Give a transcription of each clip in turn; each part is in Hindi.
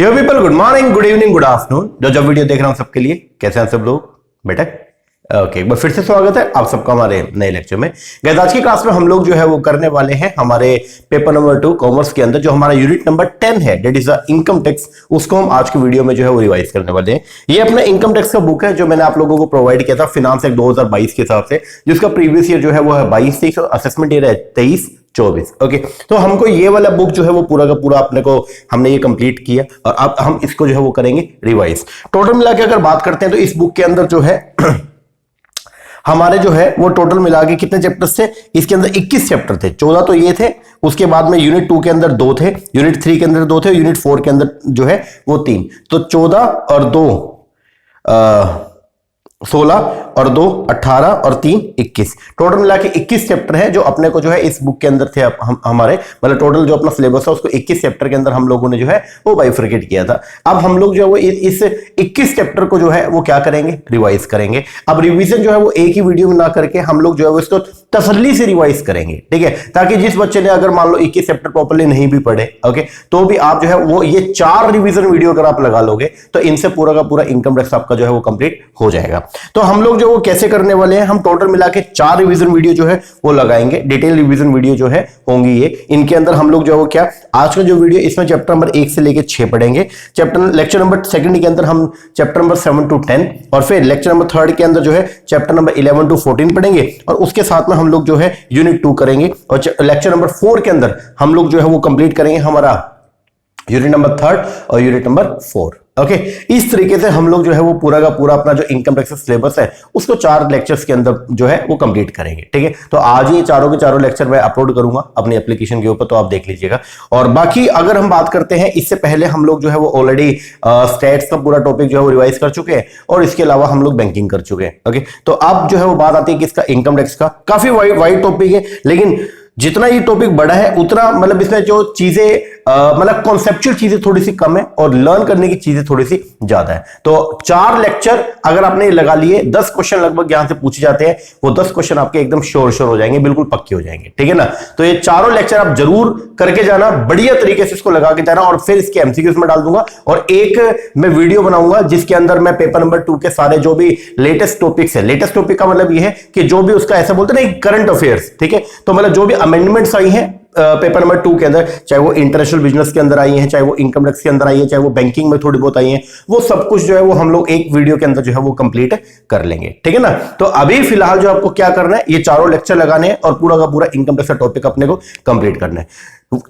यो people, good morning, good evening, good afternoon. जो जब वीडियो देख रहा हूं सबके लिए कैसे हैं सब लोग बेटा? ओके, एक बार फिर से स्वागत है आप सबका हमारे नए लेक्चर में। गाइस आज की क्लास में हम लोग जो है वो करने वाले हैं हमारे पेपर नंबर 2 कॉमर्स के अंदर जो हमारा यूनिट नंबर 10 है, that is the income tax. उसको हम आज की वीडियो में जो है वो रिवाइज करने वाले हैं। ये अपना इनकम टैक्स का बुक है जो मैंने आप लोगों को प्रोवाइड किया था फिनांस एक्ट 2022 के हिसाब से, जिसका प्रीवियस ईयर जो है वो है 22-23 और असेसमेंट ईयर है 23-24। ओके, तो हमको ये वाला बुक जो है वो पूरा का पूरा अपने को हमने ये कंप्लीट किया और अब हम इसको जो है वो करेंगे रिवाइज। टोटल मिला के अगर बात करते हैं तो इस बुक के अंदर जो है हमारे जो है वो टोटल मिला के कितने चैप्टर्स थे? इसके अंदर 21 चैप्टर थे। 14 तो ये थे, उसके बाद में यूनिट 2 के अंदर 2 थे, यूनिट 3 के अंदर 2 थे, यूनिट 4 के अंदर जो है वो 3। तो 14 और 2 16 और 2 18 और 3 21, टोटल मिला के 21 चैप्टर है जो अपने को जो है इस बुक के अंदर थे। हमारे मतलब टोटल जो अपना सिलेबस है उसको 21 चैप्टर के अंदर हम लोगों ने जो है वो बाइफरकेट किया था। अब हम लोग जो है वो इस 21 चैप्टर को जो है वो क्या करेंगे? रिवाइज करेंगे। अब रिवीजन जो है वो एक ही वीडियो में ना करके हम लोग जो है वो इसको तसल्ली से रिवाइज करेंगे, ठीक है, ताकि जिस बच्चे ने अगर मान लो 21 चैप्टर प्रॉपर्ली नहीं भी पढ़े, ओके, तो भी आप जो है वो ये 4 रिवीजन वीडियो अगर आप लगा लोगे तो इनसे पूरा का पूरा इनकम टैक्स आपका जो है वो कंप्लीट हो जाएगा। तो हम लोग जो वो कैसे करने वाले हैं, हम टोटल मिला के 4 रिवीजन वीडियो जो है वो लगाएंगे। डिटेल रिवीजन वीडियो जो है होंगी ये, इनके अंदर हम लोग जो है वो क्या आज का जो वीडियो इसमें चैप्टर नंबर 1 से लेके 6 पढ़ेंगे। लेक्चर नंबर 2 के अंदर हम चैप्टर नंबर 7 to 10 और फिर लेक्चर नंबर 3 के अंदर जो है चैप्टर नंबर 11 to 14 पढ़ेंगे और उसके साथ में हम लोग जो है यूनिट 2 करेंगे और लेक्चर नंबर 4 के अंदर हम लोग जो है वो कंप्लीट करेंगे हमारा यूनिट नंबर 3 और यूनिट नंबर 4। ओके, इस तरीके से हम लोग जो है वो पूरा का पूरा अपना जो इनकम टैक्स सिलेबस है उसको 4 लेक्चर्स के अंदर जो है वो कंप्लीट करेंगे, ठीक है। तो आज ये चारों के चारों लेक्चर मैं अपलोड करूंगा अपनी एप्लीकेशन के ऊपर, तो आप देख लीजिएगा। और बाकी अगर हम बात करते हैं, इससे पहले हम लोग जो है वो ऑलरेडी स्टैट्स का पूरा टॉपिक जो है वो रिवाइज कर चुके हैं और इसके अलावा हम लोग बैंकिंग कर चुके हैं। ओके, तो अब जो है वो बात आती है किसका? इनकम टैक्स का। काफी वाइड टॉपिक है, लेकिन जितना ये टॉपिक बड़ा है उतना मतलब इसमें जो चीजें मतलब कॉन्सेप्चुअल चीजें थोड़ी सी कम है और लर्न करने की चीजें थोड़ी सी ज्यादा है। तो 4 लेक्चर अगर आपने लगा लिए, 10 क्वेश्चन लगभग यहां से पूछे जाते हैं, वो 10 क्वेश्चन आपके एकदम श्योर हो जाएंगे, बिल्कुल पक्के हो जाएंगे, ठीक है ना। तो ये चारों लेक्चर आप जरूर करके जाना, बढ़िया तरीके से इसको लगा के जाना और फिर इसके एमसीक्यूज में डाल दूंगा और एक मैं वीडियो बनाऊंगा जिसके अंदर मैं पेपर नंबर 2 के सारे जो भी लेटेस्ट टॉपिक्स है, लेटेस्ट टॉपिक का मतलब ये है कि जो भी उसका ऐसा बोलते हैं ना करंट अफेयर्स, ठीक है, तो मतलब जो भी अमेंडमेंट्स आई हैं पेपर नंबर 2 के अंदर, चाहे वो इंटरनेशनल बिजनेस के अंदर आई है, चाहे वो इनकम टैक्स के अंदर आई है, चाहे वो बैंकिंग में थोड़ी बहुत आई है, वो सब कुछ जो है वो हम लोग एक वीडियो के अंदर जो है वो कंप्लीट कर लेंगे, ठीक है ना। तो अभी फिलहाल जो आपको क्या करना है, ये चारों लेक्चर लगाने हैं और पूरा का पूरा इनकम टैक्स का टॉपिक अपने को कंप्लीट करना है।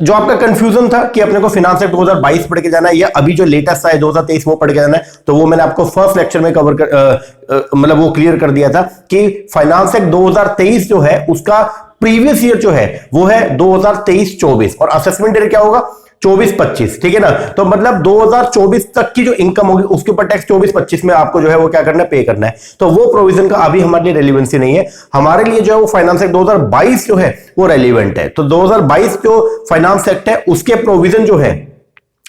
जो आपका कंफ्यूजन था कि अपने को फिनांस एक्ट 2022 पढ़ के जाना है या अभी जो लेटेस्ट है 2023 वो पढ़ के जाना है, तो वो मैंने आपको फर्स्ट लेक्चर में कवर कर मतलब वो क्लियर कर दिया था कि फाइनेंस एक्ट 2023 जो है उसका प्रीवियस ईयर जो है वो है 2023-24 और असेसमेंट ईयर क्या होगा 24-25, ठीक है ना। तो मतलब 2024 तक की जो इनकम होगी उसके ऊपर टैक्स 24-25 में आपको जो है वो क्या करना है? पे करना है। तो वो प्रोविजन का अभी हमारे लिए रेलिवेंसी नहीं है, हमारे लिए जो है वो फाइनेंस एक्ट 2022 जो है वो रेलिवेंट है। तो 2022 जो फाइनेंस एक्ट है उसके प्रोविजन जो है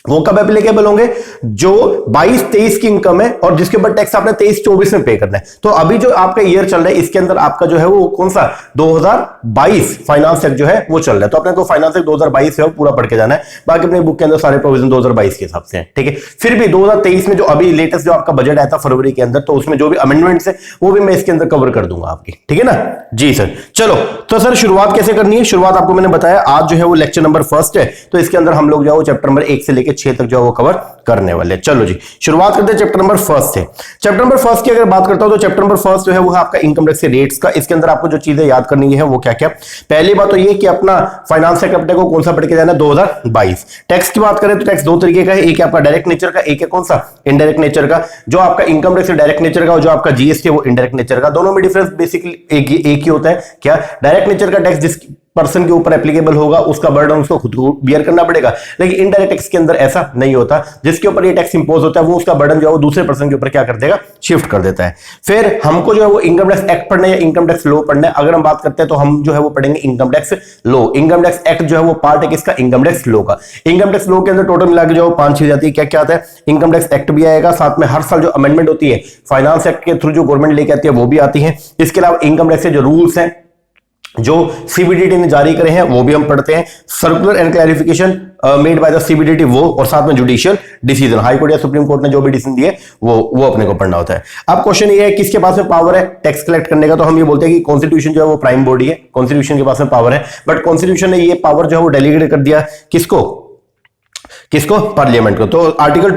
वो कब एप्लीकेबल होंगे? जो 22-23 की इनकम है और जिसके ऊपर टैक्स आपने 23-24 में पे करना है। तो अभी जो आपका ईयर चल रहा है इसके अंदर आपका जो है वो कौन सा 2022 फाइनेंस एक्ट जो है वो चल रहा है। तो अपने को फाइनेंस एक्ट 2022 है वो पूरा पढ़ के जाना है, बाकी अपने बुक के अंदर सारे प्रोविजन 2022 के हिसाब से हैं, ठीक है। फिर भी 2023 में जो अभी लेटेस्ट जो आपका बजट आया था फरवरी के अंदर, तो उसमें जो भी अमेंडमेंट्स है वो भी मैं इसके अंदर कवर कर दूंगा आपकी, ठीक है ना जी सर। चलो तो सर शुरुआत कैसे करनी है? शुरुआत आपको मैंने बताया आज जो है वो लेक्चर नंबर 1 है, तो इसके अंदर हम लोग जो है चैप्टर नंबर 1 से लेकर 6 तक जो है वो कवर करने वाले। चलो जी शुरुआत करते हैं चैप्टर नंबर 1 से। चैप्टर नंबर 1 की अगर बात करता हूं तो चैप्टर नंबर 1 जो है वो है आपका इनकम टैक्स के रेट्स का। इसके अंदर आपको जो चीजें याद करनी है वो क्या क्या? पहली बात तो ये कि अपना फाइनेंस एक्ट अपने को कौन सा पढ़ के जाना है? 2022। टैक्स की बात करें तो टैक्स 2 तरीके का है, एक है आपका डायरेक्ट नेचर का, एक है कौन सा? इनडायरेक्ट नेचर का। जो आपका इनकम टैक्स डायरेक्ट नेचर का और जो आपका जीएसटी है वो इनडायरेक्ट नेचर का। दोनों में डिफरेंस बेसिकली एक ही होता है। क्या? डायरेक्ट नेचर का टैक्स जिस पर्सन के ऊपर एप्लीकेबल होगा उसका बर्डन उसको खुद को बियर करना पड़ेगा, लेकिन इनडायरेक्ट टैक्स के अंदर ऐसा नहीं होता। जिसके ऊपर ये टैक्स इंपोज होता है वो उसका बर्डन जो है वो दूसरे पर्सन के ऊपर क्या कर देगा? शिफ्ट कर देता है। फिर हमको जो है वो इनकम टैक्स एक्ट पढ़ना है या इनकम टैक्स लॉ पढ़ना है। अगर हम बात करते हैं तो हम जो है वो पढ़ेंगे income tax law. Income tax act जो है वो पार्ट है किसका? इनकम टैक्स लॉ का। इनकम टैक्स लॉ के अंदर टोटल मिला के जो 5 चीज आती है। क्या क्या आता है? इनकम टैक्स एक्ट भी आएगा, साथ में हर साल जो अमेंडमेंट होती है फाइनेंस एक्ट के थ्रू जो गवर्नमेंट लेके आती है वो भी आती है। इसके अलावा इनकम टैक्स के जो रूल्स हैं जो सीबीडीटी ने जारी करे हैं वो भी हम पढ़ते हैं, circular and clarification made by the CBDT वो, और साथ में जुडिशियल डिसीजन, हाई कोर्ट या सुप्रीम कोर्ट ने जो भी डिसीजन दिए वो अपने को पढ़ना होता है। अब क्वेश्चन ये है किसके पास में पावर है टैक्स कलेक्ट करने का, तो हम ये बोलते हैं कि कॉन्स्टिट्यूशन जो है वो प्राइम बॉडी है, कॉन्स्टिट्यूशन के पास में पावर है, बट कॉन्स्टिट्यूशन ने ये पावर जो है वो डेलीगेट कर दिया किसको, पार्लियामेंट को। तो आर्टिकल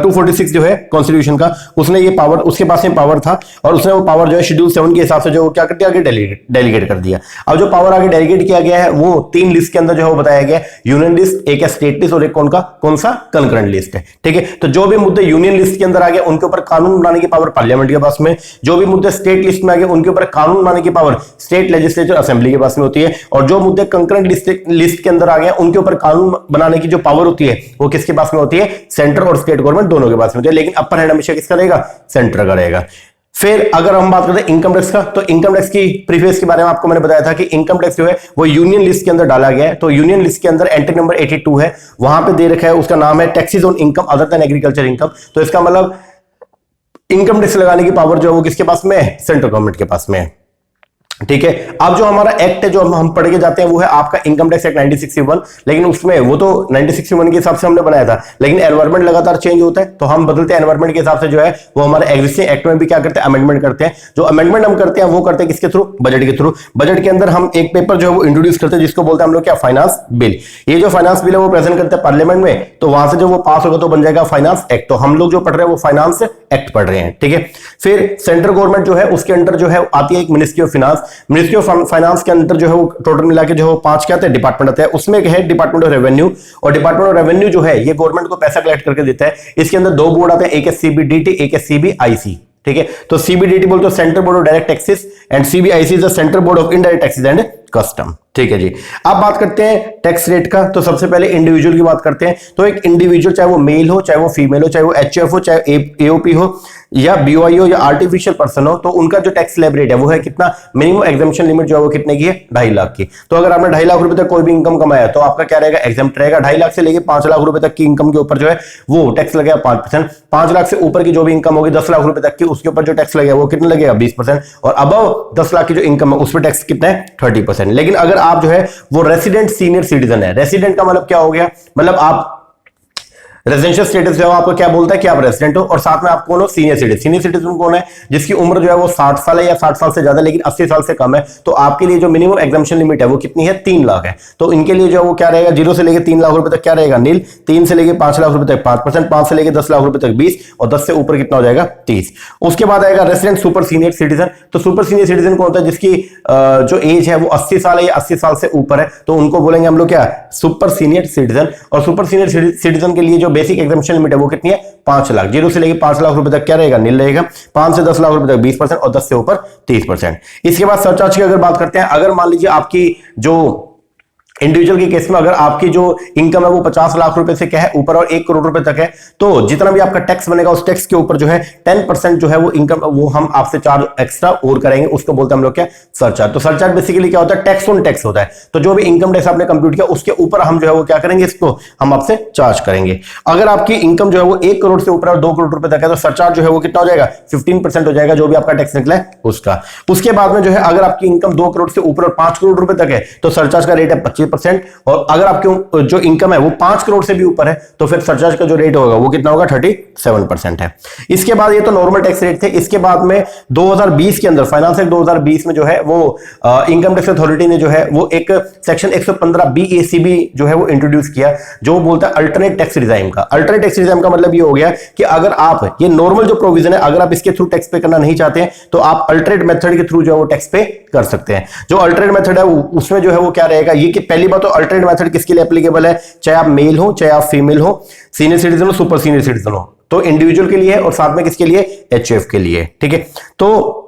246 जो है कॉन्स्टिट्यूशन का, उसने ये पावर, उसके पास में पावर था और उसने वो पावर जो है शेड्यूल 7 के हिसाब से जो क्या कर दिया, आगे डेलीगेट कर दिया। अब जो पावर आगे डेलीगेट किया गया है वो 3 लिस्ट के अंदर जो है वो बताया गया है, यूनियन लिस्ट, एक है स्टेट लिस्ट और एक कौन सा कंकरेंट लिस्ट है, ठीक है। तो जो भी मुद्दे यूनियन लिस्ट के अंदर आ गए उनके ऊपर कानून बनाने की पावर पार्लियामेंट के पास में, जो भी मुद्दे स्टेट लिस्ट में आ गए उनके ऊपर कानून बनाने की पावर स्टेट लेजिस्लेचर असेंबली के पास में होती है, और जो मुद्दे कंकरेंट लिस्ट के अंदर आ गए उनके ऊपर कानून बनाने की जो पावर होती है वो किसके पास में होती है, सेंटर और स्टेट गवर्नमेंट दोनों के पास में होती है, लेकिन अपर हैंड हमेशा किसका रहेगा, सेंटर का रहेगा। फिर अगर हम बात करते हैं इनकम टैक्स का, तो इनकम टैक्स की प्रीफेस के बारे में आपको मैंने बताया था कि इनकम टैक्स जो है वो यूनियन लिस्ट के अंदर डाला गया है। तो यूनियन लिस्ट के अंदर एंट्री नंबर 82 है, वहां पे दे रखा है, उसका नाम है taxes on income other than agriculture income. तो इसका मतलब इनकम टैक्स लगाने की पावर जो है वो किसके पास में है, सेंट्रल गवर्नमेंट के पास में है, ठीक है। अब जो हमारा एक्ट है जो हम पढ़ के जाते हैं वो है आपका इनकम टैक्स एक्ट 1961, लेकिन उसमें वो तो 1961 के हिसाब से हमने बनाया था, लेकिन एनवायरमेंट लगातार चेंज होता है तो हम बदलते हैं एनवायरमेंट के हिसाब से, जो है वो हमारे एग्जिस्टिंग एक्ट में भी क्या करते हैं, अमेंडमेंट करते हैं। जो अमेंडमेंट हम करते हैं वो करते हैं किसके थ्रू, बजट के थ्रू। बजट के अंदर हम एक पेपर जो है वो इंट्रोड्यूस करते हैं जिसको बोलते हैं हम लोग क्या, फाइनेंस बिल। ये जो फाइनेंस बिल है वो प्रेजेंट करते हैं पार्लियामेंट में, तो वहां से जो वो पास होगा तो बन जाएगा फाइनेंस एक्ट। तो हम लोग जो पढ़ रहे हैं वो फाइनेंस एक्ट पढ़ रहे हैं, ठीक है। फिर सेंट्रल गवर्नमेंट जो है उसके अंडर जो है आती है एक ministry of finance. Ministry of finance के अंदर जो है वो टोटल मिला के जो है 5 क्या आते हैं, डिपार्टमेंट आते हैं। उसमें एक है डिपार्टमेंट ऑफ रेवेन्यू, और डिपार्टमेंट ऑफ रेवेन्यू जो है ये गवर्नमेंट को पैसा कलेक्ट करके देता है। इसके अंदर 2 बोर्ड आते हैं, एक है सीबीडीटी, एक है सीबीआईसी, ठीक है। तो सीबीडीटी बोलते हैं central board of direct taxes and CBIC is the central board of indirect taxes and custom, ठीक है जी। अब बात करते हैं टैक्स रेट का, तो सबसे पहले इंडिविजुअल की बात करते हैं। तो एक इंडिविजुअल चाहे वो मेल हो, चाहे वो फीमेल हो, चाहे वो एचएफ हो, चाहे एओपी हो या बीओआई हो या आर्टिफिशियल पर्सन हो, तो उनका जो टैक्स स्लैब रेट है वो है कितना, मिनिमम एग्जेम्पशन लिमिट जो है वो कितने की है, 2.5 लाख की। तो अगर आपने 2.5 लाख रुपए तक कोई भी इनकम कमाया तो आपका क्या रहेगा, एग्जेम्प्ट रहेगा। 2.5 लाख से लेके 5 लाख रुपए तक की इनकम के ऊपर जो है वो टैक्स लगेगा 5%। 5 लाख से ऊपर की जो भी इनकम होगी 10 लाख रुपए तक की, उसके ऊपर जो टैक्स लगेगा वो कितना लगेगा, 20%। और अबव 10 लाख की जो इनकम है उस पर टैक्स कितना है, 30%। लेकिन अगर आप जो है वो रेसिडेंट सीनियर सिटीजन है, रेसिडेंट का मतलब क्या हो गया, मतलब आप रेजिडेंशियल स्टेटस जो है आपको क्या बोलता है कि आप रेजिडेंट हो, और साथ में आप कौन हो, सीनियर सिटीजन। सीनियर सिटीजन कौन है, जिसकी उम्र जो है वो 60 साल है या 60 साल से ज्यादा लेकिन 80 साल से कम है। तो आपके लिए जो मिनिमम एग्जम्पशन लिमिट है वो कितनी है, 3 लाख है। तो इनके लिए जो है वो क्या रहेगा, 0 से लेकर 3 लाख रुपए तक क्या रहेगा, नील। 3 से लेकर 5 लाख रुपए तक 5%, 5 से लेकर 10 लाख रुपए तक 20, और 10 से ऊपर कितना हो जाएगा, 30। उसके बाद आएगा रेसिडेंट सुपर सीनियर सिटीजन। तो सुपर सीनियर सिटीजन कौन होता है, जिसकी जो एज है वो 80 साल है या 80 साल से ऊपर है, तो उनको बोलेंगे हम लोग क्या, सुपर सीनियर सिटीजन। और सुपर सीनियर सिटीजन के लिए जो बेसिक एग्जम्पशन लिमिट है वो कितनी है, 5 लाख। 0 से लेकर 5 लाख रुपए तक क्या रहेगा, नील रहेगा। 5 से 10 लाख रुपए तक 20%, और 10 से ऊपर 30%। इसके बाद सरचार्ज की अगर बात करते हैं, अगर मान लीजिए आपकी जो इंडिविजुअल के केस में अगर आपकी जो इनकम है वो 50 लाख रुपए से क्या है ऊपर और 1 करोड़ रुपए तक है, तो जितना भी आपका टैक्स बनेगा उस टैक्स के ऊपर जो है 10% जो है वो इनकम वो हम आपसे चार्ज एक्स्ट्रा और करेंगे, उसको बोलते हैं हम लोग क्या, सरचार्ज। तो सरचार्ज बेसिकली क्या होता है, टैक्स ऑन टैक्स होता है। तो जो भी इनकम टैक्स आपने कंप्यूट किया उसके ऊपर हम जो है वो क्या करेंगे, इसको हम आपसे चार्ज करेंगे। अगर आपकी इनकम जो है वो 1 करोड़ से ऊपर और 2 करोड़ रुपए तक है तो सरचार्ज जो है वो कितना हो जाएगा, 15% हो जाएगा, जो भी आपका टैक्स निकला है उसका। उसके बाद में जो है अगर आपकी इनकम 2 करोड़ से ऊपर और 5 करोड़ रुपए तक है तो सरचार्ज का रेट है 25%। और अगर आपकी जो इनकम है वो 5 करोड़ से भी ऊपर है तो फिर सरचार्ज का जो रेट होगा वो कितना होगा, 37% है। इसके बाद ये तो नॉर्मल टैक्स रेट थे। इसके बाद में 2020 के अंदर फाइनेंस एक्ट 2020 में जो है वो इनकम टैक्स अथॉरिटी ने जो है वो एक सेक्शन 115 BACB जो है वो इंट्रोड्यूस किया, जो बोलता है अल्टरनेट टैक्स रिजाइम का। अल्टरनेट टैक्स रिजाइम का मतलब ये हो गया कि अगर आप ये नॉर्मल जो प्रोविजन है अगर आप इसके थ्रू टैक्स पे करना नहीं चाहते हैं तो आप अल्टरनेट मेथड के थ्रू जो है वो टैक्स पे कर सकते हैं। जो अल्टरनेट मेथड है उसमें जो है वो क्या रहेगा, ये कि पहली बात तो अल्टरनेट मेथड किसके लिए एप्लीकेबल है, चाहे आप मेल हो चाहे आप फीमेल हो, सीनियर सिटीजन हो सुपर सीनियर सिटीजन हो, तो इंडिविजुअल के लिए और साथ में किसके लिए, एचएफ के लिए, ठीक है। तो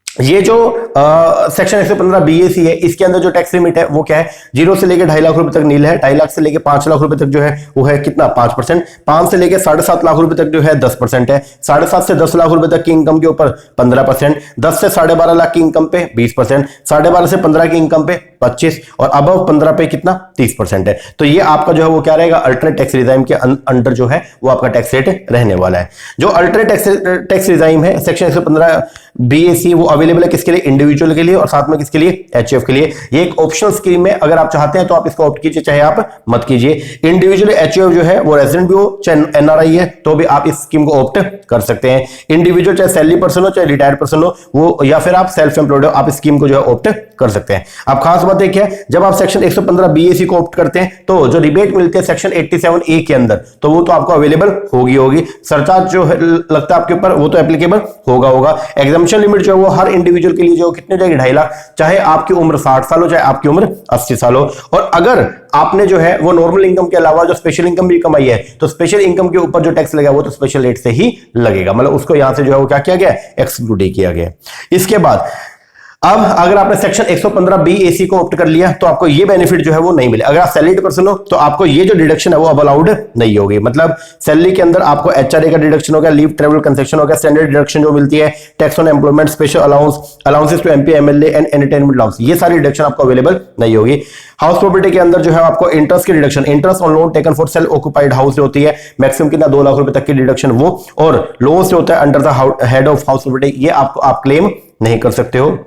ये जो सेक्शन 115 BAC है इसके अंदर जो टैक्स लिमिट है वो क्या है, 0 से लेकर 2.5 लाख रुपए तक नील है। 2.5 लाख से लेकर 5 लाख रुपए तक जो है वो है कितना, 5%। 5 से लेकर 7.5 लाख रुपए तक जो है 10% है। 7.5 से 10 लाख रुपए तक की इनकम के ऊपर 15%। 10 से 12.5 लाख की इनकम पे 20%। 12.5 से 15 की इनकम पे 25 और अबव 15 पे कितना 30% है। तो ये आपका जो है वो क्या रहेगा, अल्टरनेट टैक्स रिजाइम के अंडर जो है वो आपका टैक्स रेट रहने वाला है। जो अल्टरनेट टैक्स रिजाइम है सेक्शन 115 BAC वो अवेलेबल है किसके लिए, इंडिविजुअल के लिए और साथ में किसके लिए, HUF के लिए। ये एक ऑप्शनल स्कीम है, अगर आप चाहते हैं तो आप इसको ऑप्ट कीजिए, चाहे आप मत कीजिए। इंडिविजुअल HUF जो है वो रेजिडेंट भी हो चाहे NRI है तो भी आप इस स्कीम को ऑप्ट कर सकते हैं। इंडिविजुअल चाहे सैलरी पर्सन हो चाहे रिटायर्ड पर्सन हो वो, या फिर आप सेल्फ एम्प्लॉयड हो, आप इस स्कीम को जो है ऑप्ट कर सकते हैं। अब खास बात है क्या, जब आप सेक्शन 115 BAC को ऑप्ट करते हैं तो जो रिबेट मिलती है सेक्शन 87A के अंदर तो वो तो आपको अवेलेबल होगी। सरचार्ज जो लगता है आपके ऊपर वो तो एप्लीकेबल होगा। एग्जामिशन लिमिट जो है वो हर इंडिविजुअल के लिए जो कितने हो जाएगी 2.5 लाख, चाहे आपकी उम्र 60 साल हो चाहे आपकी उम्र 80 साल हो। और अगर आपने जो है वो नॉर्मल इनकम के अलावा जो स्पेशल इनकम भी कमाई है तो स्पेशल इनकम के ऊपर जो टैक्स लगेगा वो तो स्पेशल रेट से ही लगेगा, मतलब उसको यहां से जो है वो क्या किया गया, एक्सक्लूड किया गया। इसके बाद अब अगर आपने सेक्शन 115 BAC को ऑप्ट कर लिया तो आपको ये बेनिफिट जो है वो नहीं मिले। अगर आप सैलरीड पर्सन हो तो आपको ये जो डिडक्शन है वो अब अलाउड नहीं होगी, मतलब सैलरी के अंदर आपको HRA का डिडक्शन हो गया, लीव ट्रेवल कंसेशन हो गया, स्टैंडर्ड डिडक्शन जो मिलती है, tax on employment, special allowances to MP MLA and entertainment allowance, ये सारी डिडक्शन आपको अवेलेबल नहीं होगी। हाउस प्रॉपर्टी के अंदर जो है आपको इंटरेस्ट की deduction, interest on loan taken for self occupied house जो होती है मैक्सिमम कितना 2 लाख रुपए तक की डिडक्शन वो, और लोन जो होता है under the head of house property ये आपको आप क्लेम नहीं कर सकते हो।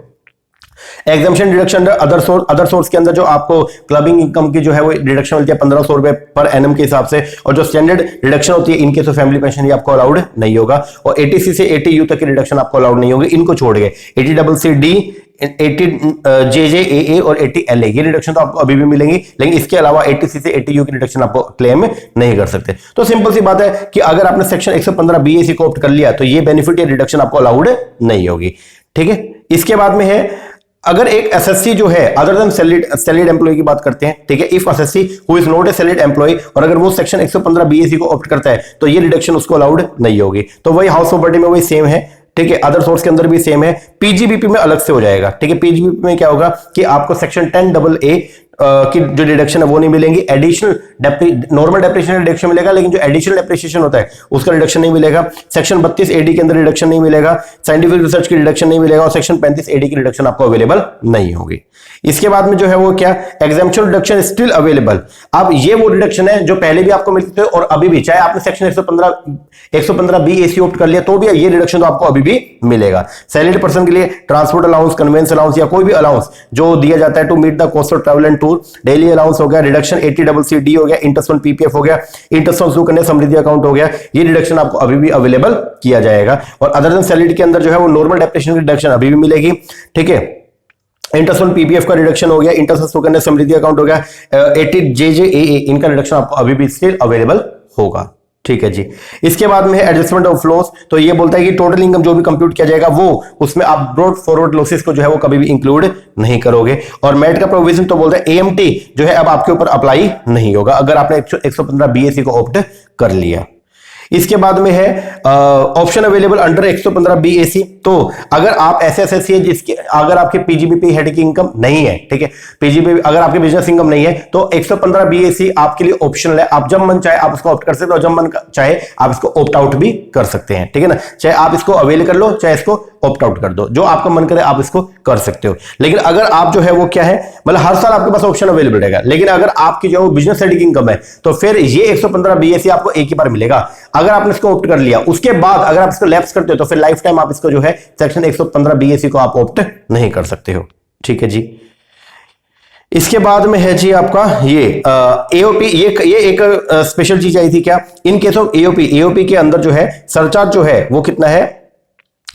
एग्जाम्पशन डिडक्शन अदर सोर्स के अंदर जो आपको क्लबिंग इनकम की जो है वो डिडक्शन मिलती है 1500 रुपए पर एनम के हिसाब से, और जो स्टैंडर्ड डिडक्शन होती है इनके तो फैमिली पेंशन ये आपको अलाउड नहीं होगा, और 80C से 80U तक की डिडक्शन आपको अलाउड नहीं होगी, इनको छोड़ गए 80CCD 80JJAA और 80LA ये डिडक्शन तो आपको अभी भी मिलेंगी, लेकिन इसके अलावा 80C से 80U की डिडक्शन आपको क्लेम नहीं कर सकते। तो सिंपल सी बात है कि अगर आपने सेक्शन 115 BAC को ऑप्ट कर लिया तो ये बेनिफिट या डिडक्शन आपको अलाउड नहीं होगी। ठीक है, इसके बाद में है अगर एक एसएससी जो है अदर देन सैलरीड एम्प्लॉय की बात करते हैं, ठीक है, if SSC who is not a salaried employ और अगर वो सेक्शन 115 BAC को ऑप्ट करता है तो ये डिडक्शन उसको अलाउड नहीं होगी। तो वही हाउस प्रॉपर्टी में वही सेम है, ठीक है, अदर सोर्स के अंदर भी सेम है, पीजीबीपी में अलग से हो जाएगा। ठीक है, पीजीबीपी में क्या होगा कि आपको सेक्शन 10AA की जो डिडक्शन है वो नहीं मिलेंगी, एडिशनल नॉर्मल डेप्रिसिएशन डिडक्शन मिलेगा, लेकिन जो एडिशनल डेप्रिसिएशन होता है उसका डिडक्शन नहीं मिलेगा। सेक्शन 32AD के अंदर डिडक्शन नहीं मिलेगा, साइंटिफिक रिसर्च की डिडक्शन नहीं मिलेगा, और सेक्शन 35AD की डिडक्शन आपको अवेलेबल नहीं होगी। इसके बाद में जो है वो क्या, एग्जाम्पशन डिडक्शन स्टिल अवेलेबल। अब ये वो डिडक्शन है जो पहले भी आपको मिलते थे और अभी भी, चाहे आपने सेक्शन 115 BAC ऑप्ट कर लिया तो भी ये डिडक्शन तो आपको अभी भी मिलेगा। सैलरीड पर्सन के लिए ट्रांसपोर्ट अलाउंस, कन्वेंस अलाउंस या कोई भी अलाउंस जो दिया जाता है to meet the cost of travel and tour, daily allowance हो गया, रिडक्शन 80CCD हो गया, इंटरेस्ट ऑन PPF हो गया, interest on Sukanya Samriddhi account हो गया, ये डिडक्शन आपको अभी भी अवेलेबल किया जाएगा। और अदर देन सैलरी के अंदर जो है वो नॉर्मल डेप्रिसिएशन की डिडक्शन अभी भी मिलेगी। ठीक है, इंटरेस्ट ऑन PPF का रिडक्शन हो गया, interest on Sukanya Samriddhi account हो गया, 80JJAA इनका रिडक्शन आपको अभी भी स्टिल अवेलेबल होगा। ठीक है जी, इसके बाद में है एडजस्टमेंट ऑफ लॉस। तो ये बोलता है कि टोटल इनकम जो भी कंप्यूट किया जाएगा वो उसमें आप ब्रॉड फॉरवर्ड लॉसेस को जो है वो कभी भी इंक्लूड नहीं करोगे। और मैट का प्रोविजन तो बोलता है AMT जो है अब आपके ऊपर अप्लाई नहीं होगा अगर आपने 115 BAC को ऑप्ट कर लिया। इसके बाद में है ऑप्शन अवेलेबल अंडर 115 BAC। तो अगर आप ऐसे एसएससी है जिसके अगर आपके पीजीबीपी हेड की इनकम नहीं है, ठीक है, पीजीबीपी अगर आपके बिजनेस इनकम नहीं है तो 115 BAC आपके लिए ऑप्शनल है, आप जब मन चाहे आप इसको ऑप्ट कर सकते हो, जब मन चाहे आप इसको ऑप्ट आउट भी कर सकते हैं। ठीक है ना, चाहे आप इसको अवेल कर लो चाहे इसको ऑप्ट आउट कर दो, जो आपका मन करे आप इसको कर सकते हो। लेकिन अगर आप जो है वो क्या है, मतलब हर साल आपके पास ऑप्शन अवेलेबल रहेगा, लेकिन अगर आपकी जो बिजनेस हेड की इनकम है तो फिर ये 115 BAC आपको एक ही बार मिलेगा। अगर आपने इसको ऑप्ट कर लिया उसके बाद अगर आप इसको लैप्स करते हो तो फिर लाइफ टाइम आप इसको जो है सेक्शन 115 BAC को आप ऑप्ट नहीं कर सकते हो। ठीक है जी, इसके बाद में है जी आपका ये AOP, ये एक स्पेशल चीज आई थी क्या, इन केस ऑफ AOP के अंदर जो है सरचार्ज जो है वो कितना है,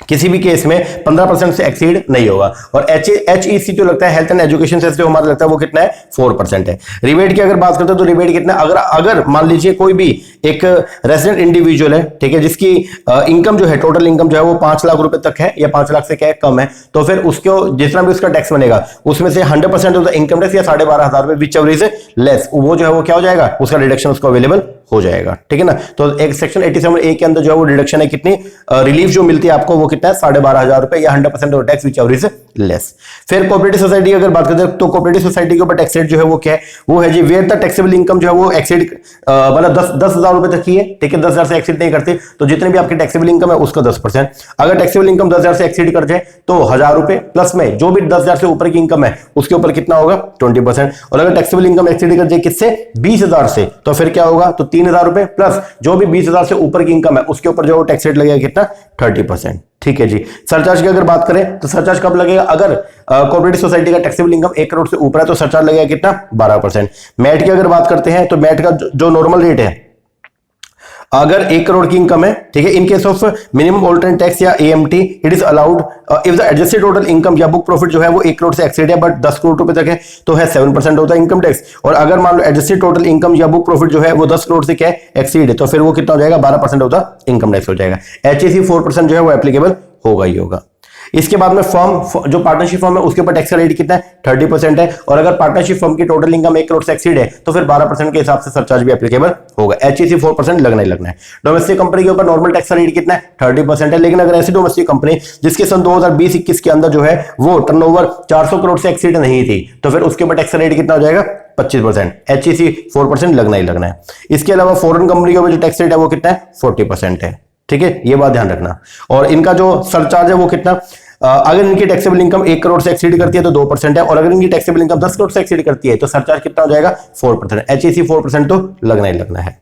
किसी भी केस में 15% से एक्सीड नहीं होगा। और HEC जो लगता है हेल्थ एंड एजुकेशन से जो हमारा लगता है वो कितना है 4% है। रिबेट की अगर बात करते हैं तो रिबेट कितना, अगर मान लीजिए कोई भी एक रेजिडेंट इंडिविजुअल है, ठीक है, जिसकी इनकम जो है टोटल इनकम जो है वो 5 लाख रुपए तक है या 5 लाख से क्या कम है, तो फिर उसको जितना भी उसका टैक्स बनेगा उसमें से 100% ऑफ द इनकम टैक्स या 12,500 रुपए विच एवर इज लेस, वो जो है वो क्या हो जाएगा, उसका डिडक्शन उसको अवेलेबल हो जाएगा, ठीक है ना। तो एक सेक्शन 87A के अंदर जो है वो डिडक्शन है कितनी, रिलीफ जो मिलती है आपको वो कितना है 12,500 रुपए या 100% tax which ever is less. फिर कोऑपरेटिव सोसाइटी की अगर बात करते हैं तो कोऑपरेटिव सोसाइटी के ऊपर टैक्स रेट जो है वो क्या है, वो है जी वेयर द टैक्सेबल इनकम जो है वो एक्सीड मतलब 10,000 रुपए तक की है, ठीक है, 10,000 से एक्सीड नहीं करते तो जितने भी आपकी टैक्सेबल इनकम है उसका 10%। अगर टैक्सेबल इनकम 10,000 से एक्सीड कर जाए तो 1,000 रुपए प्लस में जो भी 10,000 से ऊपर की इनकम है उसके ऊपर कितना होगा 20%। और अगर टैक्सेबल इनकम एक्सीड कर जाए किससे 20,000 से तो फिर क्या होगा, तो 3,000 रुपए प्लस जो भी 20,000 से ऊपर की इनकम है उसके ऊपर जो टैक्स रेट लगेगा कितना 30%, ठीक है जी। सरचार्ज की अगर बात करें तो सरचार्ज कब लगेगा, अगर कोऑपरेटिव सोसाइटी का टैक्सेबल इनकम 1 करोड़ से ऊपर है तो सरचार्ज लगेगा कितना 12%। मैट की अगर बात करते हैं तो मैट का जो नॉर्मल रेट है अगर 1 करोड़ की इनकम है, ठीक है, in case of minimum alternate tax या AMT it is allowed if the adjusted total income या बुक प्रॉफिट जो है वो 1 करोड़ से एक्सीड है बट 10 करोड़ रुपए तक है तो है 7% होता है इनकम टैक्स। और अगर मान लो एडजस्टेड टोटल इनकम या बुक प्रॉफिट जो है वो 10 करोड़ से क्या एक्सीड है तो फिर वो कितना हो जाएगा 12% होता इनकम टैक्स हो जाएगा। एचईसी 4% जो है वो एप्लीकेबल होगा ही होगा। इसके बाद में फर्म जो पार्टनरशिप फर्म है उसके ऊपर टैक्स का रेट कितना है 30% है। और अगर पार्टनरशिप फर्म की टोटल इनकम 1 करोड़ से एक्सीड है तो फिर 12% के हिसाब से सरचार्ज भी एप्लीकेबल होगा। एचईसी 4% लगना ही लगना है। डोमेस्टिक कंपनी के ऊपर नॉर्मल टैक्स का रेट कितना है 30% है। लेकिन अगर ऐसी डोमेस्टिक कंपनी जिसके सन 2020-21 के अंदर जो है वो टर्नओवर 400 करोड़ से एक्सीड नहीं थी तो फिर उसके ऊपर टैक्स का रेट कितना हो जाएगा 25%। एचईसी 4% लगना ही लगना है। इसके अलावा फॉरेन कंपनी के ऊपर जो टैक्स रेट है वो कितना है 40% है, ठीक है, ये बात ध्यान रखना। और इनका जो सरचार्ज है वो कितना, अगर इनकी टैक्सेबल इनकम 1 करोड़ से एक्सीड करती है तो 2% है और अगर इनकी टैक्सेबल इनकम 10 करोड़ से एक्सीड करती है तो सरचार्ज कितना हो जाएगा 4%। एचईसी 4% तो लगना ही लगना है।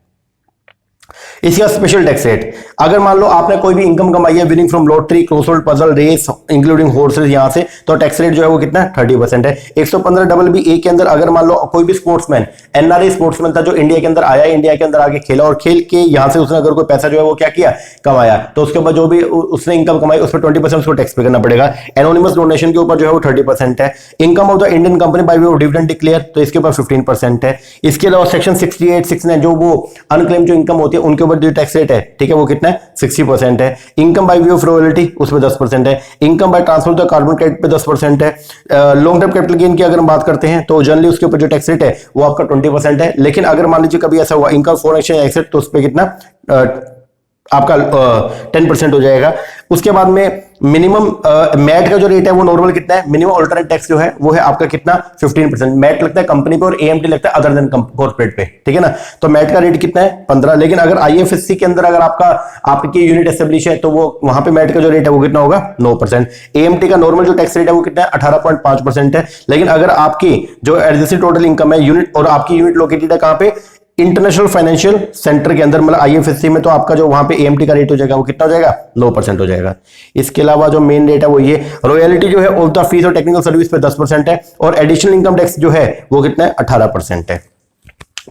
इसका स्पेशल टैक्स रेट, अगर मान लो आपने कोई भी इनकम कमाई है winning from lottery crossword puzzle race including horses यहां से तो टैक्स रेट जो है वो कितना 30% है। 115 के अंदर अगर मान लो कोई भी स्पोर्ट्समैन एनआरआई स्पोर्ट्समैन था जो इंडिया के अंदर आया, इंडिया के अंदर आके खेला और खेल के यहां से उसने अगर कोई पैसा जो है वो क्या किया कमाया तो उसके बाद जो भी उसने इनकम कमाई उस पर 20% उसको टैक्स पे करना पड़ेगा। एनोनिमस डोनेशन के ऊपर जो है वो 30% है। Income of the Indian company by way of dividend declare तो इसके ऊपर 15% है। इसके अलावा सेक्शन 6869 जो वो अनक्लेम जो इनकम होती है उनके ऊपर जो टैक्स रेट है, ठीक है, वो कितना है 60% है। Income by way of royalty उस पर 10% है। Income by transfer the carbon credit पे 10% है। लॉन्ग टर्म कैपिटल गेन की अगर हम बात करते हैं तो जनरली उसके ऊपर जो टैक्स रेट है वो आपका 20% है। लेकिन अगर मान लीजिए कभी ऐसा हुआ इनकम फॉरेन एक्सचेंज एक्सेप्ट तो उस पर कितना आपका 10% हो जाएगा। उसके बाद में मिनिमम मैट का जो रेट है वो नॉर्मल कितना है, मिनिमम अल्टरनेट टैक्स जो है वो है आपका कितना 15%। मैट लगता है कंपनी पे और एएमटी लगता है अदर देन कॉर्पोरेट पे, ठीक है ना। तो मैट का रेट कितना है 15। लेकिन अगर आईएफएससी के अंदर अगर आपकी यूनिट एस्टेब्लिश है तो वो वहां पे मैट का जो रेट है वो कितना होगा 9%। एएमटी का नॉर्मल जो टैक्स रेट है वो कितना है 18.5% है। लेकिन अगर आपकी जो एडजस्टेड टोटल इनकम है यूनिट और आपकी यूनिट लोकेटेड है कहां पे इंटरनेशनल फाइनेंशियल सेंटर के अंदर मतलब आईएफएससी में तो आपका जो वहां पे एएमटी का रेट हो जाएगा वो कितना हो जाएगा 9% हो जाएगा। इसके अलावा जो मेन रेट है वो ये रॉयल्टी जो है ऑफ द फीस और टेक्निकल सर्विस पे 10% है और एडिशनल इनकम टैक्स जो है वो कितना है 18% है।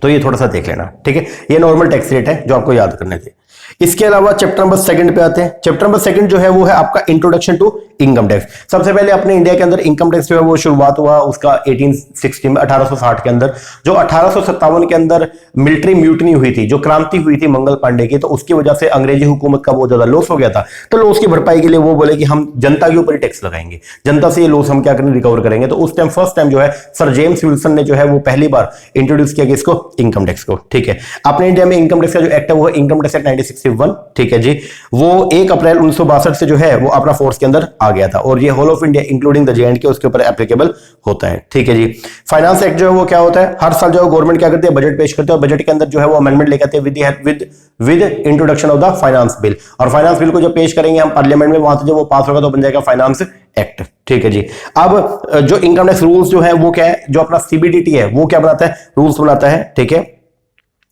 तो ये थोड़ा सा देख लेना, ठीक है, ये नॉर्मल टैक्स रेट है जो आपको याद करने थे। इसके अलावा चैप्टर नंबर 2 पे आते हैं। चैप्टर नंबर 2 जो है वो है आपका इंट्रोडक्शन टू इनकम टैक्स। सबसे पहले अपने इंडिया के अंदर इनकम टैक्स जो है वो शुरुआत हुआ उसका 1860 में 1860 के अंदर। जो 1857 के अंदर मिलिट्री म्यूटनी हुई थी, जो क्रांति हुई थी मंगल पांडे की, तो उसकी वजह से अंग्रेजी हुकूमत का बहुत ज्यादा लॉस हो गया था। तो लॉस की भरपाई के लिए वो बोले कि हम जनता के ऊपर ही टैक्स लगाएंगे, जनता से ये लॉस हम क्या करेंगे रिकवर करेंगे। तो उस टाइम फर्स्ट टाइम जो है सर जेम्स विल्सन ने जो है वो पहली बार इंट्रोड्यूस किया इसको इनकम टैक्स को, ठीक है। अपने इंडिया में इनकम टैक्स का जो एक्ट है वो इनकम टैक्स एक्ट 1961, ठीक है जी। वो 1 अप्रैल 1962 से जो है वो अपना फोर्स के अंदर आ गया था और ये whole of India including the J and K उसके ऊपर एप्लीकेबल होता है, ठीक है जी। फाइनेंस एक्ट जो है वो क्या होता है, हर साल जो है गवर्नमेंट क्या करती है बजट पेश करते हैं और बजट के अंदर जो है वो अमेंडमेंट लेकर आते हैं with introduction of the finance bill. और फाइनेंस बिल को जब पेश करेंगे हम पार्लियामेंट में वहां से जब वो पास होगा तो बन जाएगा फाइनेंस एक्ट, ठीक है जी। अब जो इनकम टैक्स रूल्स जो है वो क्या है, जो अपना सीबीडीटी है वो क्या बनाता है, रूल्स बनाता है, ठीक है,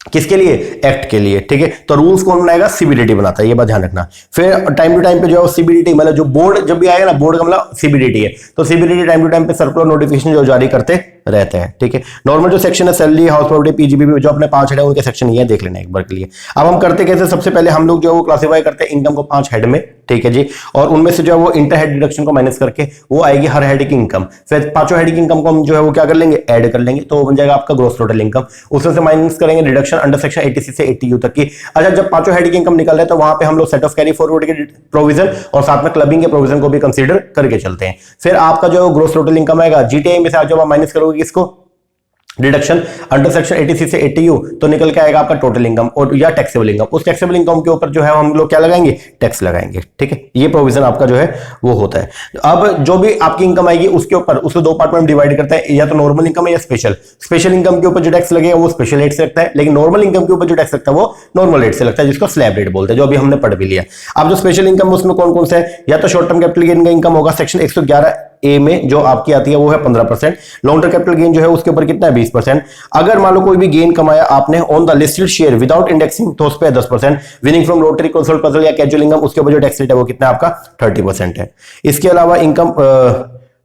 किसके लिए, एक्ट के लिए, ठीक है। तो रूल्स कौन बनाएगा, सीबीडीटी बनाता है, ये बात ध्यान रखना। फिर टाइम टू टाइम पे जो है सीबीडीटी मतलब जो बोर्ड जब भी आएगा ना, बोर्ड का मतलब सीबीडीटी है, तो सीबीडीटी टाइम टू टाइम पे सर्कुलर नोटिफिकेशन जो जारी करते रहते हैं, ठीक है। नॉर्मल जो सेक्शन है सैलरी हाउस प्रॉपर्टी पीजीबी जो अपने 5 हेड है उनके सेक्शन ये है, देख लेना एक बार के लिए। अब हम करते कैसे, सबसे पहले हम लोग जो है वो क्लासिफाई करते हैं इनकम को 5 हेड में, ठीक है जी। और उनमें से जो है वो इंटर हेड डिडक्शन को माइनस करके वो आएगी हर हेड की इनकम। फिर 5 हेड की इनकम को हम जो है वो क्या कर लेंगे, ऐड कर लेंगे, तो बन जाएगा आपका ग्रॉस टोटल इनकम। उसमें से माइनस करेंगे डिडक्शन अंडर सेक्शन 86 से 80U तक की। अच्छा, जब 5 हेड की इनकम निकल रहे हैं तो वहां पे हम लोग सेट ऑफ कैरी फॉरवर्ड के प्रोविजन और साथ में क्लबिंग के प्रोविजन को भी कंसीडर करके चलते हैं। फिर आपका जो ग्रॉस टोटल इनकम आएगा जीटीआई में से जब आप माइनस करोगे किसको, डिडक्शन अंडर सेक्शन 86 से 80U तो निकल के आएगा आपका टोटल इनकम और या टैक्सेबल इनकम। उस टैक्सेबल इनकम के ऊपर जो है हम लोग क्या लगाएंगे, टैक्स लगाएंगे। ठीक है, ये प्रोविजन आपका जो है वो होता है। अब जो भी आपकी इनकम आएगी उसके ऊपर उसको दो पार्ट में हम डिवाइड करते हैं, या तो नॉर्मल इनकम है या स्पेशल। स्पेशल इनकम के ऊपर जो टैक्स लगेगा वो स्पेशल रेट से लगता है, लेकिन नॉर्मल इनकम के ऊपर जो टैक्स लगता है वो नॉर्मल रेट से लगता है, जिसको स्लैब रेट बोलते हैं, जो अभी हमने पढ़ भी लिया। अब जो स्पेशल इनकम उसमें कौन कौन सा है, या तो शॉर्ट टर्म कैपिटल गेन का इनकम होगा सेक्शन 111A में जो आपकी आती है वो है 15%। लॉन्ग टर्म कैपिटल गेन जो है उसके ऊपर कितना है 20%। अगर मान लो कोई भी गेन कमाया आपने on the listed share without indexing तो उस पर 10%। Winning from lottery consoled puzzle या कैजुअल इनकम उसके ऊपर जो टैक्स रेट है वो कितना आपका 30% है। इसके अलावा इनकम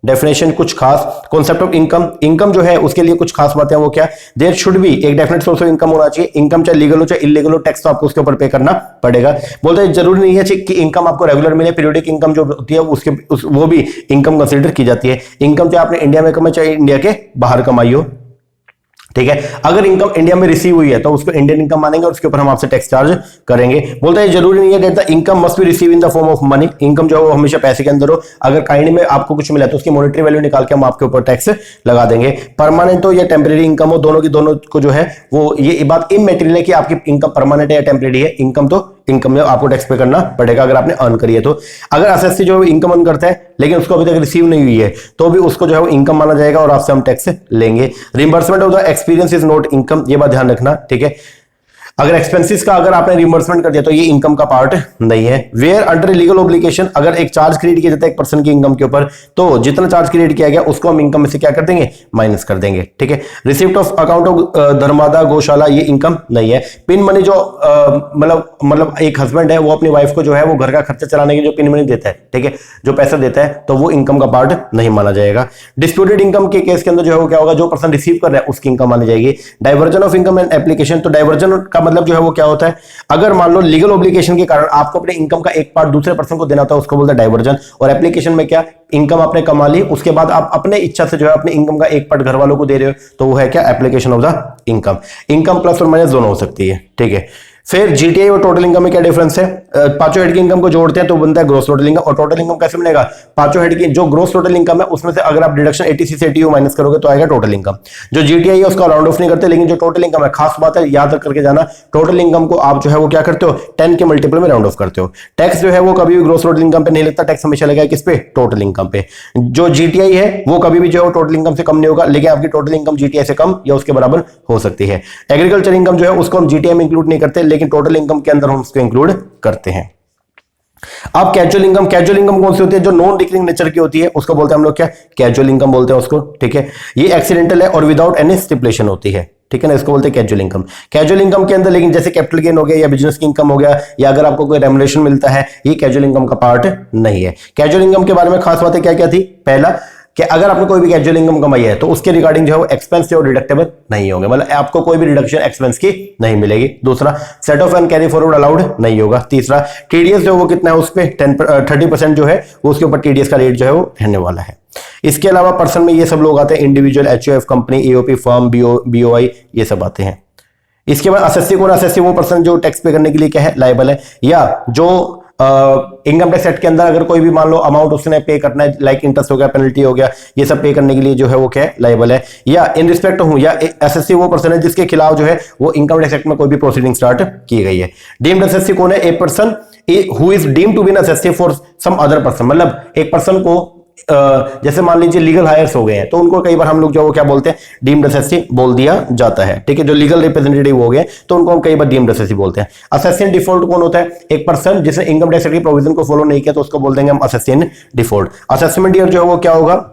डेफिनेशन कुछ खास कॉन्सेप्ट ऑफ इनकम, इनकम जो है उसके लिए कुछ खास बातें वो क्या, देयर शुड बी एक डेफिनेट सोर्स ऑफ इनकम होना चाहिए। इनकम चाहे लीगल हो चाहे इलीगल हो, टैक्स तो आपको उसके ऊपर पे करना पड़ेगा। बोलते हैं जरूरी नहीं है कि इनकम आपको रेगुलर मिले, पीरियोडिक इनकम जो होती है वो भी इनकम कंसिडर की जाती है। इनकम चाहे आपने इंडिया में कमाई चाहे इंडिया के बाहर कमाई हो। ठीक है, अगर इनकम इंडिया में रिसीव हुई है तो उसको इंडियन इनकम मानेंगे और उसके ऊपर हम आपसे टैक्स चार्ज करेंगे। बोलते हैं जरूरी नहीं है that the income must be receive in the form of money, income जो है वो हमेशा पैसे के अंदर हो। अगर काइंड में आपको कुछ मिला तो उसकी मॉनेटरी वैल्यू निकाल के हम आपके ऊपर टैक्स लगा देंगे। परमानेंट हो या टेम्परेरी इनकम हो, दोनों की दोनों को जो है वो ये बात इमैटेरियल है कि आपकी इनकम परमानेंट है या टेम्परेरी है। इनकम तो इनकम में आपको टैक्स पे करना पड़ेगा अगर आपने अर्न करी है तो। अगर एसएससी जो इनकम अर्न करता है लेकिन उसको अभी तक रिसीव नहीं हुई है तो भी उसको जो है वो इनकम माना जाएगा और आपसे हम टैक्स लेंगे। Reimbursement of the experience is not income, ये बात ध्यान रखना। ठीक है, अगर एक्सपेंसेस का अगर आपने रिइंबर्समेंट कर दिया तो ये इनकम का पार्ट नहीं है। वेयर अंडर लीगल ऑब्लिगेशन, अगर एक चार्ज क्रिएट किया जाता है एक पर्सन की इनकम के ऊपर तो जितना चार्ज क्रिएट किया गया उसको हम इनकम में से क्या कर देंगे, माइनस कर देंगे। ठीक है, रिसिप्ट ऑफ अकाउंट ऑफ धर्मादा गौशाला ये इनकम नहीं है। पिन मनी जो मतलब एक हस्बैंड है वो अपनी वाइफ को जो है वो घर का खर्चा चलाने के जो पिन मनी देता है, ठीक है, जो पैसा देता है तो वो इनकम का पार्ट नहीं माना जाएगा। डिस्प्यूटेड इनकम के केस के अंदर जो है वो क्या होगा, जो पर्सन रिसीव कर रहा है उसकी इनकम मानी जाएगी। Diversion of income and application, तो डाइवर्जन का मतलब जो है वो क्या होता है, अगर मान लो लीगल ऑब्लिगेशन के कारण आपको अपने इनकम का एक पार्ट दूसरे पर्सन को देना होता है उसको बोलते हैं डाइवर्जन। और एप्लीकेशन में क्या, इनकम आपने कमा ली उसके बाद आप अपने इच्छा से जो है अपने इनकम का एक पार्ट घर वालों को दे रहे हो तो वो है क्या, application of the income. Income plus और माइनस दोनों हो सकती है। ठीक है, फिर जीटीआई और टोटल इनकम में क्या डिफरेंस है, पांचों हेड की इनकम को जोड़ते हैं तो बनता है ग्रोस टोटल इनकम। और टोटल इनकम कैसे बनेगा, पांचों हेड की जो ग्रोस टोटल इनकम है उसमें से अगर आप डिडक्शन 86 से 80 माइनस करोगे तो आएगा टोटल इनकम। जो जीटीआई है उसका राउंड ऑफ नहीं करते, लेकिन जो टोटल इनकम है, खास बात है याद करके जाना, टोटल इनकम को आप जो है वो क्या करते हो, 10 के मल्टीपल में राउंड ऑफ करते हो। टैक्स जो है वो कभी भी ग्रोस टोटल इनकम पे नहीं लगता, टैक्स हमेशा लगेगा किस पे, टोटल इनकम पे। जो जीटीआई है वो कभी भी जो है टोटल इनकम से कम नहीं होगा, लेकिन आपकी टोटल इनकम जीटीआई से कम या उसके बराबर हो सकती है। एग्रीकल्चर इनकम जो है उसको हम जीटीआई में इंक्लूड नहीं करते, लेकिन टोटल इनकम के अंदर हम उसको इंक्लूड करते हैं। अब कैजुअल इनकम, कैजुअल इनकम कौन सी होती है, जो नॉन रिकरिंग नेचर की होती है उसको बोलते हैं हम लोग क्या, कैजुअल इनकम बोलते हैं उसको। ठीक है, ये एक्सीडेंटल है और विदाउट एनी स्टिपुलेशन होती है। ठीक है ना, इसको बोलते हैं कैजुअल इनकम। कैजुअल इनकम के अंदर लेकिन जैसे कैपिटल गेन हो गया या बिजनेस की इनकम हो गया या अगर आपको कोई रेम्युनरेशन मिलता है, ये कैजुअल इनकम का पार्ट नहीं है। कैजुअल इनकम के बारे में खास बातें क्या क्या थी, पहला कि अगर आपने कोई भी कैजुअल इनकम कमाई है तो उसके रिगार्डिंग जो है वो एक्सपेंस जो डिडक्टेबल नहीं होंगे, मतलब आपको कोई भी रिडक्शन एक्सपेंस की नहीं मिलेगी। दूसरा, set of and carry forward allowed नहीं होगा। तीसरा, टीडीएस जो वो कितना है उस पे 30% जो है वो उसके ऊपर टीडीएस का रेट जो है वो रहने वाला है। इसके अलावा पर्सन में ये सब लोग आते हैं, individual, HUF company, AOP firm, BOI, ये सब आते हैं। इसके बाद असेसी कौन, असेसी वो पर्सन जो टैक्स पे करने के लिए क्या है, लायबल है, या जो इनकम टैक्स एक्ट के अंदर अगर कोई भी मान लो अमाउंट उसने पे करना है, लाइक इंटरेस्ट हो गया, पेनल्टी हो गया, ये सब पे करने के लिए जो है वो क्या है, लायबल है। या इन रिस्पेक्ट हूं, या एसएससी वो पर्सन है जिसके खिलाफ जो है वो इनकम टैक्स एक्ट में कोई भी प्रोसीडिंग स्टार्ट की गई है। डीम्ड एसएससी कौन है, a person who is deemed to be an SSC for some other person, मतलब एक पर्सन को जैसे मान लीजिए लीगल हायर्स हो गए हैं तो उनको कई बार हम लोग जो वो क्या बोलते हैं, डीम्ड एसएससी बोल दिया जाता है। ठीक है, जो लीगल रिप्रेजेंटेटिव हो गए तो उनको हम कई बार डीम्ड एसएससी बोलते हैं। असेसियन डिफॉल्ट कौन होता है, एक पर्सन जिसने इनकम टैक्स की प्रोविजन को फॉलो नहीं किया तो उसको बोल देंगे हम असेसियन डिफॉल्ट। असेसमेंट ईयर जो है वो क्या होगा,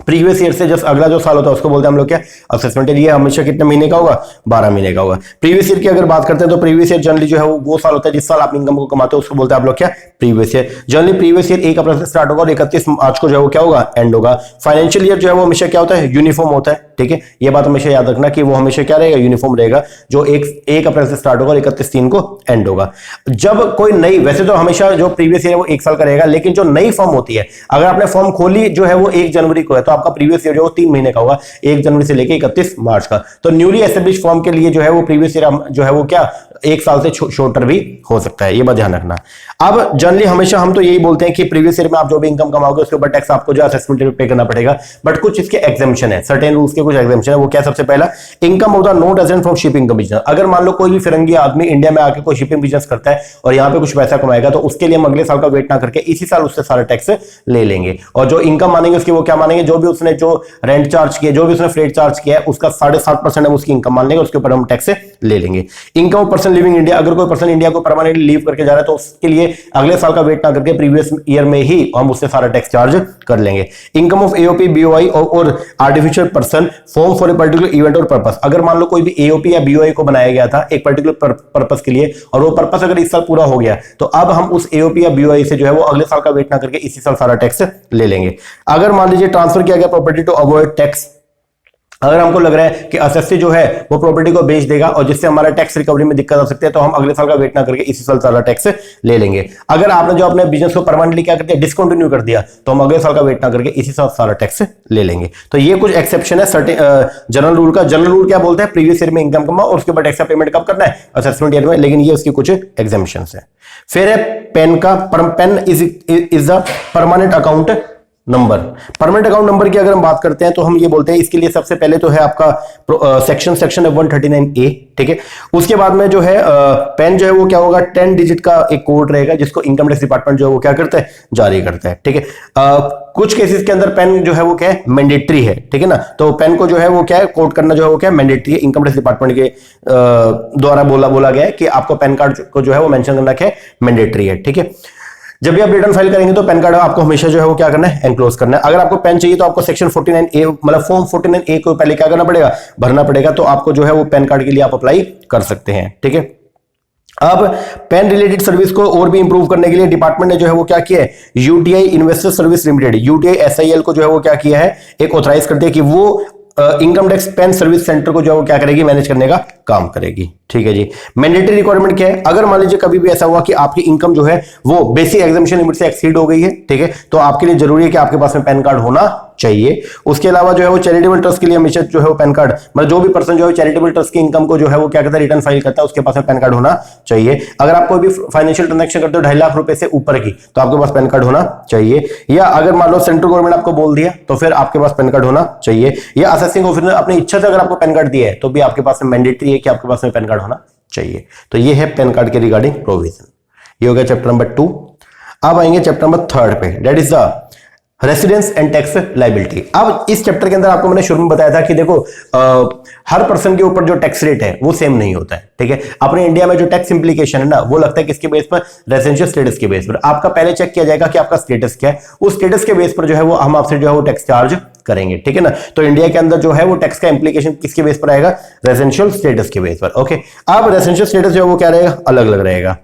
प्रीवियस ईयर से जस्ट अगला जो साल होता है उसको बोलते हैं हम लोग क्या, असेसमेंट ईयर। ये हमेशा कितने महीने का होगा, 12 महीने का होगा। प्रीवियस ईयर की अगर बात करते हैं तो प्रीवियस ईयर जनरली जो है वो साल होता है जिस साल आप इनकम को कमाते हो उसको बोलते हैं आप लोग क्या, previous year. Generally previous year 1 अप्रैल से स्टार्ट होगा और 31 मार्च को जो है वो क्या होगा, एंड होगा। फाइनेंशियल ईयर जो है वो हमेशा क्या होता है, यूनिफॉर्म होता है। ठीक है, ये बात हमेशा याद रखना कि वो हमेशा क्या रहेगा, यूनिफॉर्म रहेगा, जो 1 अप्रैल से स्टार्ट होगा और 31/3 को एंड होगा। जब कोई नई, वैसे तो हमेशा जो प्रीवियस ईयर है वो 1 साल का रहेगा, लेकिन जो नई फॉर्म होती है, अगर आपने फॉर्म खोली जो है वो 1 जनवरी को है तो आपका प्रीवियस ईयर जो 3 महीने का होगा, 1 जनवरी से लेकर 31 मार्च का। तो न्यूली एस्टेब्लिश फॉर्म के लिए जो है वो प्रीवियस ईयर जो है वो क्या, 1 साल से शॉर्टर भी हो सकता है, ये बात ध्यान रखना। अब जनरली हमेशा हम तो यही बोलते हैं कि प्रीवियस ईयर में आप जो भी इनकम कमाओगे उसके ऊपर टैक्स आपको जो असेसमेंट पे करना पड़ेगा, बट कुछ इसके एग्जाम्पशन है, सर्टेन रूल्स के कुछ एग्जाम्पशन है। वो क्या? सबसे पहला, income of the non resident from shipping business. अगर मान लो कोई भी फिरंगी आदमी इंडिया में आके कोई शिपिंग बिजनेस करता है और यहाँ पे कुछ पैसा कमाएगा, तो उसके लिए हम अगले साल का वेट ना करके इसी साल उससे सारा टैक्स ले लेंगे, और जो इनकम मानेंगे उसकी वो क्या मानेंगे, जो भी उसने जो रेंट चार्ज किया, जो भी उसने फ्रेट चार्ज किया है, उसका 7.5% हम उसकी इनकम मान लेंगे, उसके ऊपर हम टैक्स ले लेंगे। Income of person living India, अगर कोई पर्सन इंडिया को परमानेंटली लीव करके जा रहा है तो उसके लिए अगले साल का वेट ना करके प्रीवियस ईयर में ही हम उससे सारा टैक्स चार्ज कर लेंगे। इनकम ऑफ एओपी, बीओआई और artificial person form for a particular event और पर्पस। अगर मान लो कोई भी एओपी या बीओआई को बनाया गया था एक पर्टिकुलर पर्पस के लिए, और वो पर्पस अगर इस साल पूरा हो गया, तो अब हम उस एओपी या बीओआई से जो है वो अगले साल का वेट ना करके इसी साल सारा टैक्स ले लेंगे। अगर मान लीजिए ट्रांसफर किया गया प्रॉपर्टी टू अवॉइड टैक्स, अगर हमको लग रहा है कि असेसी जो है वो प्रॉपर्टी को बेच देगा और जिससे हमारा टैक्स रिकवरी में दिक्कत आ सकती है, तो हम अगले साल का वेट ना करके इसी साल सारा टैक्स ले लेंगे। अगर आपने जो अपने बिजनेस को परमानेंटली क्या कर दिया, डिसकंटिन्यू कर दिया, तो हम अगले साल का वेट ना करके इसी साल सारा टैक्स ले लेंगे। तो ये कुछ एक्सेप्शन है जनरल रूल का। जनरल रूल क्या बोलते हैं, प्रीवियस ईयर में इनकम कमाओ और उसके बाद टैक्स का पेमेंट कब करना है, असेसमेंट ईयर में, लेकिन ये उसकी कुछ एग्जाम्पशंस है। फिर है पेन का, PAN is the permanent account number. Permanent account number की अगर हम बात करते हैं तो हम ये बोलते हैं, इसके लिए सबसे पहले तो है आपका सेक्शन है 139A, ठीक है। उसके बाद में जो है पेन जो है वो क्या होगा, 10 डिजिट का एक कोड रहेगा जिसको इनकम टैक्स डिपार्टमेंट जो है वो क्या करता है, जारी करता है, ठीक है। कुछ केसेस के अंदर पेन जो है वो क्या है, मैंडेटरी है, ठीक है ना। तो पेन को जो है वो क्या है, कोड करना जो है वो क्या है, मैंडेटरी है। इनकम टैक्स डिपार्टमेंट के द्वारा बोला गया है कि आपको पैन कार्ड को जो है वो मेंशन करना क्या है, मैंडेटरी है, ठीक है। जब भी आप रिटर्न फाइल करेंगे तो पैन कार्ड आपको हमेशा जो है वो क्या करना है, एनक्लोज करना है। अगर आपको पेन चाहिए तो आपको सेक्शन 49A मतलब फॉर्म 49A को पहले क्या करना पड़ेगा, भरना पड़ेगा, तो आपको जो है वो पैन कार्ड के लिए आप अप्लाई कर सकते हैं, ठीक है। अब पेन रिलेटेड सर्विस को और भी इंप्रूव करने के लिए डिपार्टमेंट ने जो है वो क्या किया है, UTI investor service limited, UTI SIL को जो है वो क्या किया है, एक ऑथराइज कर दिया कि वो income tax PAN service centre को जो है वो क्या करेगी, मैनेज करने का काम करेगी, ठीक है जी। मैंडेटरी रिक्वायरमेंट क्या है, अगर मान लीजिए कभी भी ऐसा हुआ कि आपकी इनकम जो है वो बेसिक एग्जामिशन लिमिट से एक्सीड हो गई है, ठीक है, तो आपके लिए जरूरी है कि आपके पास में पैन कार्ड होना चाहिए। उसके अलावा जो है वो चैरिटेबल ट्रस्ट के लिए हमेशा जो है वो पैन कार्ड, मतलब जो भी पर्सन जो है चैरिटेबल ट्रस्ट की इनकम को जो है वो क्या करता है, रिटर्न फाइल करता है, उसके पास में पैन कार्ड होना चाहिए। अगर आप कोई भी फाइनेंशियल ट्रांजैक्शन करते हो 2.5 लाख रुपए से ऊपर की, तो आपके पास पैन कार्ड होना चाहिए। या अगर मान लो सेंट्रल गवर्नमेंट आपको बोल दिया तो फिर आपके पास पैन कार्ड होना चाहिए। या असेसिंग ऑफिसर ने अपनी इच्छा से अगर आपको पैन कार्ड दिया है तो भी आपके पास में मैंडेटरी है कि आपके पास में पैन कार्ड होना चाहिए। तो ये है पैन कार्ड के रिगार्डिंग प्रोविजन। ये हो गया चैप्टर नंबर 2। अब आएंगे चैप्टर नंबर 3 पे, that is the residence and tax liability. अब इस चैप्टर के अंदर आपको मैंने शुरू में बताया था कि देखो हर पर्सन के ऊपर जो टैक्स रेट है वो सेम नहीं होता है, ठीक है। अपने इंडिया में जो टैक्स इंप्लीकेशन है ना, वो लगता है किसके बेस पर, रेजिडेंशियल स्टेटस के बेस पर। आपका पहले चेक किया जाएगा कि आपका स्टेटस क्या है, उस स्टेटस के बेस पर जो है वो हम आपसे जो है वो टैक्स चार्ज करेंगे, ठीक है ना। तो इंडिया के अंदर जो है वो टैक्स का इंप्लीकेशन किसके बेस पर आएगा, रेजिडेंशियल स्टेटस के बेस पर, ओके। अब रेजिडेंशियल स्टेटस जो है वो क्या रहेगा, अलग अलग रहेगा।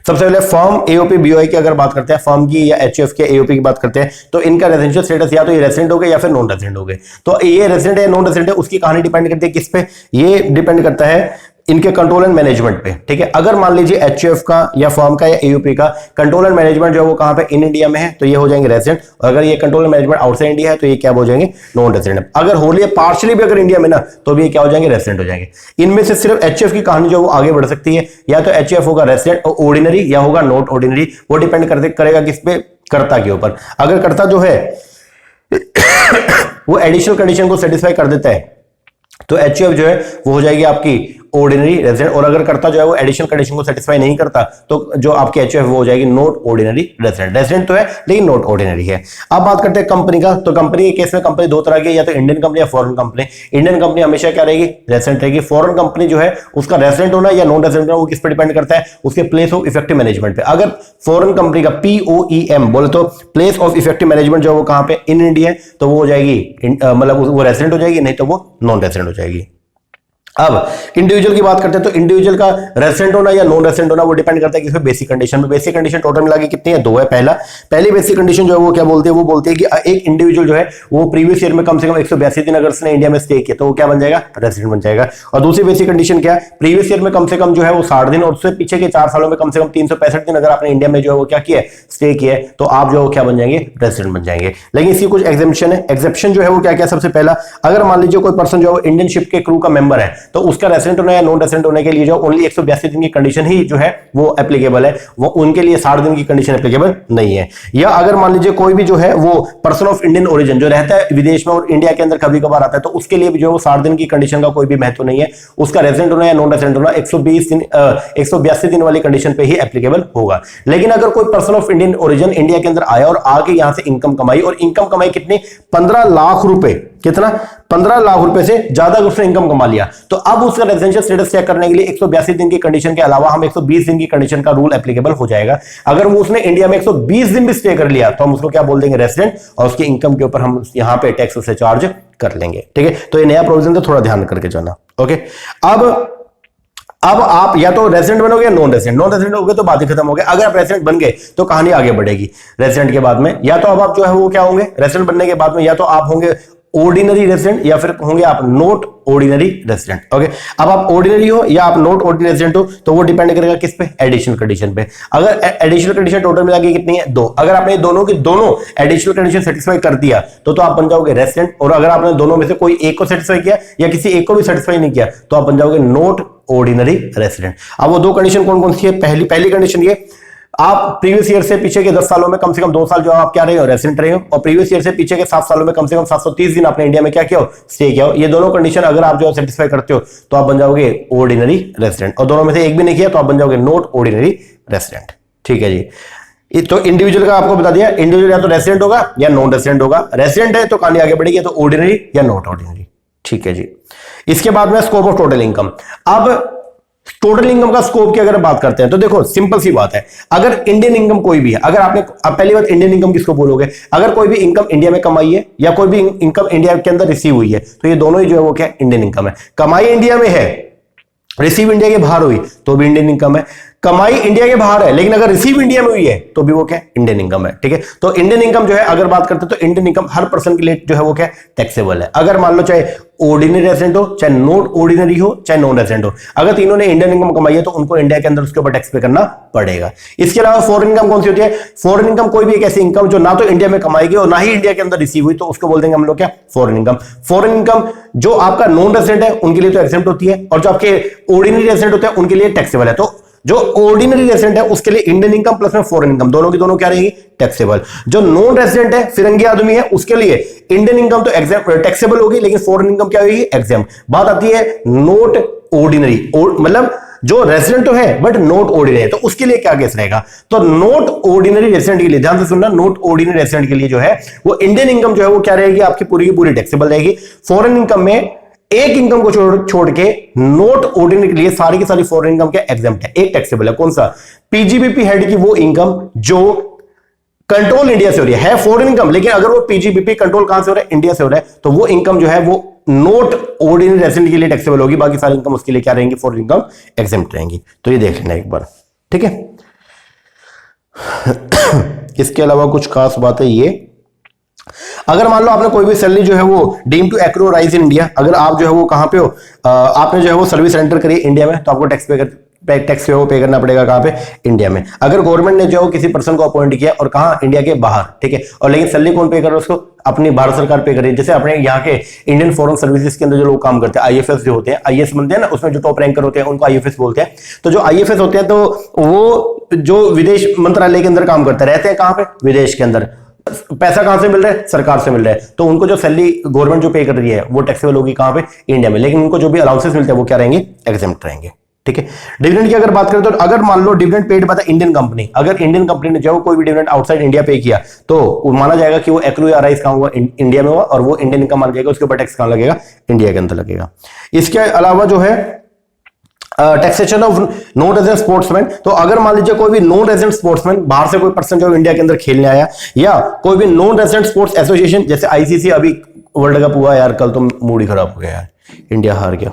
सबसे पहले फर्म एओपी बीओआई की अगर बात करते हैं, फर्म की या एचयूएफ के एओपी की बात करते हैं, तो इनका रेजिडेंशियल स्टेटस या तो ये रेजिडेंट हो गए या फिर नॉन रेजिडेंट हो गए। तो ये रेजिडेंट है नॉन रेजिडेंट है, उसकी कहानी डिपेंड करती है किस पे, ये डिपेंड करता है इनके कंट्रोल एंड मैनेजमेंट पे, ठीक है। अगर मान लीजिए एचयूएफ का या फर्म का या एयूपी का कंट्रोल एंड मैनेजमेंट जो है वो कहां पे, इन इंडिया में है, तो ये हो जाएंगे रेजिडेंट। और अगर ये control and management outside India है तो ये क्या हो जाएंगे, नॉन रेजिडेंट। अगर होली पार्शियली भी अगर इंडिया में ना, तो भी ये क्या हो जाएंगे, रेजिडेंट हो जाएंगे। इनमें से सिर्फ एचयूएफ की कहानी जो वो आगे बढ़ सकती है, या तो एचयूएफ होगा रेजिडेंट ऑर्डिनरी या होगा नॉट ऑर्डिनरी, वो डिपेंड करेगा किस पे, कर्ता के ऊपर। अगर कर्ता जो है वो एडिशनल कंडीशन को सेटिस्फाई कर देता है तो एचयूएफ जो है वो हो जाएगी आपकी ऑर्डिनरी रेजिडेंट। और अगर करता जो है वो एडिशनल कंडीशन को सेटिस्फाई नहीं करता तो जो आपकी एचयूएफ वो हो जाएगी नॉट ऑर्डिनरी रेजिडेंट। रेजिडेंट तो है लेकिन नॉट ऑर्डिनरी है। अब बात करते हैं कंपनी का, तो कंपनी के केस में कंपनी दो तरह की, या तो इंडियन कंपनी या फॉरेन कंपनी। इंडियन कंपनी हमेशा क्या रहेगी, रेजिडेंट रहेगी। फॉरेन कंपनी जो है उसका रेजिडेंट होना या नॉन रेजिडेंट होना वो किस पर डिपेंड करता है, उसके प्लेस ऑफ इफेक्टिव मैनेजमेंट पे। अगर फॉरेन कंपनी का POEM बोले तो प्लेस ऑफ इफेक्टिव मैनेजमेंट जो है वो कहां पे, इन इंडिया, तो वो हो जाएगी मतलब वो रेजिडेंट हो जाएगी, नहीं तो वो नॉन रेजिडेंट हो जाएगी। अब इंडिविजुअल की बात करते हैं, तो इंडिविजुअल का रेजिडेंट होना या नॉन रेजिडेंट होना वो डिपेंड करता है किस पे, बेसिक कंडीशन में। बेसिक कंडीशन टोटल मिला के कितनी है, 2 है। पहली बेसिक कंडीशन जो है वो क्या बोलती है, वो बोलती है कि एक इंडिविजुअल जो है वो प्रीवियस ईयर में कम से कम 182 दिन अगर उसने इंडिया में स्टे किया तो वो क्या बन जाएगा, रेजिडेंट बन जाएगा। और दूसरी बेसिक कंडीशन क्या है, प्रीवियस ईयर में कम से कम जो है वो 60 दिन और उससे पीछे के 4 सालों में कम से कम 365 दिन अगर आपने इंडिया में जो है वो क्या किया, स्टे किया है, तो आप जो क्या बन जाएंगे, रेजिडेंट बन जाएंगे। लेकिन इसकी कुछ एग्जेम्पशन है। एग्जेप्शन जो है वो क्या क्या, सबसे पहला, अगर मान लीजिए कोई पर्सन जो है इंडियन शिप के क्रू का मेंबर है, तो उसका रेसिडेंट होना या नॉन रेसिडेंट होने के लिए जो ओनली 182 दिन की कंडीशन ही जो है वो एप्लीकेबल है, वो उनके लिए 60 दिन की कंडीशन एप्लीकेबल नहीं है। या अगर मान लीजिए कोई भी जो है वो पर्सन ऑफ इंडियन ओरिजिन जो रहता है विदेश में और इंडिया के अंदर कभी कभार आता है, तो उसके लिए भी जो है वो 60 दिन की कंडीशन का कोई भी महत्व नहीं है, उसका रेसिडेंट होना या नॉन रेसिडेंट होना 182 दिन वाली कंडीशन पे ही एप्लीकेबल होगा। लेकिन अगर कोई person of Indian origin India के अंदर आया और आके यहां से इनकम कमाई, और इनकम कमाई कितनी, 15 लाख रुपए, कितना, 15 लाख रुपए से ज्यादा उसने इनकम कमा लिया, तो अब उसका रेजिडेंशियल स्टेटस चेक करने के लिए 182 दिन की कंडीशन के अलावा हम 120 दिन की कंडीशन का रूल एप्लीकेबल हो जाएगा। अगर वो उसने इंडिया में 120 दिन भी स्टे कर लिया तो हम उसको क्या बोल देंगे, रेजिडेंट, और उसकी इनकम के ऊपर हम यहां पे टैक्स उसे चार्ज कर लेंगे। ठीक है, तो ये नया प्रोविजन है, थोड़ा ध्यान करके जाना। ओके, अब आप या तो रेजिडेंट बनोगे या नॉन रेजिडेंट। नॉन रेजिडेंट हो गए तो बात ही खत्म हो गई। अगर आप रेजिडेंट बन गए तो कहानी आगे बढ़ेगी। रेजिडेंट के बाद में या तो अब आप जो है वो क्या होंगे, रेजिडेंट बनने के बाद में या तो आप होंगे ऑर्डिनरी रेजिडेंट या फिर होंगे आप नॉट ऑर्डिनरी रेजिडेंट। ओके, अब आप ऑर्डिनरी हो या आप नॉट ऑर्डिनरी रेजिडेंट हो तो वो डिपेंड करेगा किस पे, एडिशनल कंडीशन पे। अगर एडिशनल कंडीशन टोटल मिला के कितनी है, 2, अगर आपने दोनों की दोनों एडिशनल कंडीशन सेटिस्फाई कर दिया तो आप बन जाओगे रेजिडेंट, और अगर आपने दोनों में से कोई एक को सेटिस्फाई किया या किसी एक को भी सेटिस्फाई नहीं किया तो आप बन जाओगे नॉट ऑर्डिनरी रेजिडेंट। अब वो दो कंडीशन कौन कौन सी है, पहली कंडीशन ये, आप प्रीवियस ईयर से पीछे के 10 सालों में कम से कम 2 साल जो आप क्या रहे हो, रेजिडेंट रहे हो, और प्रीवियस ईयर से पीछे के 7 सालों में कम से कम 730 दिन आपने इंडिया में क्या किया हो, स्टे किया हो। ये दोनों कंडीशन अगर आप जो सेटिस्फाई करते हो तो आप बन जाओगे ऑर्डिनरी रेजिडेंट, और दोनों में से एक भी नहीं किया तो आप बन जाओगे नॉट ऑर्डिनरी रेजिडेंट। ठीक है जी, तो इंडिविजुअल का आपको बता दिया, इंडिविजुअल या तो रेजिडेंट होगा या नॉन रेजिडेंट होगा। रेजिडेंट है तो कहानी आगे बढ़ेगी, तो ऑर्डिनरी या नॉट ऑर्डिनरी। ठीक है जी, इसके बाद में स्कोप ऑफ टोटल इनकम। अब टोटल इनकम का स्कोप की अगर बात करते हैं तो देखो सिंपल सी बात है, अगर इंडियन इनकम कोई भी है, अगर आपने, अब पहली बात इंडियन इनकम किसको बोलोगे, अगर कोई भी इनकम इंडिया में कमाई है या कोई भी इनकम इंडिया के अंदर रिसीव हुई है तो ये दोनों ही जो है वो क्या, इंडियन इनकम है। कमाई इंडिया में है, रिसीव इंडिया के बाहर हुई तो भी इंडियन इनकम है। कमाई इंडिया के बाहर है लेकिन अगर रिसीव इंडिया में हुई है तो भी वो क्या, इंडियन इनकम है। ठीक है, तो इंडियन इनकम जो है अगर बात करते हैं तो इंडियन इनकम हर पर्सन के लिए जो है वो क्या, टैक्सेबल है। अगर मान लो चाहे ऑर्डिनरी रेजिडेंट हो, चाहे नॉट ऑर्डिनरी हो, चाहे नॉन रेजिडेंट हो, अगर तीनों ने इंडियन इनकम कमाई है तो उनको इंडिया के अंदर उसके ऊपर टैक्स पे करना पड़ेगा। इसके अलावा फॉरेन इनकम कौन सी होती है, फॉरेन इनकम कोई भी एक ऐसी इनकम जो ना तो इंडिया में कमाई गई और ना ही इंडिया के अंदर रिसीव हुई, तो उसको बोल देंगे हम लोग क्या, फॉरेन इनकम। फॉरेन इनकम जो आपका नॉन रेजिडेंट है उनके लिए तो एग्जेम्प्ट होती है, और जो आपके ऑर्डिनरी रेजिडेंट होते हैं उनके लिए टैक्सेबल है। तो जो ऑर्डिनरी रेजिडेंट है उसके लिए इंडियन इनकम प्लस में फॉरेन इनकम दोनों की दोनों क्या रहेगी, टैक्सेबल। जो नॉन रेजिडेंट है, फिरंगी आदमी है, उसके लिए इंडियन इनकम तो एग्जेम्प्ट टैक्सेबल होगी लेकिन फॉरेन इनकम क्या होगी, एग्जेम्प्ट। बात आती है नॉट ऑर्डिनरी, मतलब जो रेजिडेंट तो है बट नॉट ऑर्डिनरी है, तो उसके लिए क्या केस रहेगा, तो नॉट ऑर्डिनरी रेजिडेंट के लिए ध्यान से सुनना, नॉट ऑर्डिनरी रेजिडेंट के लिए जो है वो इंडियन इनकम जो है वो क्या रहेगी, आपकी पूरी की पूरी टैक्सेबल रहेगी। फॉरेन इनकम में एक इनकम को छोड़ के नॉट ऑर्डिनरी के लिए सारी की सारी फॉरेन इनकम क्या, एग्जेम्प्ट है, एक टैक्सेबल है। कौन सा, पीजीबीपी हेड की वो इनकम जो कंट्रोल इंडिया से हो रही है फॉरेन इनकम, लेकिन अगर वो पीजीबीपी कंट्रोल कहां से हो रहा है, इंडिया से हो रहा है, तो वो इनकम जो है वो नॉट ऑर्डिनरी रेजिडेंट के लिए टैक्सेबल होगी, बाकी सारी इनकम उसके लिए क्या रहेंगी, फॉरेन इनकम एग्जेम्प्ट रहेंगी। तो ये देख लेना एक बार, ठीक है। इसके अलावा कुछ खास बात है ये, अगर मान लो आपने कोई भी सैलरी जो है वो deem to accrue rise in India, अगर आप जो है वो कहां पे हो, आपने जो है वो सर्विस रेंडर करी इंडिया में, तो आपको टैक्स पे करना पड़ेगा कहां पे, इंडिया में। अगर गवर्नमेंट ने जो किसी पर्सन को अपॉइंट किया और कहा इंडिया के बाहर, ठीक है, और लेकिन सैलरी कौन पे कर रहा है उसको, अपनी भारत सरकार पे कर रही है। जैसे अपने यहाँ के इंडियन फॉरेन सर्विसेज के अंदर जो लोग काम करते हैं, आईएफएस जो होते हैं, आईएएस बनते हैं ना, उसमें जो टॉप रैंकर होते हैं उनको आईएफएस बोलते हैं। तो जो आईएफएस होते हैं तो वो जो विदेश मंत्रालय के अंदर काम करते रहते हैं, कहां पे, विदेश के अंदर। पैसा कहां से मिल रहा है, सरकार से मिल रहा है, तो उनको जो सैलरी गवर्नमेंट जो पे कर रही है वो टैक्सेबल होगी कहां पे, इंडिया में, लेकिन उनको जो भी अलाउंसेस मिलते हैं वो क्या रहेंगे, एग्जेम्प्ट रहेंगे। ठीक है, डिविडेंड की अगर बात करें तो अगर मान लो dividend paid by the Indian company, अगर इंडियन कंपनी ने जो कोई भी डिविडेंड आउटसाइड इंडिया पे किया तो माना जाएगा कि वो एक्रू या राइज कहां हुआ, इंडिया में हुआ, और वो इंडियन इनकम मान जाएगा, उसके ऊपर टैक्स कहां लगेगा, इंडिया के अंदर लगेगा। इसके अलावा जो है taxation of non resident sportsman, तो अगर मान लीजिए कोई भी नॉन रेजिडेंट स्पोर्ट्समैन बाहर से कोई पर्सन जो इंडिया के अंदर खेलने आया, या कोई भी नॉन रेजिडेंट स्पोर्ट्स एसोसिएशन, जैसे आईसीसी अभी वर्ल्ड कप हुआ यार, कल तो मूड ही खराब हो गया यार, इंडिया हार गया,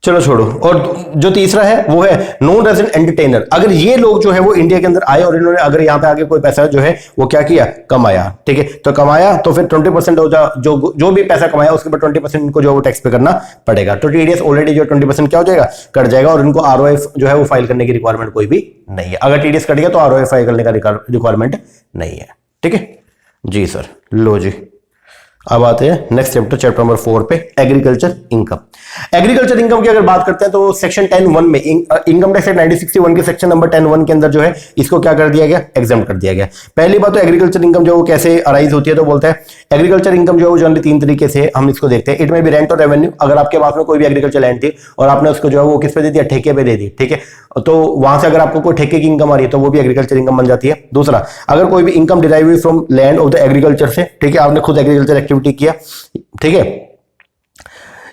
चलो छोड़ो। और जो तीसरा है वो है नॉन रेजिडेंट एंटरटेनर, अगर ये लोग जो है वो इंडिया के अंदर आए और इन्होंने अगर यहां पे आके कोई पैसा जो है वो क्या किया, कमाया, ठीक है, तो कमाया तो फिर 20% जो भी पैसा कमाया उसके ऊपर 20% इनको जो है वो टैक्स पे करना पड़ेगा। तो टीडीएस ऑलरेडी जो 20% क्या हो जाएगा, कट जाएगा, और इनको आरओआई जो है वो फाइल करने की रिक्वायरमेंट कोई भी नहीं है। अगर टीडीएस कट गया तो आरओआई फाइल करने का रिक्वायरमेंट नहीं है। ठीक है जी सर, लो जी अब आते हैं नेक्स्ट चैप्टर, चैप्टर नंबर 4 पे, एग्रीकल्चर इनकम। एग्रीकल्चर इनकम की अगर बात करते हैं तो सेक्शन 10(1) में इनकम टैक्स एक्ट 1961 के सेक्शन नंबर 10(1) के अंदर जो है इसको क्या कर दिया गया, एग्जाम्प्ट कर दिया गया। पहली बात तो एग्रीकल्चर इनकम जो कैसे अराइज होती है, तो बोलता है एग्रीकल्चर इनकम जो है जनरली 3 तरीके से हम इसको देखते हैं। इट में भी रेंट और रेवेन्यू, अगर आपके पास में कोई भी एग्रीकल्चर लैंड थी और आपने उसको जो है वो किस पे दे दिया, ठेके पे दे दी, ठीक है, तो वहां से अगर आपको कोई ठेके की इनकम आ रही है तो वो भी एग्रीकल्चर इनकम बन जाती है। दूसरा, अगर कोई भी इनकम डिराइव हुई from land of the agriculture से, ठीक है, आपने खुद एग्रीकल्चर एक्टिविटी किया, ठीक है,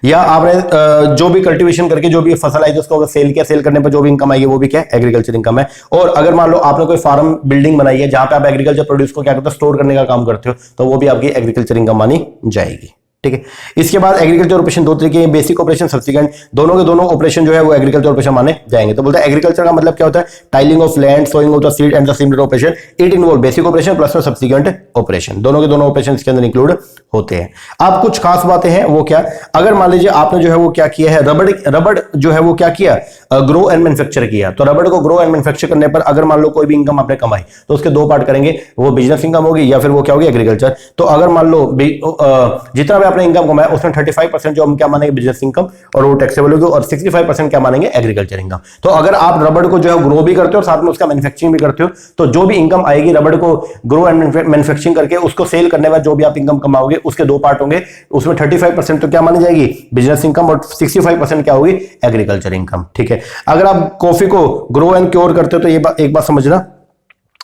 या आपने जो भी कल्टीवेशन करके जो भी फसल आई तो उसको सेल किया, सेल करने पर जो भी इनकम आएगी वो भी क्या है, एग्रीकल्चर इनकम है। और अगर मान लो आपने कोई फार्म बिल्डिंग बनाई है जहां पे आप एग्रीकल्चर प्रोड्यूस को क्या करते हो, स्टोर करने का काम करते हो, तो वो भी आपकी एग्रीकल्चर इनकम मानी जाएगी, ठीक है। इसके बाद एग्रीकल्चर ऑपरेशन 2 तरीके हैं, बेसिक ऑपरेशन, सब्सिक्वेंट, दोनों के दोनों ऑपरेशन जो है वो एग्रीकल्चर ऑपरेशन माने जाएंगे। तो बोलता है एग्रीकल्चर का मतलब क्या होता है, tilling of land, sowing of the seed and the similar operation, it involve basic operation plus में सब्सिक्वेंट ऑपरेशन, दोनों के दोनों ऑपरेशन इसके अंदर इंक्लूड होते हैं। अब कुछ खास बातें हैं, वो क्या, अगर मान लीजिए आपने जो है वो क्या किया है, रबड़ जो है वो क्या किया, ग्रो एंड मैन्युफैक्चर किया, तो रबड़ को ग्रो एंड मैन्युफैक्चर करने पर अगर मान लो कोई भी इनकम आपने कमाई तो उसके 2 पार्ट करेंगे, वो बिजनेस इनकम होगी या फिर वो क्या होगी, एग्रीकल्चर। तो अगर मान लो जितना भी आपने इनकम कमाया उसमें 35% जो हम क्या मानेंगे, बिजनेस इनकम, और वो टैक्सेबल होगी, और 65% क्या मानेंगे, एग्रीकल्चर इनकम। तो अगर आप रबड़ को जो है ग्रो भी करते हो और साथ में उसका मैन्युफैक्चरिंग भी करते हो, तो जो भी इनकम आएगी रबड़ को ग्रो एंड मैन्युफैक्चरिंग करके उसको सेल करने में जो भी आप इनकम कमाओगे उसके 2 पार्ट होंगे, उसमें 35% तो क्या मानी जाएगी, बिजनेस इनकम, और 65% क्या होगी, एग्रीकल्चर इनकम, ठीक है। अगर आप कॉफी को ग्रो एंड क्योर करते हो तो ये एक बात समझना,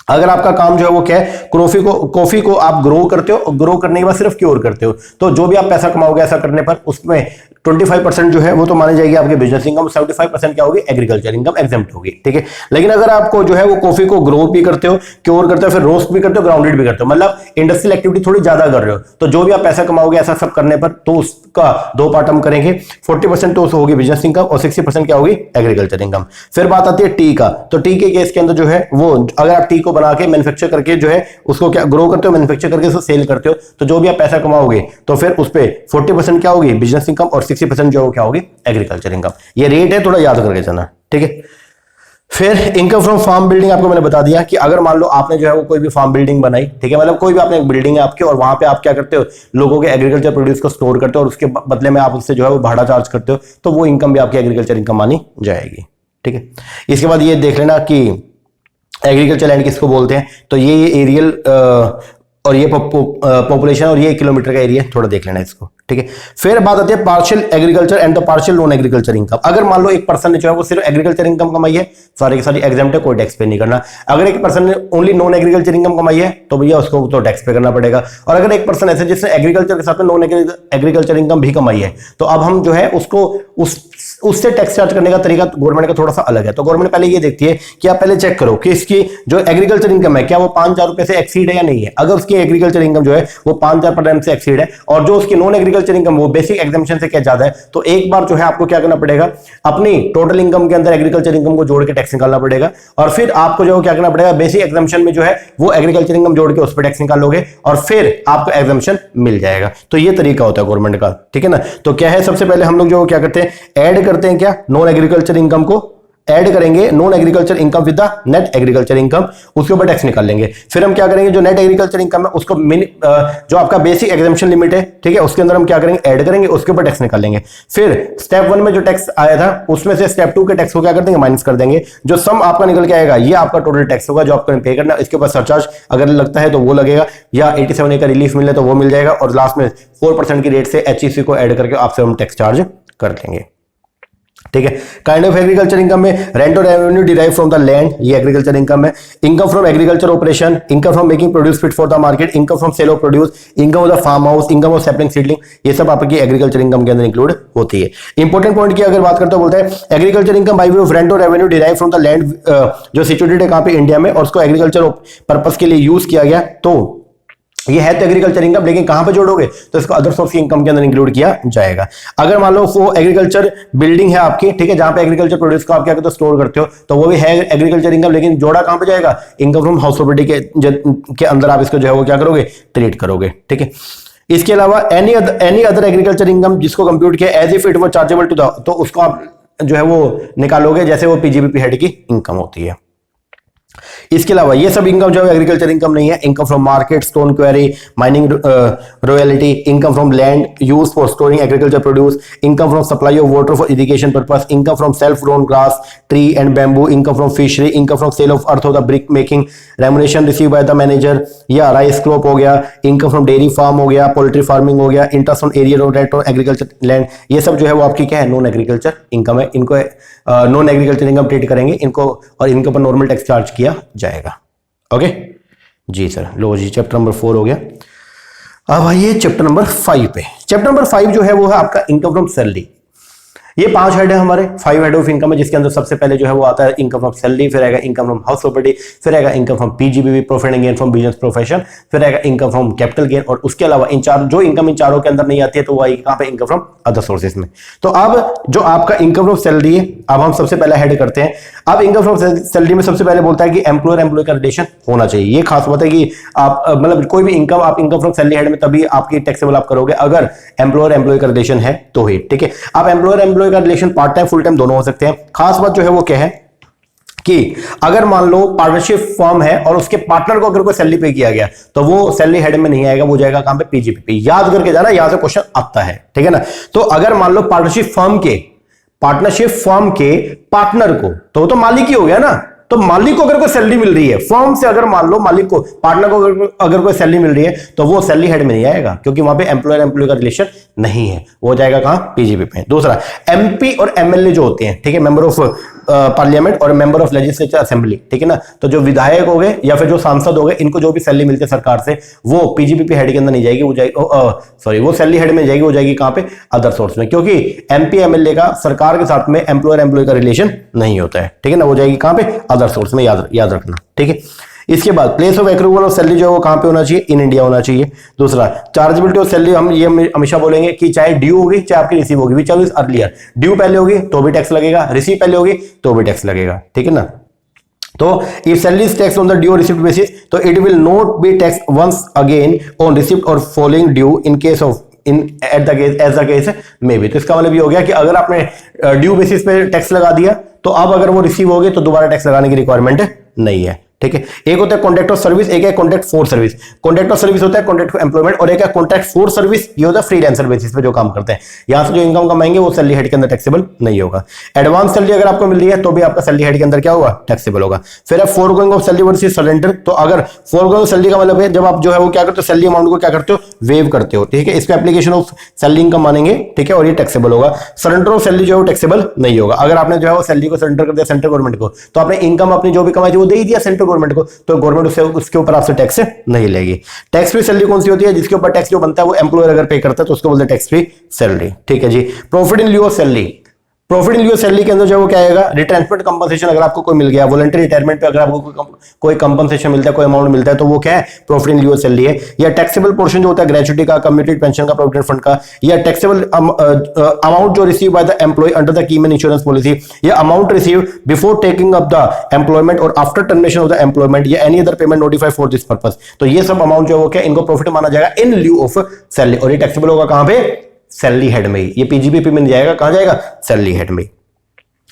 अगर आपका काम जो है वो क्या है, कॉफी को आप ग्रो करते हो, ग्रो करने के बाद सिर्फ क्योर करते हो, तो जो भी आप पैसा कमाओगे ऐसा करने पर उसमें 25% जो है वो तो मानी जाएगी आपकी बिजनेस इनकम, 75% क्या होगी, एग्रीकल्चर इनकम एग्जेम्प्ट होगी, ठीक है। लेकिन अगर आपको जो है वो कॉफी को ग्रो भी करते हो, क्योर करते हो, फिर रोस्ट भी करते हो, ग्राउंडेड भी करते हो, मतलब इंडस्ट्रियल एक्टिविटी थोड़ी ज्यादा कर रहे हो, तो जो भी आप पैसा कमाओगे ऐसा सब करने पर तो उसका 2 पार्ट हम करेंगे, 40% तो होगी बिजनेस इनकम और 60% क्या होगी, एग्रीकल्चर इनकम। फिर बात आती है टी का, तो टी के केस के अंदर जो है वो अगर आप टी को बना के मैन्युफैक्चर करके जो है उसको क्या ग्रो करते हो, मैन्युफैक्चर करके उसको सेल करते हो, तो जो भी आप पैसा कमाओगे तो फिर उस पे 40% क्या होगी, बिजनेस इनकम, और 60% जो क्या होगी, एग्रीकल्चर इनकम। ये रेट है, थोड़ा याद करके चलना, ठीक है। फिर इनकम फ्रॉम फार्म बिल्डिंग, आपको मैंने बता दिया कि अगर मान लो आपने जो है वो कोई भी फार्म बिल्डिंग बनाई, ठीक है, मतलब कोई भी आपने एक बिल्डिंग है आपकी और वहां पे आप क्या करते हो, लोगों के एग्रीकल्चर प्रोड्यूस को स्टोर करते हो और उसके बदले में आप उससे जो है वो भाड़ा चार्ज करते हो, तो वो इनकम भी आपकी एग्रीकल्चर इनकम मानी जाएगी, ठीक है। इसके बाद ये देख लेना कि एग्रीकल्चर लैंड किसको बोलते हैं, तो ये एरियल और ये पॉपुलेशन और ये किलोमीटर का एरिया, थोड़ा देख लेना इसको, ठीक है। फिर बात आती है partial agriculture and the partial non agriculture income. अगर मान लो एक पर्सन ने जो है वो सिर्फ एग्रीकल्चर इनकम कमाई है, सारी की सारी एग्जाम्प्ट है, कोई टैक्स पे नहीं करना। अगर एक पर्सन ने ओनली नॉन एग्रीकल्चर इनकम कमाई है तो भैया उसको तो टैक्स पे करना पड़ेगा। और अगर एक पर्सन ऐसे जिसने एग्रीकल्चर के साथ में नॉन एग्रीकल्चर इनकम भी कमाई है, तो अब हम जो है उसको उससे टैक्स चार्ज करने का तरीका गवर्नमेंट का थोड़ा सा अलग है। तो गवर्नमेंट पहले ये देखती है कि आप पहले चेक करो कि इसकी जो एग्रीकल्चर इनकम है क्या वो 5,000 रुपए से एक्सीड है या नहीं है। अगर उसकी एग्रीकल्चर इनकम जो है वो 5,000 पर एनम से एक्सीड है और जो उसकी नॉन एग्रीकल्चर इनकम वो बेसिक एग्जाम्पशन से क्या ज्यादा है, तो एक बार जो है आपको क्या करना पड़ेगा, अपनी टोटल इनकम के अंदर एग्रीकल्चर इनकम को जोड़ के टैक्स निकालना पड़ेगा। और फिर आपको जो क्या करना पड़ेगा, बेसिक एग्जाम्पशन में जो है वो एग्रीकल्चर इनकम जोड़ के उस पर टैक्स निकालोगे और फिर आपको एग्जाम्पशन मिल जाएगा। तो ये तरीका होता है गवर्नमेंट का, ठीक है ना। तो क्या है, सबसे पहले हम लोग जो क्या करते हैं, ऐड करते हैं क्या, नॉन एग्रीकल्चर इनकम को ऐड करेंगे, non agriculture income with the net agriculture income, उसके ऊपर टैक्स निकाल लेंगे। फिर हम क्या करेंगे, जो नेट एग्रीकल्चर इनकम है उसको जो आपका बेसिक एग्जाम्पशन लिमिट है, ठीक है, उसके अंदर हम क्या करेंगे, ऐड करेंगे, उसके ऊपर टैक्स निकाल लेंगे। फिर स्टेप 1 में जो टैक्स आया था उसमें से स्टेप 2 के टैक्स को क्या कर देंगे, माइनस कर देंगे। जो सम आपका निकल के आएगा ये आपका टोटल टैक्स होगा जो आपको पे करना है। इसके ऊपर सरचार्ज अगर लगता है तो वो लगेगा, या 87A का रिलीफ मिले तो वो मिल जाएगा, और लास्ट में 4% की रेट से HEC को ऐड करके आपसे हम टैक्स चार्ज कर लेंगे, ठीक है। काइंड ऑफ एग्रीकल्चर इनकम में रेंट और revenue derive from the land, ये एग्रीकल्चर इनकम है। Income from agriculture operation, income from making produce fit for the market, income from sale of produce, income of the farm house, income of sapling seedling, ये सब आपकी एग्रीकल्चर इनकम के अंदर इंक्लूड होती है। इंपॉर्टेंट पॉइंट की अगर बात करते हो, बोलते हैं agriculture income by way of rent और revenue derive from the land जो सिचुएटेड है कहां पे, इंडिया में, और उसको एग्रीकल्चर पर्पस के लिए यूज किया गया। तो ये है तो एग्रीकल्चर इनकम, लेकिन कहां पे जोड़ोगे, तो इसको अदर सोर्स की इनकम के अंदर इंक्लूड किया जाएगा। अगर मान लो वो एग्रीकल्चर बिल्डिंग है आपकी, ठीक है, जहां पे एग्रीकल्चर प्रोड्यूस को आप क्या करते हो, स्टोर करते हो, तो वो भी है एग्रीकल्चर इनकम, लेकिन जोड़ा कहां पे जाएगा, इनकम फ्रॉम हाउस प्रॉपर्टी के अंदर आप इसको जो है वो क्या करोगे, ट्रीट करोगे, ठीक है। इसके अलावा एनी अदर एग्रीकल्चर इनकम जिसको कंप्यूट किया as if it was chargeable to the, तो उसको आप जो है वो निकालोगे जैसे वो पीजीबीपी हेड की इनकम होती है। इसके अलावा ये सब इनकम जो है एग्रीकल्चर इनकम नहीं है। Income from market, stone quarry, mining royalty, income from land use for storing agriculture produce, income from supply of water for irrigation purpose, income from self grown grass, tree and bamboo, income from fishery, income from sale of earth of the brick making, remuneration receive by the manager या राइस क्रॉप हो गया, इनकम फ्रॉम डेयरी फार्म हो गया, पोल्ट्री फार्मिंग हो गया, interest on area rent on agriculture land, ये सब जो है वो आपकी क्या है, नॉन एग्रीकल्चर इनकम है। इनको नॉन एग्रीकल्चर इनकम ट्रीट करेंगे इनको, और इनके ऊपर नॉर्मल टैक्स चार्ज किया जाएगा। ओके जी सर, लो जी, चैप्टर नंबर 4 हो गया। अब आइए चैप्टर नंबर 5 पे। चैप्टर नंबर 5 जो है वो है आपका इनकम फ्रॉम सैलरी। ये 5 हेड है हमारे, 5 हेड ऑफ इनकम है, जिसके अंदर सबसे पहले जो है वो आता है इनकम फ्रॉम सैलरी, फिर आएगा इनकम फ्रॉम हाउस प्रॉपर्टी, फिर आएगा income from PGBV profit and gain from business profession, फिर आएगा इनकम फ्रॉम कैपिटल गेन, और उसके अलावा इन चारों के अंदर नहीं आती है तो वो आएगी कहां पे, इनकम फ्रॉम अदर सोर्सेज में। तो अब जो आपका इनकम फ्रॉम सैलरी है, अब हम सबसे पहले हेड करते हैं। अब इनकम फ्रॉम सैलरी में सबसे पहले बोलता है कि एम्प्लॉयर एम्प्लॉय का रिलेशन होना चाहिए। ये खास बात है कि आप मतलब कोई भी इनकम आप इनकम फ्रॉम सैलरी हेड में तभी आपकी टैक्सेबल आप करोगे अगर एम्प्लॉयर एम्प्लॉय का रिलेशन है तो ही, ठीक है। आप एम्प्लॉयर एम्प्लॉय का relation part time full time दोनों हो सकते हैं। खास बात जो है वो क्या है कि अगर मान लो पार्टनरशिप फर्म है और उसके पार्टनर को अगर कोई सैलरी पे किया गया तो वो सैलरी हेड में नहीं आएगा, वो जाएगा कहां पे, पीजीपी। याद करके जाना, यहां से क्वेश्चन आता है, ठीक है ना। तो अगर मान लो पार्टनरशिप फर्म के पार्टनर को, तो मालिक ही हो गया ना, तो मालिक को अगर कोई सैलरी मिल रही है फर्म से, अगर मान लो मालिक को, पार्टनर को अगर कोई सैलरी मिल रही है तो वो सैलरी हेड में नहीं आएगा, क्योंकि वहां पे एम्प्लॉयर एम्प्लॉय का रिलेशन नहीं है, वो जाएगा कहां, पीजीपी पे। दूसरा, एमपी और एमएलए जो होते हैं, ठीक है, मेंबर ऑफ पार्लियामेंट और मेंबर ऑफ लेजिस्लेचर असेंबली, ठीक है ना, तो जो विधायक हो गए या फिर जो सांसद हो गए, इनको जो भी सैलरी मिलती है सरकार से, वो पीजीपी हेड के अंदर नहीं जाएगी, वो जाएगी वो सैलरी हेड में जाएगी, वो जाएगी कहां पे, अदर सोर्स में, क्योंकि एमपी एमएलए का सरकार के साथ में एम्प्लॉयर एम्प्लॉय का रिलेशन नहीं होता है, ठीक है ना, वो जाएगी कहां पे, अदर सोर्स में, याद रखना, ठीक है। इसके बाद place of accrual of salary जो है वो कहां पे होना चाहिए, इन इंडिया होना चाहिए। दूसरा, चार्जेबिलिटी ऑफ सैलरी, हम ये हमेशा बोलेंगे कि चाहे ड्यू होगी चाहे आपकी रिसीव होगी, विच इज अर्लियर, ड्यू पहले होगी तो भी टैक्स लगेगा, रिसीव पहले होगी तो भी टैक्स लगेगा, ठीक है ना। तो if salary is tax on the due received basis, तो it will not be tax once again on received और following due in case of as the case may be. तो इसका मतलब ये हो गया कि अगर आपने ड्यू बेसिस पे टैक्स लगा दिया तो अब अगर वो रिसीव हो गए तो दोबारा टैक्स लगाने की रिक्वायरमेंट नहीं है, ठीक है। एक होता है कॉन्ट्रैक्ट ऑफ सर्विस, एक है contract for service. Contract of service होता है कॉन्ट्रैक्ट फॉर एम्प्लॉयमेंट, और एक है कॉन्ट्रैक्ट फॉर सर्विस, ये होता है फ्रीलांसर बेसिस पे जो काम करते हैं। यहां से जो इनकम कमाएंगे वो सैलरी हेड के अंदर टैक्सेबल नहीं होगा। एडवांस सैलरी अगर आपको मिल रही है तो भी आपका सैलरी हेड के अंदर क्या होगा, टैक्सेबल होगा। फिर है foregoing of salary versus surrender, तो अगर फोरगोइंग ऑफ सैलरी का मतलब है जब आप जो है वो क्या करते हो, सैलरी अमाउंट को क्या करते हो, वेव करते हो, ठीक है, इसको एप्लीकेशन ऑफ सैलरी इनकम मानेंगे, ठीक है, और ये टैक्सेबल होगा। सरेंडर ऑफ सैलरी जो है वो टैक्सेबल नहीं होगा। अगर आपने जो है वो सैलरी को सरेंडर कर दिया सेंट्रल गवर्नमेंट को, तो आपने इनकम अपनी जो भी कमाई थी वो दे ही दिया सेंट्रल गवर्नमेंट को, तो गवर्नमेंट उसके ऊपर आपसे टैक्स नहीं लेगी। टैक्स फ्री सैलरी कौन सी होती है, जिसके ऊपर टैक्स जो बनता है वो एम्प्लॉयर अगर पे करता है तो उसको बोलते हैं टैक्स फ्री सैलरी, ठीक है जी। Profit in lieu of salary, profit in lieu of salary के अंदर जो वो क्या आएगा, रिटायरमेंट कंपनसेशन अगर आपको कोई मिल गया, वॉलंटरी रिटायरमेंट पे अगर आपको कोई कंपनसेशन मिलता है, कोई अमाउंट मिलता है, तो वो क्या है, profit in lieu of salary है। या टैक्सेबल पोर्शन जो होता है ग्रेच्युटी का, कम्युनिटी पेंशन का, प्रोविडेंट फंड का, या टैक्सेबल अमाउंट जो receive by the employ under the keyman insurance policy, या amount receive before taking up the employment और after termination of the employment, या any other payment notified for this purpose, तो ये सब अमाउंट जो है वो क्या, इनको प्रॉफिट माना जाएगा इन लिeu ऑफ सैलरी, और ये टैक्सेबल होगा कहां पे, सैलरी हेड में ही। ये पीजीबीपी में नहीं जाएगा, कहां जाएगा, सैलरी हेड में।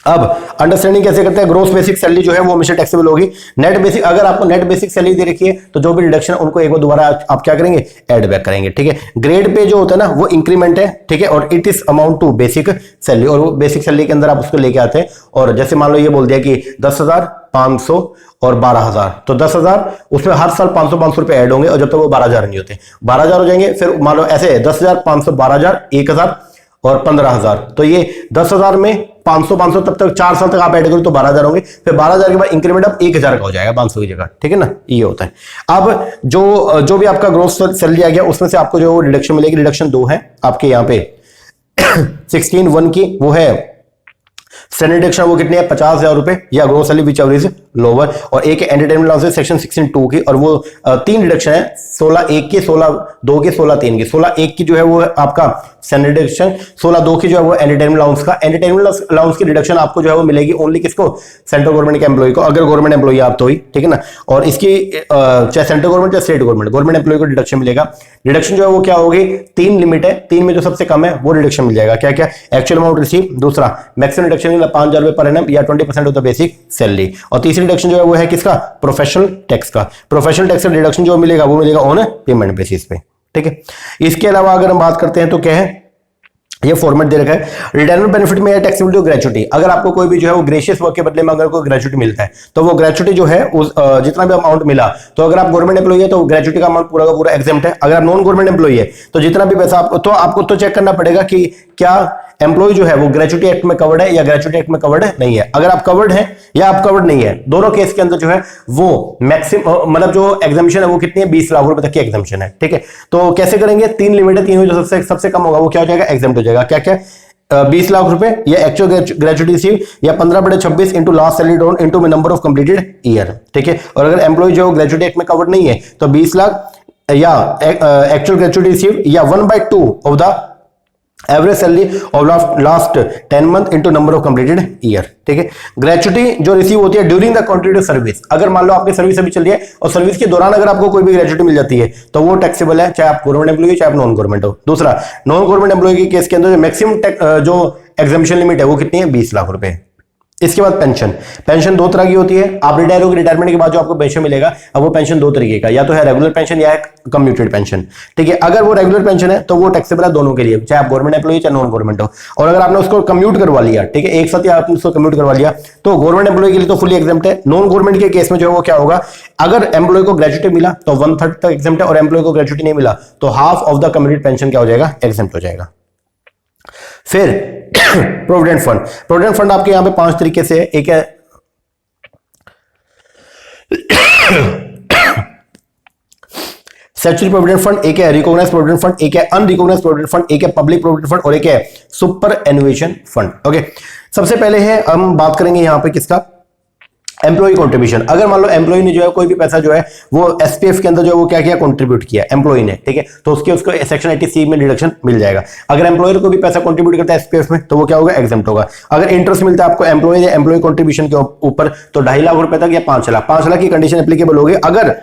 अब अंडरस्टैंडिंग कैसे करते हैं, ग्रोस बेसिक सैलरी जो है वो हमेशा टैक्सेबल होगी। नेट बेसिक, अगर आपको नेट बेसिक सैलरी दे रखी है तो जो भी डिडक्शन उनको एक बार दोबारा आप क्या करेंगे, ऐड बैक करेंगे, ठीक है। ग्रेड पे जो होता है ना वो इंक्रीमेंट है, ठीक है, और it is amount to basic salary, और वो बेसिक सैलरी के अंदर आप उसको लेके आते हैं। और जैसे मान लो ये बोल दिया कि 10,000, 500 और 12,000, तो 10,000 उसमें हर साल 500 रुपए ऐड होंगे, और जब तक वो 12,000 नहीं होते 12,000 हो जाएंगे। फिर मान लो ऐसे 10,000, 500, 12,000, 1,000 और 15,000, तो ये 10,000 में 500 तब तक 4 साल तक आप ऐड करो तो 12,000 होंगे। फिर 12,000 के बाद इंक्रीमेंट अब 1,000 का हो जाएगा 500 की जगह, ठीक है ना, ये होता है। अब जो भी आपका ग्रोस सैलरी आ गया उसमें से आपको जो रिडक्शन मिलेगी, रिडक्शन 2 है आपके यहाँ पे 16(1) की, वो है स्टैंडर्ड डिडक्शन, वो कितनी है, 50,000 रुपए, या gross salary which is lower, और एक एंटरटेनमेंट अलाउंस सेक्शन 16(2) की, और वो 3 डिडक्शन है, 16(1) की, 16(2) की, 16(3) की। 16(1) की जो है वो आपका स्टैंडर्ड डिडक्शन, 16(2) की जो है वो एंटरटेनमेंट अलाउंस का। एंटरटेनमेंट अलाउंस की डिडक्शन आपको जो है वो मिलेगी ओनली किसको, सेंट्रल गवर्नमेंट के एम्प्लॉय को, अगर गवर्नमेंट एम्प्लॉय आप तो ही, ठीक है ना। और इसकी चाहे सेंट्रल गवर्नमेंट चाहे स्टेट गवर्नमेंट एम्प्लॉय को डिडक्शन मिलेगा। डिडक्शन जो है वो क्या होगी, 3 लिमिट है, 3 में जो सबसे कम है वो डिडक्शन मिल जाएगा। क्या क्या, एक्चुअल अमाउंट रिसीव, दूसरा मैक्सिमम डिडक्शन 5,000 रुपए पर एनम या 20% ऑफ द बेसिक सैलरी, और तीसरी डिडक्शन जो है वो है किसका, प्रोफेशनल टैक्स का। प्रोफेशनल टैक्स का डिडक्शन जो मिलेगा वो मिलेगा ऑन पेमेंट बेसिस पे, ठीक है। इसके अलावा अगर हम बात करते हैं तो क्या है, ये फॉर्मेट दे रखा है, रिटायरमेंट बेनिफिट में टैक्सेबल जो ग्रेचुटी, अगर आपको कोई भी जो है वो ग्रेशियस वर्क के बदले में अगर कोई ग्रेचुटी मिलता है तो वो ग्रेचुटी जो है उस जितना भी अमाउंट मिला, तो अगर आप गवर्नमेंट एम्प्लॉई है तो ग्रेचुटी का अमाउंट पूरा का पूरा एग्जेम्प्ट है। अगर आप नॉन गवर्नमेंट एम्प्लॉई है तो जितना भी पैसा आपको तो चेक करना पड़ेगा कि क्या एम्प्लॉय जो है वो ग्रेचुटी एक्ट में कवर्ड है या ग्रेचुटी एक्ट में कवर्ड नहीं है। अगर आप कवर्ड है या आप कवर्ड नहीं है, दोनों केस के अंदर जो है वो मैक्सिमम मतलब जो एग्जामिशन है वो कितनी है, 20 लाख रुपए तक की एग्जामिशन है, ठीक है। तो कैसे करेंगे, 3 लिमिट है, 3 में जो सबसे कम होगा वो क्या हो जाएगा, एग्जाम्प्ट हो जाएगा। क्या क्या, 20 लाख रुपए या एक्चुअल ग्रेचुटी रिसीव या 15/26 into last salary drawn into number of completed year, ठीक है। और अगर एम्प्लॉय जो ग्रेचुटी एक्ट में कवर्ड नहीं है तो 20 लाख या एक्चुअल ग्रेचुटी रिसीव या 1/2 of the average salary of last 10 month into number of completed year, ठीक है। ग्रेचुटी जो रिसीव होती है ड्यूरिंग द कंटिन्यूड सर्विस, अगर मान लो आपकी सर्विस अभी चल रही है और सर्विस के दौरान अगर आपको कोई भी ग्रेचुटी मिल जाती है तो वो टैक्सेबल है, चाहे आप गवर्नमेंट एम्प्लॉय हो चाहे आप नॉन गवर्नमेंट हो। दूसरा, नॉन गवर्नमेंट एम्प्लॉय के केस के अंदर मैक्सिमम जो एग्जामिशन लिमिट है वो कितनी है, 20 लाख रुपए। इसके बाद पेंशन 2 तरह की होती है। आप रिटायर हो, रिटायरमेंट के बाद जो आपको पेंशन मिलेगा, अब वो पेंशन 2 तरीके का, या तो है रेगुलर पेंशन या है कम्यूटेड पेंशन, ठीक है। अगर वो रेगुलर पेंशन है तो वो टैक्सेबल है दोनों के लिए, चाहे आप गवर्नमेंट एम्प्लॉय चाहे नॉन गवर्नमेंट हो। और अगर आपने उसको कम्यूट करवा लिया, ठीक है, एक साथ ही आपने उसको कम्यूट करवा लिया तो गवर्नमेंट एम्प्लॉय के लिए तो फुली एग्जेम्प्ट है। नॉन गवर्नमेंट के केस में जो है वो क्या होगा, अगर एम्प्लॉय को ग्रेचुटी मिला तो 1/3 तक एग्जेम्प्ट है और एम्प्लॉय को ग्रेचुटी नहीं मिला तो half of the commuted pension क्या हो जाएगा, एग्जेम्प्ट हो जाएगा। फिर प्रोविडेंट फंड आपके यहां पे 5 तरीके से, एक है स्टैट्यूटरी प्रोविडेंट फंड, एक है रिकॉग्नाइज्ड प्रोविडेंट फंड, एक है अनरिकॉग्नाइज्ड प्रोविडेंट फंड, एक है पब्लिक प्रोविडेंट फंड और एक है सुपर एनुएशन फंड। ओके, सबसे पहले है हम बात करेंगे यहां पे किसका, एम्प्लॉय कंट्रीब्यूशन। अगर मान लो एम्प्लॉय ने जो है कोई भी पैसा जो है वो एसपीएफ के अंदर जो है वो क्या किया, कंट्रीब्यूट किया एम्प्लॉय ने, ठीक है, तो उसको सेक्शन 80C में डिडक्शन मिल जाएगा। अगर एम्प्लॉयर को भी पैसा कंट्रीब्यूट करता है एसपीएफ में तो वो क्या होगा, एग्जेम्प्ट होगा। अगर इंटरेस्ट मिलता है आपको एम्प्लॉय या एम्प्लॉय कंट्रीब्यूशन के ऊपर तो 2.5 लाख रुपए तक या 5 लाख, 5 लाख की कंडीशन एप्लीकेबल होगी। अगर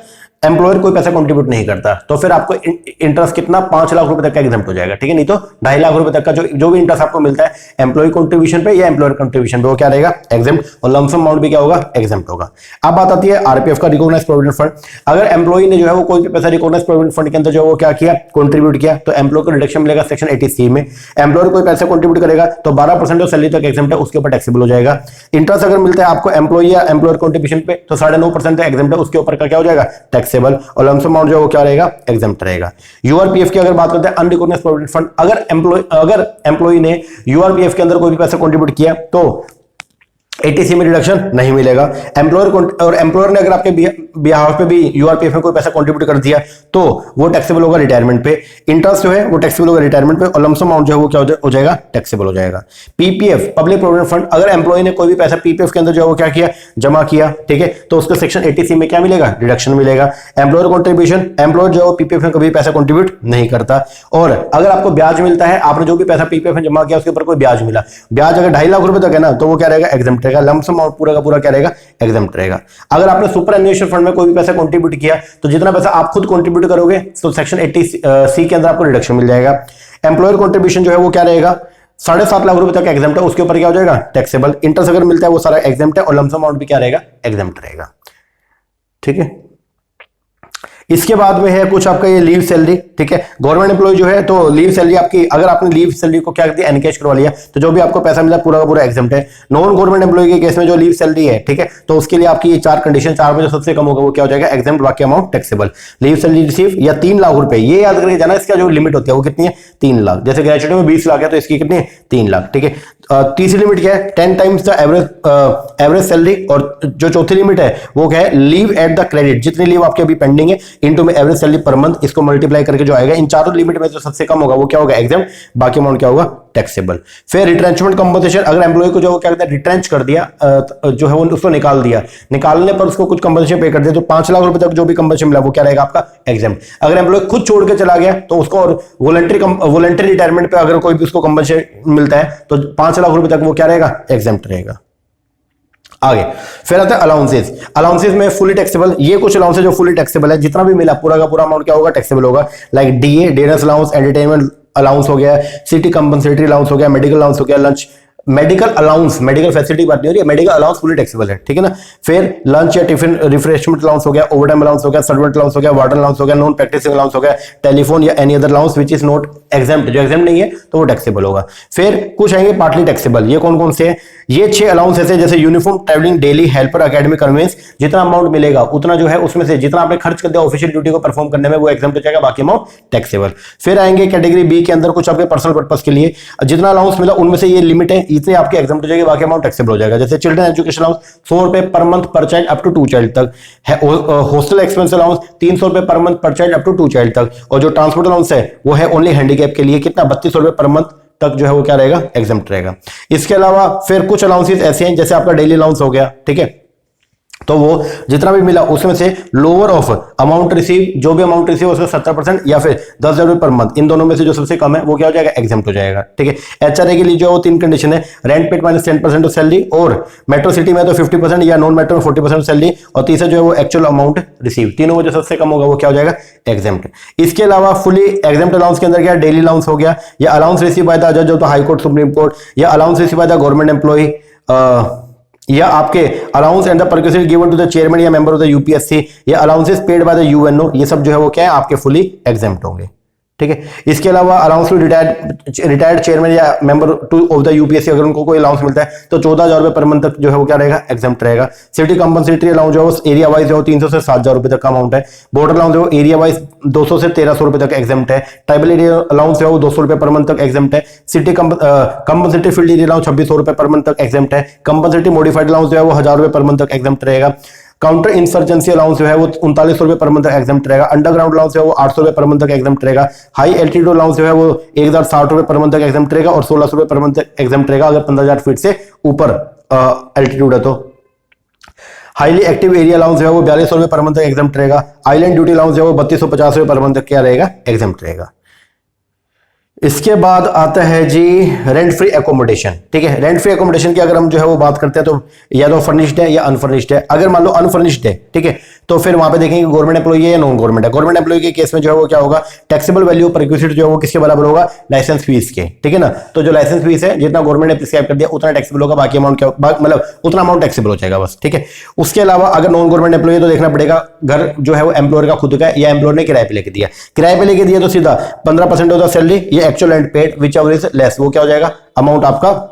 एम्प्लॉयर कोई पैसा कंट्रीब्यूट नहीं करता तो फिर आपको इंटरेस्ट कितना, 5 लाख रुपए तक का एग्जाम्प्ट हो जाएगा, ठीक है। नहीं तो 2.5 लाख रुपए तक का जो भी इंटरेस्ट आपको मिलता है एम्प्लॉय कंट्रीब्यूशन पे या एम्प्लॉयर कंट्रीब्यूशन पे वो क्या रहेगा, एग्जाम्प्ट, और लमसम अमाउंट भी क्या होगा, एग्जाम्प्ट होगा। अब बात आती है आरपीएफ का, रिकॉग्नाइज्ड प्रोविडेंट फंड। अगर एम्प्लॉय ने जो है वो कोई भी पैसा रिकॉग्नाइज्ड प्रोविडेंट फंड के अंदर जो है वो क्या किया, कंट्रीब्यूट किया, तो एम्प्लॉय को रिडक्शन मिलेगा सेक्शन 80C में। एम्प्लॉयर कोई पैसा कंट्रीब्यूट करेगा तो 12% जो सैलरी तक एग्जाम्प्ट है उसके ऊपर टैक्सेबल हो जाएगा। इंटरेस्ट अगर मिलता है आपको एम्प्लॉय या एम्प्लॉयर कंट्रीब्यूशन पे तो 9.5% एग्जाम्प्ट है, उसके ऊपर का क्या हो जाएगा, टैक्सेबल, और लमसम अमाउंट जो वो क्या रहेगा, एग्जेम्प्ट रहेगा। यूआरपीएफ की अगर बात करते हैं, अनरिकॉग्नाइज्ड प्रोविडेंट फंड, अगर एम्प्लॉय ने यूआरपीएफ के अंदर कोई भी पैसा कंट्रीब्यूट किया तो 80C में डिडक्शन नहीं मिलेगा। एम्प्लॉयर ने अगर आपके बिहाफ पे भी यूआरपीएफ में कोई पैसा कंट्रीब्यूट कर दिया तो वो टैक्सेबल होगा रिटायरमेंट पे। इंटरेस्ट जो है वो टैक्सेबल होगा रिटायरमेंट पे और लमसम अमाउंट जो है वो क्या हो जाएगा, टैक्सेबल हो जाएगा। पीपीएफ, पब्लिक प्रोविडेंट फंड, अगर एम्प्लॉय ने कोई भी पैसा पीपीएफ के अंदर जो है वो क्या किया, जमा किया, ठीक है, तो उसको सेक्शन 80C में क्या मिलेगा, डिडक्शन मिलेगा। एम्प्लॉयर कंट्रीब्यूशन, एम्प्लॉयर जो है पीपीएफ में कभी पैसा कंट्रीब्यूट नहीं करता। और अगर आपको ब्याज मिलता है, आपने जो भी पैसा पीपीएफ में जमा किया उसके ऊपर कोई ब्याज मिला, ब्याज अगर 2.5 लाख रुपए तक है ना तो वो क्या रहेगा, एग्जेम्प्ट रहेगा। लमसम अमाउंट पूरा का पूरा क्या रहेगा, एग्जेम्प्ट रहेगा। अगर आपने सुपर एनुएशन फंड में कोई भी पैसा कंट्रीब्यूट किया तो जितना पैसा आप खुद कंट्रीब्यूट करोगे तो सेक्शन 80C के अंदर आपको रिडक्शन मिल जाएगा। एम्प्लॉयर कंट्रीब्यूशन जो है वो क्या रहेगा, 7.5 लाख रुपए तक एग्जेम्प्ट है, उसके ऊपर क्या हो जाएगा, टैक्सेबल। इंटरेस्ट अगर मिलता है वो सारा एग्जेम्प्ट है और लमसम अमाउंट भी क्या रहेगा, एग्जेम्प्ट रहेगा, ठीक है। इसके बाद में है कुछ आपका ये लीव सैलरी, ठीक है। गवर्नमेंट एम्प्लॉय जो है तो लीव सैलरी आपकी, अगर आपने लीव सैलरी को क्या कर दिया, एनकैश करवा लिया तो जो भी आपको पैसा मिला पूरा का पूरा एग्जेम्प्ट है। नॉन गवर्नमेंट एम्प्लॉय के केस में जो लीव सैलरी है, ठीक है, तो उसके लिए आपकी ये 4 कंडीशन, 4 में जो सबसे कम होगा वो क्या हो जाएगा, एग्जेम्प्ट, बाकी amount taxable. Leave salary receive या 3 लाख रुपए, ये याद करके जाना, इसका जो लिमिट होती है वो कितनी है, 3 लाख। जैसे ग्रेचुटी में 20 लाख है तो इसकी कितनी है, 3 लाख, ठीक है। तीसरी लिमिट क्या है, 10 टाइम्स द एवरेज सैलरी। और जो चौथी लिमिट है वो क्या है, लीव एट द क्रेडिट, जितनी लीव आपकी अभी पेंडिंग है इनटू में एवरेज सैलरी पर मंथ, इसको मल्टीप्लाई करके जो आएगा, इन चारों लिमिट में जो सबसे कम होगा वो क्या होगा, एग्जाम, बाकी अमाउंट क्या होगा, टैक्सेबल। फिर रिट्रेंचमेंट कंपनसेशन, अगर एम्प्लॉय को जो क्या कहते हैं रिट्रेंच कर दिया, जो है वो उसको निकाल दिया, निकालने पर उसको कुछ कंपनसेशन पे कर दिया तो 5 लाख रुपए तक जो भी कंपनसेशन मिला वो क्या रहेगा आपका, एग्जाम। अगर एम्प्लॉय खुद छोड़ के चला गया तो उसको और वॉलंटरी रिटायरमेंट पे अगर कोई भी उसको कंपनसेशन मिलता है तो 5 लाख रुपए तक वो क्या रहेगा, एग्जेम्प्ट रहेगा। आगे फिर आता है अलाउंसेस में फुली टैक्सेबल। ये कुछ अलाउंसेस जो फुली टैक्सेबल है, जितना भी मिला पूरा का पूरा अमाउंट क्या होगा, टैक्सेबल होगा। Like DA, dinner allowance, entertainment allowance हो गया, सिटी कंपनसेटरी अलाउंस हो गया, मेडिकल अलाउंस हो गया, lunch medical allowance, medical facility बात नहीं हो रही है, मेडिकल अलाउंस फुली टैक्सेबल है, ठीक है ना। फिर लंच या टिफिन रिफ्रेशमेंट अलाउंस हो गया, ओवरटाइम अलाउंस हो गया, सर्वेंट अलाउंस हो गया, वार्डन अलाउंस हो गया, नॉन प्रैक्टिसिंग अलाउंस हो गया, टेलीफोन या any other allowance which is not exempt, जो एग्जाम्प्ट नहीं है तो वो टैक्सेबल होगा। फिर कुछ आएंगे पार्टली टैक्सेबल, ये कौन कौन से हैं, ये 6 अलाउंस ऐसे जैसे uniform, traveling, daily helper, academic conveyance, जितना अमाउंट मिलेगा उतना जो है उसमें से जितना आपने खर्च कर दिया ऑफिशियल ड्यूटी को परफॉर्म करने में वो एग्जाम्प्ट हो जाएगा, बाकी अमाउंट टैक्सेबल। फिर आएंगे कैटेगरी बी के अंदर कुछ आपके पर्सनल पर्पस के लिए जितना अलाउंस मिला उनमें से ये लिमिट है, इतने आपके एग्जाम्प्ट हो जाएगी, बाकी अमाउंट टैक्सेबल हो जाएगा। जैसे चिल्ड्रन एजुकेशन अलाउंस 100 रुपए पर मंथ पर चाइल्ड अप टू 2 चाइल्ड तक है, हॉस्टल एक्सपेंस अलाउंस 300 रुपए पर मंथ पर चाइल्ड अप टू 2 चाइल्ड तक, और जो ट्रांसपोर्ट अलाउंस है वो है ओनली हैंडीकैप के लिए, कितना 3200 रुपए पर मंथ तक जो है वो क्या रहेगा, एग्जाम्प्ट रहेगा। इसके अलावा फिर कुछ अलाउंसेस ऐसे हैं जैसे आपका डेली अलाउंस हो गया, ठीक है, तो वो जितना भी मिला उसमें से लोअर ऑफ अमाउंट रिसीव, जो भी अमाउंट रिसीव उसका 70% या फिर 10,000 रुपए पर मंथ, इन दोनों में से जो सबसे कम है वो क्या हो जाएगा, एग्जाम्प्ट हो जाएगा, ठीक है। एचआरए के लिए जो 3 कंडीशन है, rent paid minus 10% of salary, और मेट्रो सिटी में तो 50% या नॉन मेट्रो में 40% सैलरी, और तीसरा जो है वो एक्चुअल अमाउंट रिसीव, तीनों में जो सबसे कम होगा वो क्या हो जाएगा, एग्जाम्प्ट। इसके अलावा फुली एग्जाम्प्ट अलाउंस के अंदर क्या, डेली अलाउंस हो गया, या अलाउंस रिसीव बाय द जज of the high court, supreme court, या allowance receive by the government employ, या आपके allowance and the perquisite given to the chairman या मेंबर ऑफ द यूपीएससी, या allowances paid by the UNO, ये सब जो है वो क्या है आपके फुली एग्जाम्प्ट होंगे, ठीक है। इसके अलावा अलाउंस टू रिटायर्ड चेयरमैन या member two of the UPSC, अगर उनको कोई अलाउंस मिलता है तो 14,000 रुपए पर मंथ तक जो है वो क्या रहेगा, एग्जाम्प्ट रहेगा। सिटी कंपनसेटरी अलाउंस जो है एरिया वाइज जो 300 से 7,000 रुपए तक का अमाउंट है। बॉर्डर अलाउंस जो एरिया वाइज 200 से 1,300 रुपए तक एग्जाम्प्ट है। ट्राइबल एरिया अलाउंस है वो 200 रुपए पर मंथ तक एग्जाम्प्ट है। City compensatory field area allowance 2,600 रुपए पर मंथ तक एग्जाम्प्ट है। कंपनसेटरी मॉडिफाइड अलाउंस जो है वो 1,000 रुपए पर मंथ तक एग्जाम्प्ट रहेगा। काउंटर इंसर्जेंसी अलाउंस जो है वो 3900 रुपए पर मंथ तक एग्जाम्प्ट रहेगा। अंडरग्राउंड अलाउंस है वो 800 रुपए पर मंथ तक एग्जाम्प्ट रहेगा। हाई एल्टीट्यूड अलाउंस जो है वो 1,060 रुपए पर मंथ तक एग्जाम्प्ट रहेगा, और 1,600 रुपए पर मंथ तक एग्जाम्प्ट रहेगा अगर 15,000 फीट से ऊपर एल्टीट्यूड है तो। हाईली एक्टिव एरिया अलाउंस है वो 4,200 रुपए पर मंथ तक एग्जाम्प्ट रहेगा। आइलैंड ड्यूटी अलाउंस है वो 3,250 रुपए पर मंथ तक क्या रहेगा, एग्जाम्प्ट रहेगा। इसके बाद आता है जी रेंट फ्री एकोमोडेशन, ठीक है। रेंट फ्री एकोमोडेशन की अगर हम जो है वो बात करते हैं तो या तो फर्निश्ड है या अनफर्निश्ड है। अगर मान लो अनफर्निश्ड है, ठीक है, तो फिर वहां पे देखेंगे गवर्नमेंट एम्प्लॉई है या नॉन गवर्नमेंट है। गवर्नमेंट एम्प्लॉई के केस में जो है वो क्या होगा, टैक्सेबल वैल्यू पर रिक्विजिट जो है वो किसके बराबर होगा, लाइसेंस फीस के, ठीक है ना। तो जो लाइसेंस फीस है जितना गवर्नमेंट ने प्रिस्क्राइब कर दिया उतना टैक्सेबल होगा, बाकी अमाउंट क्या मतलब उतना अमाउंट टैक्सेबल हो जाएगा बस, ठीक है। उसके अलावा अगर नॉन गवर्नमेंट एम्प्लॉई है तो देखना पड़ेगा घर जो है वो एम्प्लॉयर का खुद का है या एम्प्लॉयर ने किराए पे लेके दिया। किराए पे लेके दिया तो सीधा 15% ऑफ द सैलरी, ये actual and paid which ever is less, वो क्या हो जाएगा, अमाउंट आपका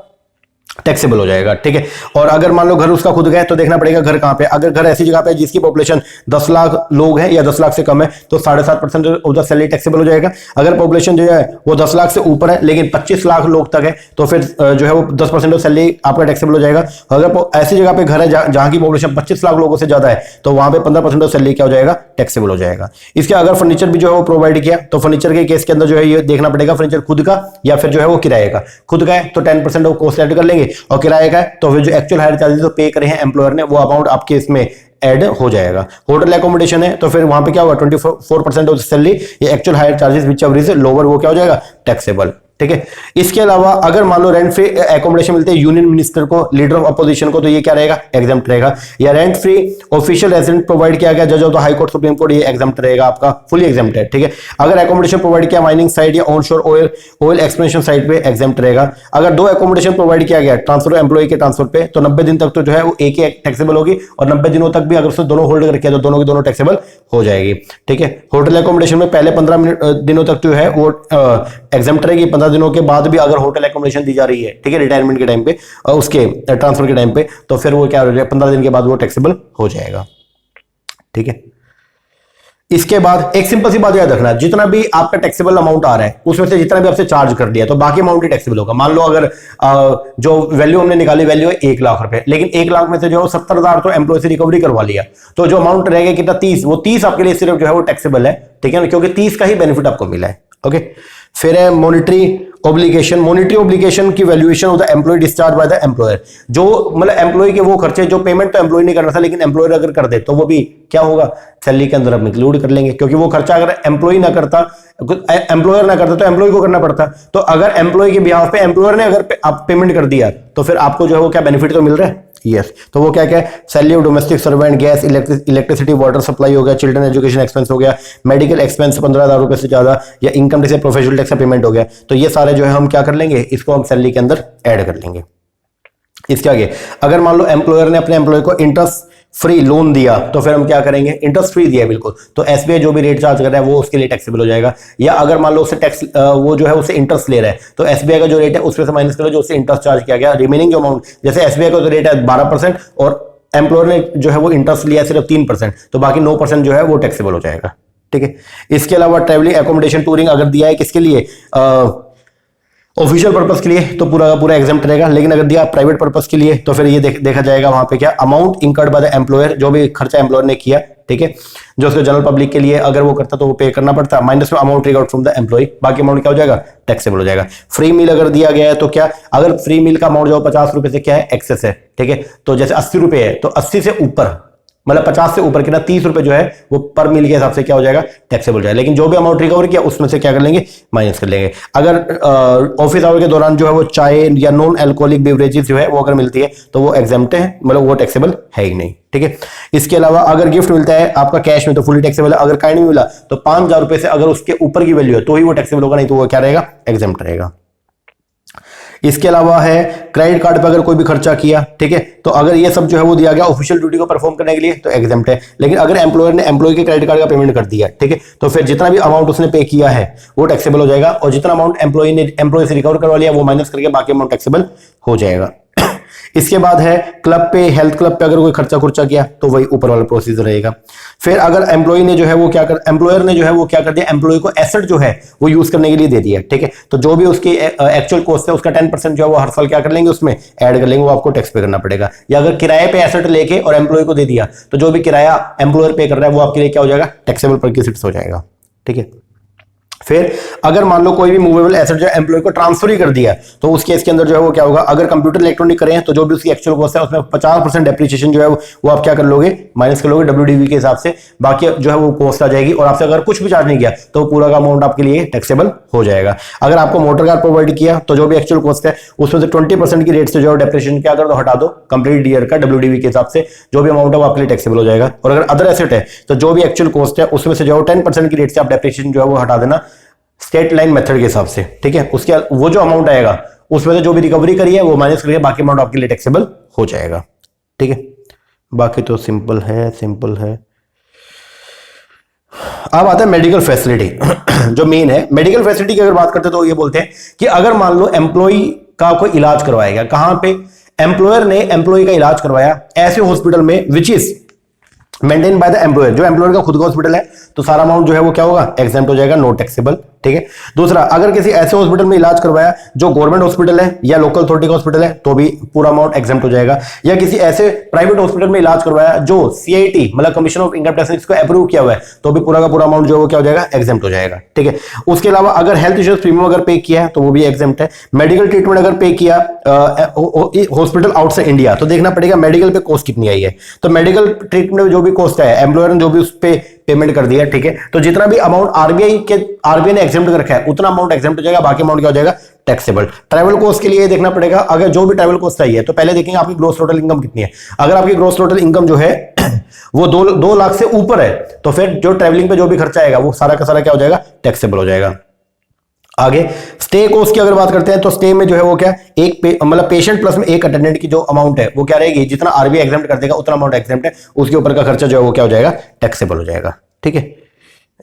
टैक्सेबल हो जाएगा, ठीक है। और अगर मान लो घर उसका खुद का है तो देखना पड़ेगा घर कहां पे। अगर घर ऐसी जगह पे जिसकी पॉपुलेशन 10 लाख लोग हैं या 10 लाख से कम है तो 7.5% ऑफ द सैलरी टैक्सेबल हो जाएगा। अगर पॉपुलेशन जो है वो 10 लाख से ऊपर है लेकिन 25 लाख लोग तक है तो फिर जो है वो 10% ऑफ सैलरी आपका टैक्सेबल हो जाएगा। अगर ऐसी जगह पे घर है जहां की पॉपुलेशन 25 लाख लोगों से ज्यादा है तो वहां पे 15% ऑफ सैलरी क्या हो जाएगा, टैक्सेबल हो जाएगा। इसके अगर फर्नीचर भी जो है वो प्रोवाइड किया तो फर्नीचर के केस के अंदर जो है ये देखना पड़ेगा फर्नीचर खुद का या फिर जो है वो किराए का। खुद का है तो 10% ऑफ कॉस्ट ऐड कर लेंगे, और किराए का है तो फिर जो एक्चुअल हायर चार्जेस पे करे हैं एम्प्लॉयर ने वो अमाउंट आपके इसमें ऐड हो जाएगा। होटल एकोमोडेशन है तो फिर वहां पे क्या होगा, 24% ऑफ सैलरी, ये actual higher charges which ever is lower वो क्या हो जाएगा, टैक्सेबल, ठीक है। इसके अलावा अगर मान लो रेंट फ्री एकोमोडेशन मिलते हैं यूनियन मिनिस्टर को, लीडर ऑफ अपोजिशन को, तो ये क्या रहेगा, एग्जाम्प्ट रहेगा। या rent free official resident provide किया गया जज of the high court, supreme court, ये एग्जाम्प्ट रहेगा आपका, फुली एग्जाम्प्ट है, ठीक है। अगर एकोमोडेशन प्रोवाइड किया माइनिंग साइट या ऑन शोर ऑयल एक्सप्लोरेशन साइट पे, एग्जाम्प्ट रहेगा। अगर 2 एकोमोडेशन प्रोवाइड किया गया ट्रांसफर एम्प्लॉय के ट्रांसफर पे तो 90 दिन तक तो जो है वो एक ही टैक्सेबल होगी, और 90 दिनों तक भी अगर उसने दोनों होल्ड करके तो दोनों की दोनों टैक्सेबल हो जाएगी, ठीक है। होटल एकोमोडेशन में पहले 15 दिनों तक जो है वो एग्जाम्प्ट रहेगी, 15 दिनों के बाद भी अगर होटल एकोमोडेशन दी जा रही है, ठीक है, रिटायरमेंट के टाइम पे, उसके ट्रांसफर के टाइम पे, तो फिर वो क्या हो जाएगा, 15 दिन के बाद वो टैक्सेबल हो जाएगा, ठीक है। इसके बाद एक सिंपल सी बात याद रखना, जितना भी आपका टैक्सेबल अमाउंट आ रहा है उसमें से जितना भी आपसे चार्ज कर दिया तो बाकी अमाउंट ही टैक्सेबल होगा। मान लो अगर जो वैल्यू हमने निकाली वैल्यू है 1 लाख रुपए, लेकिन 1 लाख में से जो 70,000 तो एम्प्लॉय से रिकवरी करवा लिया, तो जो अमाउंट रहेगा कितना, 30, वो 30 आपके लिए सिर्फ जो है वो टैक्सेबल है, ठीक है, क्योंकि 30 का ही बेनिफिट आपको मिला है, ओके। फिर है मॉनिटरी ऑब्लिगेशन। मॉनिटरी ऑब्लिगेशन की valuation of the employee discharge by the employer, जो मतलब एम्प्लॉय के वो खर्चे जो पेमेंट तो एम्प्लॉय नहीं करना था लेकिन एम्प्लॉयर अगर कर दे तो वो भी क्या होगा, सैलरी के अंदर हम इंक्लूड कर लेंगे, क्योंकि वो खर्चा अगर एम्प्लॉय ना करता, एम्प्लॉयर ना करता तो एम्प्लॉय को करना पड़ता। तो अगर एम्प्लॉय के बिहाफ पे एम्प्लॉयर ने अगर आप पेमेंट कर दिया तो फिर आपको जो है वो क्या बेनिफिट तो मिल रहा है, यस। तो वो क्या क्या है, salary of domestic servant, gas, electricity, water supply हो गया, चिल्ड्रन एजुकेशन एक्सपेंस हो गया, मेडिकल एक्सपेंस 15,000 रुपए से ज्यादा, या इनकम टैक्स प्रोफेशनल टैक्स का पेमेंट हो गया। तो ये सारे जो है हम क्या कर लेंगे, इसको हम सैलरी के अंदर ऐड कर लेंगे, इसके आगे अगर मान लो एम्प्लॉयर ने अपने एम्प्लॉय को इंटरेस्ट फ्री लोन दिया तो फिर हम क्या करेंगे, इंटरेस्ट फ्री दिया बिल्कुल, तो एसबीआई जो भी रेट चार्ज कर रहा है वो उसके लिए टैक्सेबल हो जाएगा। या अगर मान लो उसे टैक्स वो जो है उसे इंटरेस्ट ले रहा है तो एसबीआई का जो रेट है उसमें से माइनस करो जो उससे इंटरेस्ट चार्ज किया गया, रिमेनिंग जो अमाउंट, जैसे एसबीआई का जो रेट है 12% और एम्प्लॉयर ने जो है वो इंटरेस्ट लिया सिर्फ 3%, तो बाकी 9% जो है वो टैक्सेबल हो जाएगा। ठीक है, इसके अलावा ट्रेवलिंग एकोमोडेशन टूरिंग अगर दिया है किसके लिए, ऑफिशियल पर्पस के लिए तो पूरा का पूरा एग्जाम्प्ट रहेगा, लेकिन अगर दिया प्राइवेट पर्पस के लिए तो फिर ये देखा जाएगा वहां पे क्या amount incurred by the employer, जो भी खर्चा एम्प्लॉयर ने किया, ठीक है, जो उसको जनरल पब्लिक के लिए अगर वो करता तो वो पे करना पड़ता, माइनस में amount take out from the employee, बाकी अमाउंट क्या हो जाएगा, टैक्सेबल हो जाएगा। फ्री मील अगर दिया गया है तो क्या, अगर फ्री मील का अमाउंट जो 50 रुपए से क्या है एक्सेस है, ठीक है, तो जैसे 80 रुपए है तो 80 से ऊपर मतलब 50 से ऊपर कितना 30 रुपए जो है वो पर मील के हिसाब से क्या हो जाएगा, टैक्सेबल हो जाएगा। लेकिन जो भी अमाउंट रिकवर किया उसमें से क्या कर लेंगे, माइनस कर लेंगे। अगर ऑफिस आवर के दौरान जो है वो चाय या नॉन अल्कोहलिक बेवरेजेस जो है वो अगर मिलती है तो वो एग्जाम्प्ट है, मतलब वो टैक्सेबल है ही नहीं। ठीक है, इसके अलावा अगर गिफ्ट मिलता है आपका कैश में तो फुली टैक्सेबल है, अगर काइंड में मिला तो 5000 रुपए से अगर उसके ऊपर की वैल्यू है तो ही वो टैक्सेबल होगा, नहीं तो वो क्या रहेगा, एग्जाम्प्ट रहेगा। इसके अलावा है क्रेडिट कार्ड पर अगर कोई भी खर्चा किया, ठीक है, तो अगर ये सब जो है वो दिया गया ऑफिशियल ड्यूटी को परफॉर्म करने के लिए तो एग्जाम्प्ट है। लेकिन अगर एम्प्लॉयर ने एम्प्लॉय के क्रेडिट कार्ड का पेमेंट कर दिया, ठीक है, तो फिर जितना भी अमाउंट उसने पे किया है वो टैक्सेबल हो जाएगा, और जितना अमाउंट एम्प्लॉय ने एम्प्लॉय से रिकवर करवा लिया वो माइनस करके बाकी अमाउंट टैक्सेबल हो जाएगा। इसके बाद है क्लब पे, हेल्थ क्लब पे अगर कोई खर्चा खुर्चा किया तो वही ऊपर वाला प्रोसीजर रहेगा। फिर अगर एम्प्लॉय ने जो है वो क्या कर, एम्प्लॉयर ने जो है वो क्या कर दिया, एम्प्लॉय को एसेट जो है वो यूज करने के लिए दे दिया, ठीक है, तो जो भी उसकी एक्चुअल कॉस्ट है उसका 10% जो है वो हर साल क्या कर लेंगे, उसमें ऐड कर लेंगे, वो आपको टैक्स पे करना पड़ेगा। या अगर किराए पे एसेट लेके और एम्प्लॉय को दे दिया तो जो भी किराया एम्प्लॉयर पे कर रहा है वो आपके लिए क्या हो जाएगा, टैक्सेबल परक्विजिट्स हो जाएगा। ठीक है, फिर अगर मान लो कोई भी मूवेबल एसेट जो एम्प्लॉय को ट्रांसफर ही कर दिया तो उस केस के अंदर जो है वो क्या होगा, अगर कंप्यूटर इलेक्ट्रॉनिक करें तो जो भी उसकी एक्चुअल कॉस्ट है उसमें 50% डेप्रिसिएशन जो है वो आप क्या कर लोगे, माइनस कर लोगे डब्ल्यूडीवी के हिसाब से, बाकी जो है वो कॉस्ट आ जाएगी, और आपसे अगर कुछ भी चार्ज नहीं किया तो पूरा का अमाउंट आपके लिए टैक्सेबल हो जाएगा। अगर आपको मोटर कार प्रोवाइड किया तो जो भी एक्चुअल कॉस्ट है उसमें से 20% की रेट से जो है डेप्रिसिएशन क्या कर दो, हटा दो कंप्लीट ईयर का डब्ल्यूडीवी के हिसाब से, जो भी अमाउंट है वो आपके लिए टैक्सेबल हो जाएगा। और अगर अदर एसेट है तो जो भी एक्चुअल कॉस्ट है उसमें से जो है 10% की रेट से आप डेप्रिसिएशन जो है वो हटा देना स्टेट लाइन मेथड के हिसाब से। ठीक है, उसके वो जो अमाउंट आएगा उसमें से जो भी रिकवरी करी है वो माइनस करके बाकी अमाउंट आपके लिए टैक्सेबल हो जाएगा। ठीक है, बाकी तो सिंपल है, सिंपल है। अब आता है मेडिकल फैसिलिटी जो मेन है। मेडिकल फैसिलिटी की अगर बात करते तो ये बोलते हैं कि अगर मान लो एम्प्लॉय का कोई इलाज करवाएगा, कहां पे, एम्प्लॉयर ने एम्प्लॉय का इलाज करवाया ऐसे हॉस्पिटल में which is maintain by the employer, जो एम्प्लॉयर का खुद का हॉस्पिटल है तो सारा अमाउंट जो है वो क्या होगा, एग्जाम्प्ट हो जाएगा, नो टैक्सेबल। ठीक है, दूसरा अगर किसी ऐसे हॉस्पिटल में इलाज करवाया जो गवर्नमेंट हॉस्पिटल है या लोकल अथॉरिटी का हॉस्पिटल है तो भी पूरा अमाउंट एग्जाम्प्ट हो जाएगा। या किसी ऐसे प्राइवेट हॉस्पिटल में इलाज करवाया जो सीआईटी मतलब कमीशन ऑफ इनकम टैक्स को अप्रूव किया हुआ है तो भी पूरा का पूरा अमाउंट जो है वो क्या हो जाएगा, एग्जाम्प्ट हो जाएगा। ठीक है, उसके अलावा अगर हेल्थ इंश्योरेंस प्रीमियम अगर पे किया है तो वो भी एग्जाम्प्ट है। मेडिकल ट्रीटमेंट अगर पे किया हॉस्पिटल आउटसाइड इंडिया तो देखना पड़ेगा मेडिकल पे कॉस्ट कितनी आई है, तो मेडिकल ट्रीटमेंट में जो भी कॉस्ट है एम्प्लॉयर ने जो भी उस पे पेमेंट कर दिया, ठीक है, तो जितना भी अमाउंट आरबीआई ने एग्जाम्प्ट कर रखा है उतना अमाउंट एग्जाम्प्ट हो जाएगा, बाकी अमाउंट क्या हो जाएगा, टैक्सेबल। ट्रैवल कॉस्ट के लिए देखना पड़ेगा, अगर जो भी ट्रैवल कॉस्ट आई है तो पहले देखेंगे आपकी ग्रॉस टोटल इनकम कितनी है। अगर आपकी ग्रॉस टोटल इनकम जो है वो 2 लाख से ऊपर है तो फिर जो ट्रैवलिंग पे जो भी खर्चा आएगा वो सारा का सारा क्या हो जाएगा, टैक्सेबल हो जाएगा। आगे स्टे कॉस्ट की अगर बात करते हैं तो स्टे में जो है वो क्या, एक मतलब पेशेंट प्लस में एक अटेंडेंट की जो अमाउंट है वो क्या रहेगी, जितना आरबीआई एग्जाम्प्ट कर देगा उतना अमाउंट एग्जाम्प्ट है, उसके ऊपर का खर्चा जो है वो क्या हो जाएगा, टैक्सेबल हो जाएगा। ठीक है,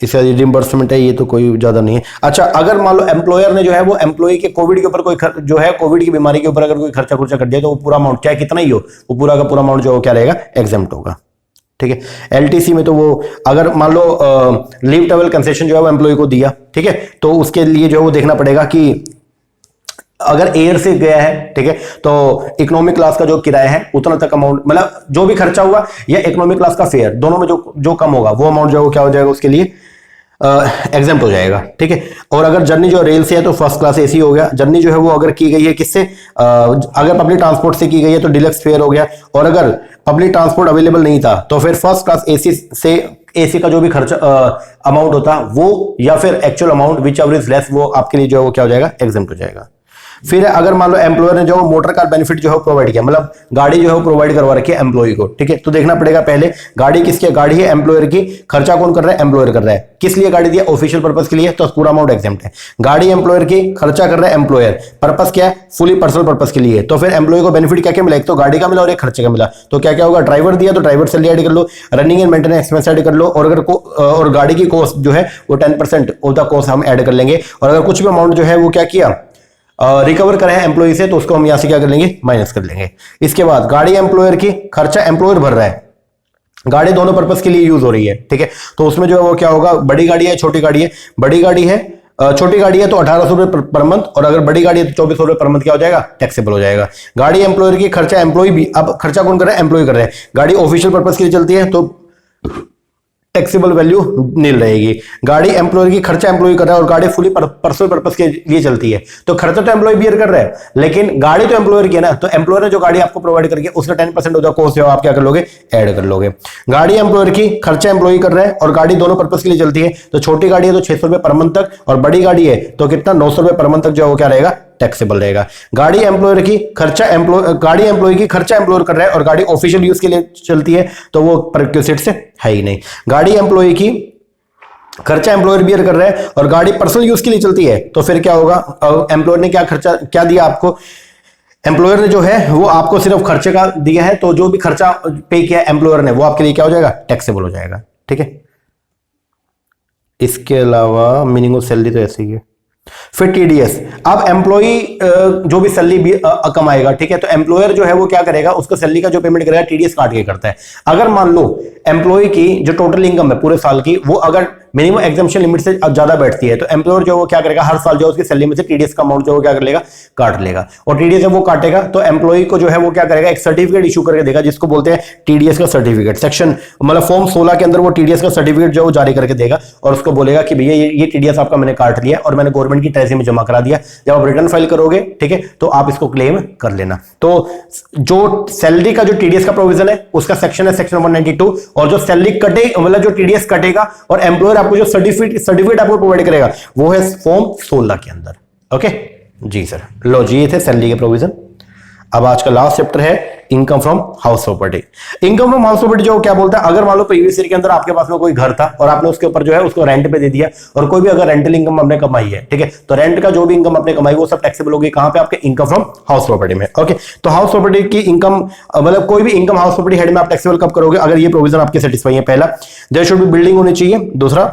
इसका रिइंबर्समेंट है, ये तो कोई ज्यादा नहीं है। अच्छा, अगर मान लो एम्प्लॉयर ने जो है वो एम्प्लॉय के कोविड के ऊपर कोई जो है कोविड की बीमारी के ऊपर अगर कोई खर्चा खुर्चा कर दिया तो वो पूरा अमाउंट चाहे कितना ही हो वो पूरा का पूरा अमाउंट जो है क्या रहेगा, एग्जाम्प्ट होगा। ठीक है, एलटीसी में तो वो अगर मान लो लीव ट्रैवल कंसेशन जो है वो एम्प्लॉय को दिया, ठीक है, तो उसके लिए जो है वो देखना पड़ेगा कि अगर एयर से गया है, ठीक है, तो इकोनॉमिक क्लास का जो किराया है उतना तक अमाउंट, मतलब जो भी खर्चा हुआ या इकोनॉमिक क्लास का फेयर दोनों में जो कम होगा वो अमाउंट जो है वो क्या हो जाएगा, उसके लिए एग्जाम्प्ट हो जाएगा। ठीक है, और अगर जर्नी जो रेल से है तो फर्स्ट क्लास एसी हो गया, जर्नी जो है वो अगर की गई है किससे, अगर पब्लिक ट्रांसपोर्ट से की गई है तो डिलक्स फेयर हो गया, और अगर पब्लिक ट्रांसपोर्ट अवेलेबल नहीं था तो फिर फर्स्ट क्लास एसी से एसी का जो भी खर्चा अमाउंट होता वो या फिर actual amount which ever is less वो आपके लिए जो है वो क्या हो जाएगा, एग्जाम्प्ट हो जाएगा। फिर अगर मान लो एम्प्लॉयर ने जो मोटर कार बेनिफिट जो है प्रोवाइड किया, मतलब गाड़ी जो है प्रोवाइड करवा रखी है एम्प्लॉय को, ठीक है, तो देखना पड़ेगा पहले गाड़ी किसकी है, गाड़ी है एम्प्लॉयर की, खर्चा कौन कर रहा है, एम्प्लॉयर कर रहा है, किस लिए गाड़ी दिया, ऑफिशियल पर्पस के लिए, तो पूरा अमाउंट एग्जेम्प्ट है। गाड़ी एम्प्लॉयर की, खर्चा कर रहा है एम्प्लॉयर, पर्पस क्या है, फुली पर्सनल पर्पस के लिए, तो फिर एम्प्लॉय को बेनिफिट क्या क्या मिला, एक तो गाड़ी का मिला और एक खर्चे का मिला, तो क्या क्या होगा, ड्राइवर दिया तो ड्राइवर सैलरी ऐड कर लो, running and maintenance expense add कर लो, और अगर और गाड़ी की कॉस्ट जो है वो 10% ऑफ द कॉस्ट हम ऐड कर लेंगे, और अगर कुछ भी अमाउंट जो है वो क्या किया रिकवर करें एम्प्लॉय से, तो उसको हम यहां से क्या कर लेंगे, माइनस कर लेंगे। इसके बाद गाड़ी एम्प्लॉयर की, खर्चा एम्प्लॉयर भर रहा है, गाड़ी दोनों पर्पस के लिए यूज हो रही है, ठीक है, तो उसमें जो है वो क्या होगा, बड़ी गाड़ी है छोटी गाड़ी है, बड़ी गाड़ी है छोटी गाड़ी है तो 1800 रुपए पर मंथ, और अगर बड़ी गाड़ी है तो 2400 रुपए पर मंथ क्या हो जाएगा, टैक्सेबल हो जाएगा। गाड़ी एम्प्लॉयर की, खर्चा एम्प्लॉय भी, अब खर्चा कौन कर रहा है, एम्प्लॉय कर रहा है, गाड़ी ऑफिशियल पर्पस के लिए चलती है तो टैक्सेबल वैल्यू नील रहेगी। गाड़ी एम्प्लॉय की, खर्चा एम्प्लॉय कर रहा है, और गाड़ी फुली पर्सनल पर्पस के लिए चलती है तो खर्चा तो एम्प्लॉय बियर कर रहा है, लेकिन गाड़ी तो एम्प्लॉयर की है ना, तो एम्प्लॉयर ने जो गाड़ी आपको प्रोवाइड करके उसका 10% हो जाए कॉस्ट है, आप क्या कर लोगे, ऐड कर लोगे। गाड़ी एम्प्लॉयर की, खर्चा एम्प्लॉय कर रहा है, और गाड़ी दोनों पर्पस के लिए चलती है, तो छोटी गाड़ी है तो 600 रुपए पर मंथ तक, और बड़ी गाड़ी है तो कितना 900 रुपए पर मंथ तक जो है वो क्या रहेगा, टैक्सेबल रहेगा। गाड़ी एम्प्लॉयर की, खर्चा गाड़ी एम्प्लॉय की, खर्चा एम्प्लॉयर कर रहा है, और गाड़ी ऑफिशियल यूज के लिए चलती है तो वो परक्यूसिट से है ही नहीं। गाड़ी एम्प्लॉय की, खर्चा एम्प्लॉयर बियर कर रहा है, और गाड़ी पर्सनल यूज के लिए चलती है तो फिर क्या होगा, एम्प्लॉयर ने क्या खर्चा क्या दिया आपको, एम्प्लॉयर ने जो है वो आपको सिर्फ खर्चे का दिया है, तो जो भी खर्चा पे किया एम्प्लॉयर ने वो आपके लिए क्या हो जाएगा, टैक्सेबल हो जाएगा, ठीक है। इसके अलावा मीनिंग ऑफ सैलरी तो ऐसे ही है। फिर टीडीएस, अब एम्प्लॉई जो भी सैलरी कमाएगा, ठीक है, तो एम्प्लॉयर जो है वो क्या करेगा, उसको सैलरी का जो पेमेंट करेगा टीडीएस काट के करता है। अगर मान लो एम्प्लॉय की जो टोटल इनकम है पूरे साल की, वो अगर मिनिमम एग्जम्पशन लिमिट से ज्यादा बैठती है, तो एम्प्लॉयर जो वो क्या करेगा, हर साल जो उसकी सैलरी में से टीडीएस का अमाउंट जो वो क्या कर लेगा, काट लेगा, और टीडीएस जब वो काटेगा तो एम्प्लॉय को जो है वो क्या करेगा, एक सर्टिफिकेट इशू करके देगा, जिसको बोलते हैं टीडीएस का सर्टिफिकेट। सेक्शन मतलब फॉर्म 16 के अंदर वो टीडीएस का सर्टिफिकेट जो जारी करके देगा, और उसको बोलेगा कि भैया ये टीडीएस आपका मैंने काट लिया और मैंने गवर्नमेंट की ट्रेजरी में जमा करा दिया, जब आप रिटर्न फाइल करोगे, ठीक है, तो आप इसको क्लेम कर लेना। तो जो सैलरी का जो टीडीएस का प्रोविजन है उसका सेक्शन है सेक्शन 192, और जो सैलरी कटे मतलब जो टीडीएस कटेगा और एम्प्लॉयर आपको जो सर्टिफिकेट आपको प्रोवाइड करेगा वो है फॉर्म 16 के अंदर। ओके जी सर, लो जी, ये थे सैलरी के प्रोविजन। अब आज का लास्ट चैप्टर है income from house property. Income from house property जो क्या बोलता है, अगर मान लो प्रीवियस ईयर के अंदर आपके पास में कोई घर था और आपने उसके ऊपर जो है उसको रेंट पे दे दिया, और कोई भी अगर रेंटल इनकम आपने कमाई है, ठीक है, तो रेंट का जो भी इनकम आपने कमाई वो सब टैक्सेबल होगी कहां पे, आपके इनकम फ्रॉम हाउस प्रॉपर्टी में। ओके, तो हाउस प्रॉपर्टी की इनकम मतलब कोई भी इनकम हाउस प्रॉपर्टी हेड में आप टैक्सेबल कब करोगे, अगर ये प्रोविजन आपके सेटिस्फाई है। पहला, देयर शुड बी बिल्डिंग होनी चाहिए। दूसरा,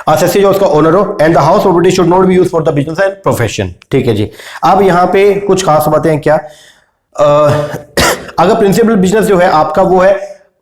असेसी जो उसका ओनर हो, and the house property should not be used for the business and profession. ठीक है जी। अब यहां पे कुछ खास बातें हैं क्या, अगर प्रिंसिपल बिजनेस जो है आपका वो है,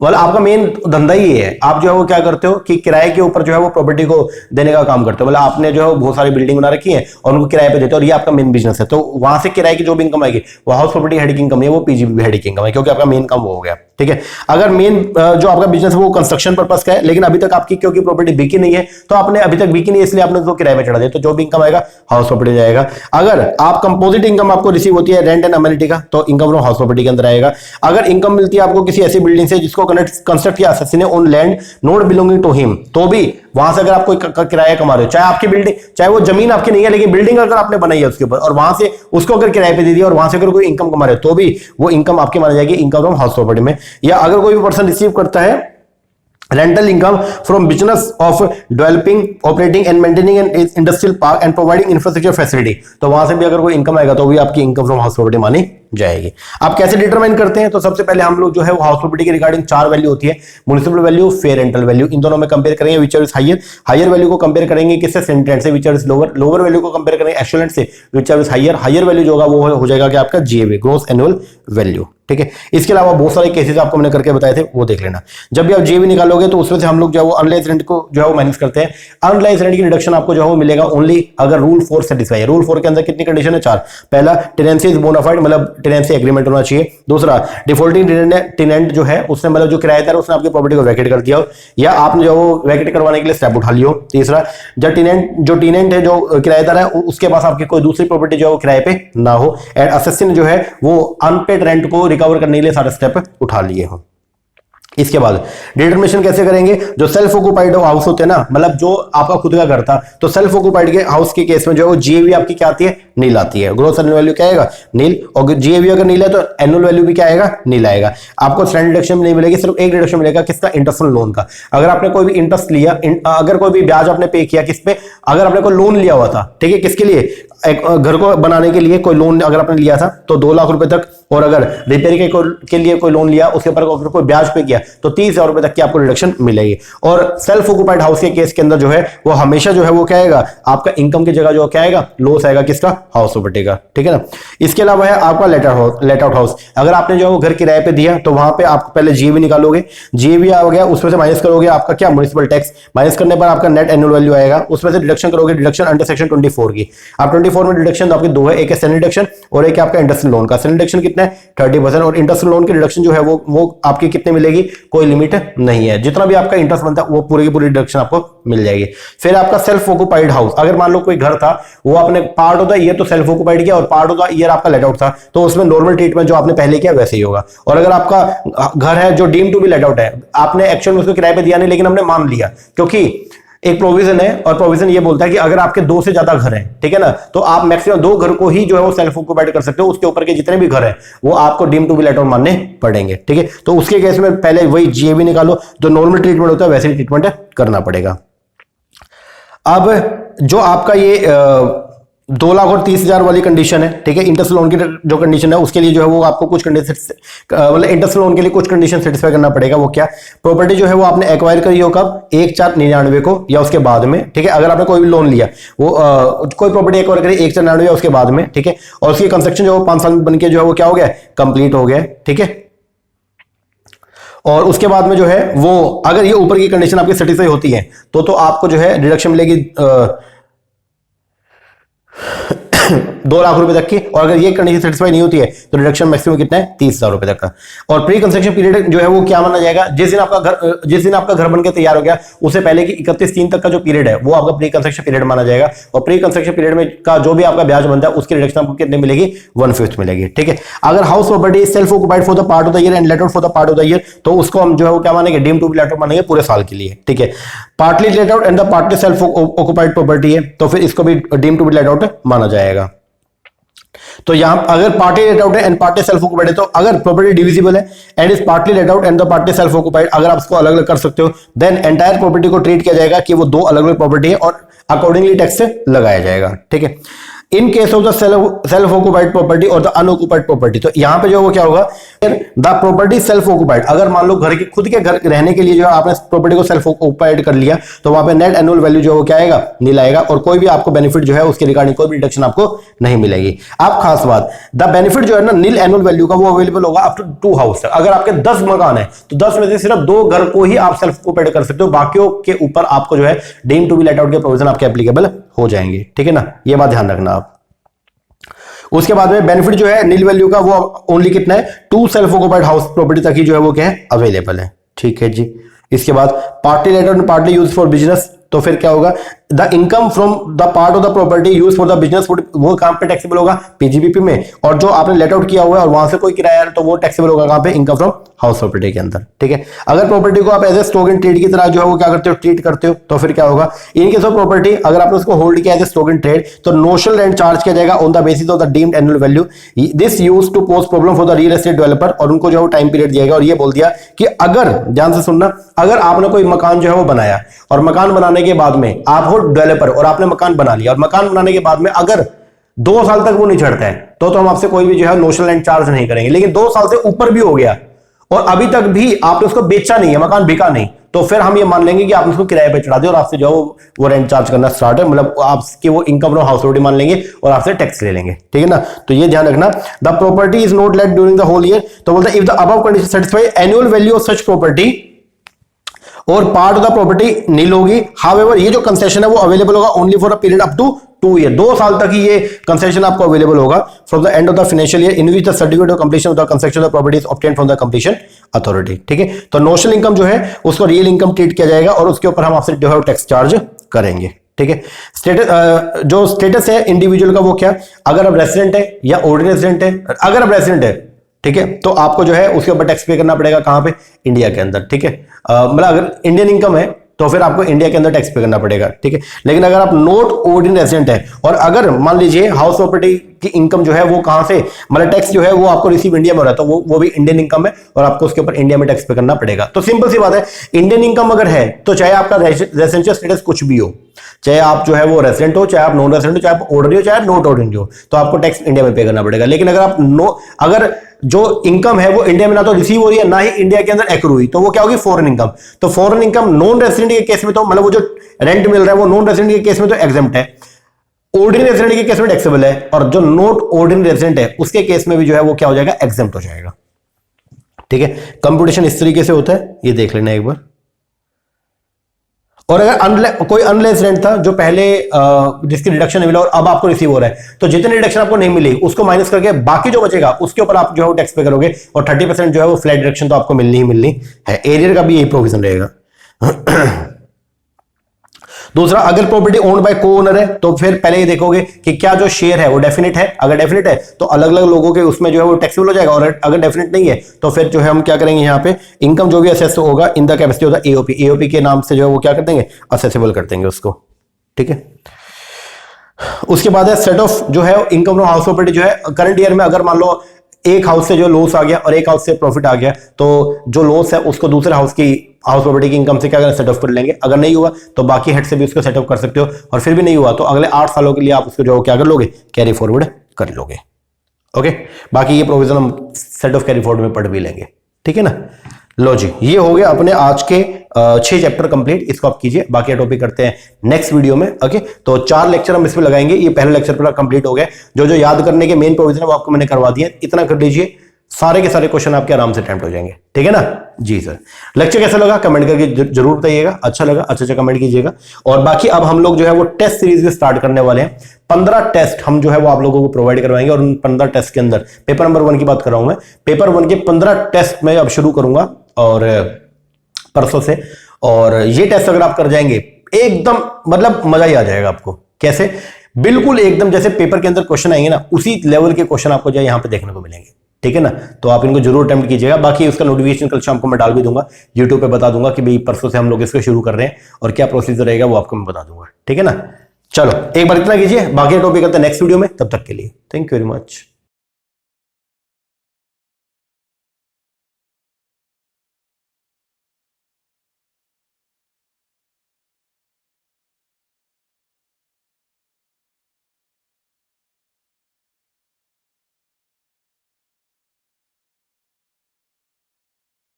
मतलब आपका मेन धंधा ही है, आप जो है वो क्या करते हो कि किराए के ऊपर जो है वो प्रॉपर्टी को देने का काम करते हो, मतलब आपने जो है बहुत सारी बिल्डिंग बना रखी है और उनको किराए पे देते हो, और ये आपका मेन बिजनेस है, तो वहां से किराए की जो भी इनकम आएगी वो हाउस प्रॉपर्टी हेड की इनकम नहीं है, वो पीजीबी हेड की इनकम है, क्योंकि आपका मेन काम वो हो गया। ठीक है, अगर मेन जो आपका बिजनेस है वो कंस्ट्रक्शन पर्पस का है, लेकिन अभी तक आपकी क्योंकि प्रॉपर्टी बिकी नहीं है, तो आपने अभी तक बिकी नहीं, इसलिए आपने उसको किराए पे चढ़ा दिया, तो जो भी इनकम आएगा हाउस प्रॉपर्टी जाएगा। अगर आप कंपोजिट इनकम आपको रिसीव होती है रेंट एंड अमेनिटी का, तो इनकम फ्रॉम हाउस प्रॉपर्टी के अंदर आएगा। अगर इनकम मिलती है आपको किसी ऐसी बिल्डिंग से जिसको कंस्ट्रक्ट किया असेसी ने on land not belonging to him, तो भी वहां से अगर आप कोई किराया कमा रहे हो, चाहे आपकी बिल्डिंग, चाहे वो जमीन आपकी नहीं है, लेकिन बिल्डिंग अगर आपने बनाई है उसके ऊपर और वहां से उसको अगर किराए पे दे दिया और वहां से अगर कोई इनकम कमा रहे हो, तो भी वो इनकम आपकी मानी जाएगी इनकम फ्रॉम हाउस प्रॉपर्टी में। या अगर कोई भी पर्सन रिसीव करता है rental income from business of developing, operating and maintaining an industrial park and providing infrastructure facility, तो वहां से भी अगर कोई इनकम आएगा तो भी आपकी इनकम फ्रॉम हाउस प्रॉपर्टी मानी जाएगी। आप कैसे डिटरमाइन करते हैं, तो सबसे पहले हम लोग जो है वो हाउस प्रॉपर्टी के रिगार्डिंग 4 वैल्यू होती है, municipal value, fair rental value, इन दोनों में कंपेयर करेंगे which is higher, higher value को कंपेयर करेंगे किससे, सेंटेंट से, which is lower, lower value को कंपेयर करेंगे एक्सलेंट से, which is higher, higher value जो होगा वो हो जाएगा कि आपका जीएवी, ग्रॉस एनुअल वैल्यू। ठीक है, इसके अलावा बहुत सारे केसेस आपको मैंने करके बताए थे, वो देख लेना। जब भी आप जीएवी निकालोगे तो उसमें से हम लोग जो है वो अनलाइज रेंट को जो है वो माइनस करते हैं। अनलाइज रेंट की रिडक्शन आपको जो है वो मिलेगा ओनली अगर रूल 4 सेटिस्फाई है। रूल 4 के अंदर कितनी कंडीशन है, 4। पहला, टेनेंसी इज बोनाफाइड, मतलब टेनेंसी एग्रीमेंट होना चाहिए। दूसरा, डिफॉल्टिंग टेनेंट जो है उसने मतलब जो किराएदार उसने आपकी प्रॉपर्टी को वैकेट कर दिया हो, या आपने जो वो वैकेट करवाने के लिए स्टेप उठा लियो। तीसरा, जो टेनेंट है, जो किराएदार है, उसके पास आपकी कोई दूसरी प्रॉपर्टी जो है वो किराए पे ना हो, एंड असेसी ने जो है वो अनपेड रेंट को रिकवर करने के लिए सारे स्टेप उठा लिए हो। इसके बाद डिटरमिनेशन कैसे करेंगे, जो सेल्फ ऑक्युपाइड हाउस होते हैं ना, मतलब जो आपका खुद का घर था, तो सेल्फ ऑक्युपाइड के हाउस के केस में जो है वो जीएवी आपकी क्या आती है, नील आती है। ग्रॉस एनुअल वैल्यू क्या आएगा, नील, और जीएवी अगर नील है तो एनुअल वैल्यू भी क्या आएगा, नील आएगा। आपको स्टैंडर्ड डिडक्शन नहीं मिलेगी, सिर्फ एक डिडक्शन मिलेगा, किसका, इंटरेस्ट ऑन लोन का। अगर आपने कोई भी इंटरेस्ट लिया, अगर कोई भी ब्याज आपने पे किया किस पे, अगर आपने कोई लोन लिया हुआ था, ठीक है, किसके लिए, एक घर को बनाने के लिए कोई लोन अगर आपने लिया था तो 2 लाख रुपए तक, और अगर रिपेयर के लिए कोई लोन लिया उसके ऊपर अगर कोई ब्याज पे किया तो 30,000 रुपए तक की आपको डिडक्शन मिलेगी। और सेल्फ ऑक्युपाइड हाउस के केस के अंदर जो है वो हमेशा जो है वो क्या आएगा, आपका इनकम की जगह जो क्या आएगा, लॉस आएगा, किसका, हाउस प्रॉपर्टी का, ठीक है ना। इसके अलावा है आपका लेट आउट हाउस। अगर आपने जो है वो घर किराए पे दिया तो वहां पे आप पहले जीएवी निकालोगे, जीएवी आ गया, उसमें से माइनस करोगे आपका क्या, म्युनिसिपल टैक्स, माइनस करने पर आपका नेट एनुअल वैल्यू आएगा, उसमें से डिडक्शन करोगे, डिडक्शन अंडर सेक्शन 24 की। आप 24 में डिडक्शन तो आपके दो है, एक है स्टैंडर्ड डिडक्शन और एक है आपका इंडस्ट्रियल लोन का। स्टैंडर्ड डिडक्शन कितना है, 30%, और इंडस्ट्रियल लोन की डिडक्शन जो है वो आपकी कितने मिलेगी, कोई लिमिट नहीं है, जितना भी आपका इंटरेस्ट बनता है वो पूरी की पूरी डिडक्शन आपको मिल जाएगी। फिर आपका सेल्फ ऑक्युपाइड हाउस, अगर मान लो कोई घर था, वो आपने पार्ट ऑफ द ईयर तो सेल्फ ऑक्युपाइड किया और पार्ट ऑफ द ईयर आपका लेट आउट था, तो उसमें नॉर्मल ट्रीटमेंट जो आपने पहले किया वैसे ही होगा। और अगर आपका घर है जो deem to be let out है, आपने एक्चुअल में उसको किराए पे दिया नहीं लेकिन हमने मान लिया, क्योंकि एक प्रोविजन है और प्रोविजन ये बोलता है कि अगर आपके 2 से ज्यादा घर हैं, ठीक है ना, तो आप मैक्सिमम 2 घर को ही जो है वो सेल्फ ऑक्युपाइड कर सकते हो, उसके ऊपर के जितने भी घर हैं वो आपको deem to be let out मानने पड़ेंगे, ठीक है। तो उसके केस में पहले वही जीएवी निकालो, जो नॉर्मल ट्रीटमेंट होता है वैसे ही ट्रीटमेंट करना पड़ेगा। अब जो आपका ये 2,30,000 वाली कंडीशन है, ठीक है, इंटरेस्ट लोन की जो कंडीशन है उसके लिए जो है वो आपको कुछ कंडीशन, मतलब इंटरेस्ट लोन के लिए कुछ कंडीशन सेटिस्फाई करना पड़ेगा। वो क्या, प्रॉपर्टी जो है वो आपने एक्वायर करी हो कब, 1/4/99 को या उसके बाद में, ठीक है। अगर आपने कोई भी लोन लिया, वो कोई प्रॉपर्टी एक्वायर करी 1/4/99 या उसके बाद में, ठीक है, और उसकी कंस्ट्रक्शन जो 5 साल में बनके जो है वो क्या हो गया, कंप्लीट हो गया, ठीक है। और उसके बाद में जो है वो अगर ये ऊपर की कंडीशन आपकी सेटिस्फाई होती है तो आपको जो है डिडक्शन मिलेगी 2 लाख रुपए तक की, और अगर ये कंडीशन सेटिस्फाई नहीं होती है तो डिडक्शन मैक्सिमम कितना है, 30,000 रुपए तक का। और प्री कंस्ट्रक्शन पीरियड जो है वो क्या माना जाएगा, जिस दिन आपका घर बनकर तैयार हो गया उससे पहले की 31/3 तक का जो पीरियड है वो आपका प्री कंस्ट्रक्शन पीरियड माना जाएगा। और प्री कंस्ट्रक्शन पीरियड में का जो भी आपका ब्याज बनता है उसकी डिडक्शन आपको कितने मिलेगी, 1/5 मिलेगी, ठीक है। अगर house property self occupied for the part of the year and let out for the part of the year, तो उसको हम जो है वो क्या मानेंगे, deem to be let out मानेंगे पूरे साल के लिए, ठीक है। Partly let out and the partly self occupied property है तो फिर इसको भी deem to be let out माना जाएगा। तो यहां अगर पार्टी लेट आउट है एंड पार्टी सेल्फ ऑक्युपाइड है, तो अगर प्रॉपर्टी डिविजिबल है and is partly let out and the party self occupied, अगर आप इसको अलग अलग कर सकते हो, देन एंटायर प्रॉपर्टी को ट्रीट किया जाएगा कि वो 2 अलग अलग प्रॉपर्टी है और अकॉर्डिंगली टैक्स से लगाया जाएगा, ठीक है। In case of the self occupied property और द अनऑक्युपाइड प्रॉपर्टी, तो यहां पे जो वो क्या होगा, द प्रॉपर्टी सेल्फ ऑक्युपाइड, अगर मान लो घर के खुद के घर रहने के लिए जो है आपने प्रॉपर्टी को सेल्फ ऑक्युपाइड कर लिया तो वहां पे नेट एनुअल वैल्यू जो वो क्या आएगा, नील आएगा, और कोई भी आपको बेनिफिट जो है उसके रिगार्डिंग कोई भी डिडक्शन आपको नहीं मिलेगी। अब खास बात, द बेनिफिट जो है ना नील एनुअल वैल्यू का, वो अवेलेबल होगा अप टू 2 हाउस। अगर आपके 10 मकान है तो 10 में से सिर्फ 2 घर को ही आप सेल्फ ऑक्युपाइड कर सकते हो, बाकियों के ऊपर आपको जो है deem to be let out के प्रोविजन आपके एप्लीकेबल हो जाएंगे, ठीक है ना, ये बात ध्यान रखना आप। उसके बाद में बेनिफिट जो है नील वैल्यू का वो ओनली कितना है, 2 सेल्फ ऑक्युपाइड हाउस प्रॉपर्टी तक ही जो है वो क्या है, अवेलेबल है, ठीक है जी। इसके बाद party let out and partly use for business, तो फिर क्या होगा, the income from the part of the property use for the business, वो कहां पे टैक्सेबल होगा, पीजीबीपी में, और जो आपने लेट आउट किया हुआ है और वहां से कोई किराया तो वो टैक्सेबल होगा कहां पे, इनकम फ्रॉम हाउस प्रॉपर्टी के अंदर, ठीक है। अगर प्रॉपर्टी को आप as a stock in trade की तरह जो है वो क्या करते हो, ट्रीट करते हो, तो फिर क्या होगा, इन केस ऑफ प्रॉपर्टी अगर आपने उसको होल्ड किया as a stock in trade तो नोशनल रेंट चार्ज किया जाएगा on the basis of the deemed annual value. This used to pose problem for the real estate developer, और उनको जो है टाइम पीरियड दिया गया और ये बोल दिया कि अगर, ध्यान से सुनना, अगर आपने कोई मकान जो है वो बनाया और मकान बनाने के बाद में आप हो डेवलपर और आपने मकान बना लिया, और मकान बनाने के बाद में अगर 2 साल तक वो नहीं चढ़ता है तो हम आपसे कोई भी जो है नोशनल रेंट चार्ज नहीं करेंगे। लेकिन 2 साल से ऊपर भी हो गया और अभी तक भी आपने उसको बेचा नहीं है, मकान बिका नहीं, तो फिर हम ये मान लेंगे कि आपने उसको किराए पे चढ़ा दिया और आपसे जो वो रेंट चार्ज करना स्टार्ट है, मतलब आपकी वो इनकम फ्रॉम हाउस प्रॉपर्टी मान लेंगे और आपसे टैक्स ले लेंगे, ठीक है ना। तो ये ध्यान रखना, the property is not let during the whole year, तो बोलते हैं if the above condition satisfy annual value of such property और part of the property nil होगी। हाउएवर ये जो कंसेशन है वो अवेलेबल होगा only for a period up to 2 year, 2 साल तक ही ये कंसेशन आपको अवेलेबल होगा from the end of the financial year in which the certificate of completion of the construction of property is obtained from the completion authority, ठीक है। तो नोशनल इनकम जो है उसको रियल इनकम ट्रीट किया जाएगा और उसके ऊपर हम आपसे जो है टैक्स चार्ज करेंगे, ठीक है। स्टेटस, जो स्टेटस है इंडिविजुअल का वो क्या, अगर आप रेसिडेंट है या ऑर्डिनरी रेसिडेंट है, अगर आप रेसिडेंट है ठीक है, तो आपको जो है उसके ऊपर टैक्स पे करना पड़ेगा, कहां पे, इंडिया के अंदर, ठीक है। मतलब अगर इंडियन इनकम है तो फिर आपको इंडिया के अंदर टैक्स पे करना पड़ेगा, ठीक है। लेकिन अगर आप नॉट ऑर्डिनरी रेजिडेंट है और अगर मान लीजिए हाउस प्रॉपर्टी की इनकम जो है वो कहां से, मतलब टैक्स जो है वो आपको रिसीव इंडिया में हो रहा है, तो वो भी इंडियन इनकम है और आपको उसके ऊपर इंडिया में टैक्स पे करना पड़ेगा। तो सिंपल सी बात है, इंडियन इनकम अगर है तो चाहे आपका रेजिडेंशियल स्टेटस कुछ भी हो, चाहे आप जो है वो रेजिडेंट हो, चाहे आप नॉन रेजिडेंट हो, चाहे आप ऑर्डिनरी हो, चाहे नॉट ऑर्डिनरी हो, तो आपको टैक्स इंडिया में पे करना पड़ेगा। लेकिन अगर आप अगर जो इनकम है वो इंडिया में ना तो रिसीव हो रही है ना ही इंडिया के अंदर एक्रू हुई, तो वो क्या होगी, फॉरेन इनकम। तो फॉरेन इनकम नॉन रेजिडेंट के केस में तो मतलब वो जो रेंट मिल रहा है वो नॉन रेजिडेंट के केस में तो एग्जेम्प्ट है, ऑर्डिनरी रेजिडेंट के केस में टैक्सेबल है, और जो नॉट ऑर्डिनरी रेजिडेंट है उसके केस में भी जो है वो क्या हो जाएगा, एग्जेम्प्ट हो जाएगा, ठीक है। कंप्यूटेशन इस तरीके से होता है, ये देख लेना एक बार। और अगर कोई अनरेजिडेंट था जो पहले जिसकी डिडक्शन नहीं मिला और अब आपको रिसीव हो रहा है, तो जितनी डिडक्शन आपको नहीं मिली उसको माइनस करके बाकी जो बचेगा उसके ऊपर आप जो है वो टैक्स पे करोगे, और 30% जो है वो फ्लैट डिडक्शन तो आपको मिलनी ही मिलनी है। एरियर का भी यही प्रोविजन रहेगा। दूसरा, अगर प्रॉपर्टी ओन्ड बाय को ओनर है तो फिर पहले ये देखोगे कि क्या जो शेयर है वो डेफिनेट है। अगर डेफिनेट है तो अलग अलग लोगों के उसमें जो है वो टैक्सेबल हो जाएगा, और अगर डेफिनेट नहीं है तो फिर जो है हम क्या करेंगे, यहाँ पे इनकम जो भी असेस होगा in the capacity of the AOP, AOP के नाम से जो है वो क्या कर देंगे, असेसेबल कर देंगे उसको, ठीक है। उसके बाद है सेट ऑफ जो है इनकम फ्रॉम हाउस प्रॉपर्टी, जो है करंट ईयर में अगर मान लो एक हाउस से जो लॉस आ गया और एक हाउस से प्रॉफिट आ गया, तो जो लॉस है उसको दूसरे हाउस प्रॉपर्टी की इनकम से क्या करें, सेट ऑफ कर लेंगे। अगर नहीं हुआ तो बाकी हेड से भी उसको सेट ऑफ कर सकते हो, और फिर भी नहीं हुआ तो अगले 8 सालों के लिए आप उसको जो क्या कर लोगे, कैरी फॉरवर्ड कर लोगे, ओके। बाकी ये प्रोविजन हम सेट ऑफ कैरी फॉरवर्ड में पढ़ भी लेंगे, ठीक है ना। लो जी, ये हो गया अपने आज के 6 चैप्टर कंप्लीट, इसको आप कीजिए। बाकी टॉपिक करते हैं नेक्स्ट वीडियो में, ओके। तो 4 लेक्चर हम इसमें लगाएंगे, ये पहला लेक्चर पूरा कंप्लीट हो गया। जो याद करने के मेन प्रोविजन है वो आपको मैंने करवा दिए, इतना कर लीजिए, सारे के सारे क्वेश्चन आपके आराम से अटेम्प्ट हो जाएंगे, ठीक है ना जी सर। लेक्चर कैसा लगा कमेंट करके जरूर बताइएगा, अच्छा लगा अच्छा कमेंट कीजिएगा। और बाकी अब हम लोग जो है वो टेस्ट सीरीज भी स्टार्ट करने वाले हैं। 15 टेस्ट हम जो है वो आप लोगों को प्रोवाइड करवाएंगे, और उन 15 टेस्ट के अंदर पेपर नंबर 1 की बात कर रहा हूं मैं, पेपर 1 के 15 टेस्ट मैं अब शुरू करूंगा और परसों से। और ये टेस्ट अगर आप कर जाएंगे एकदम मतलब मजा ही आ जाएगा आपको। कैसे, बिल्कुल एकदम जैसे पेपर के अंदर क्वेश्चन आएंगे ना, उसी लेवल के क्वेश्चन आपको जो यहाँ पे देखने को मिलेंगे, ठीक है ना। तो आप इनको जरूर अटेम्प्ट कीजिएगा। बाकी उसका नोटिफिकेशन कल शाम को मैं डाल भी दूंगा, यूट्यूब पे बता दूंगा कि भाई परसों से हम लोग इसको शुरू कर रहे हैं और क्या प्रोसीजर रहेगा वो आपको मैं बता दूंगा, ठीक है ना। चलो एक बार इतना कीजिए, बाकी टॉपिक करते हैं नेक्स्ट वीडियो में। तब तक के लिए थैंक यू वेरी मच।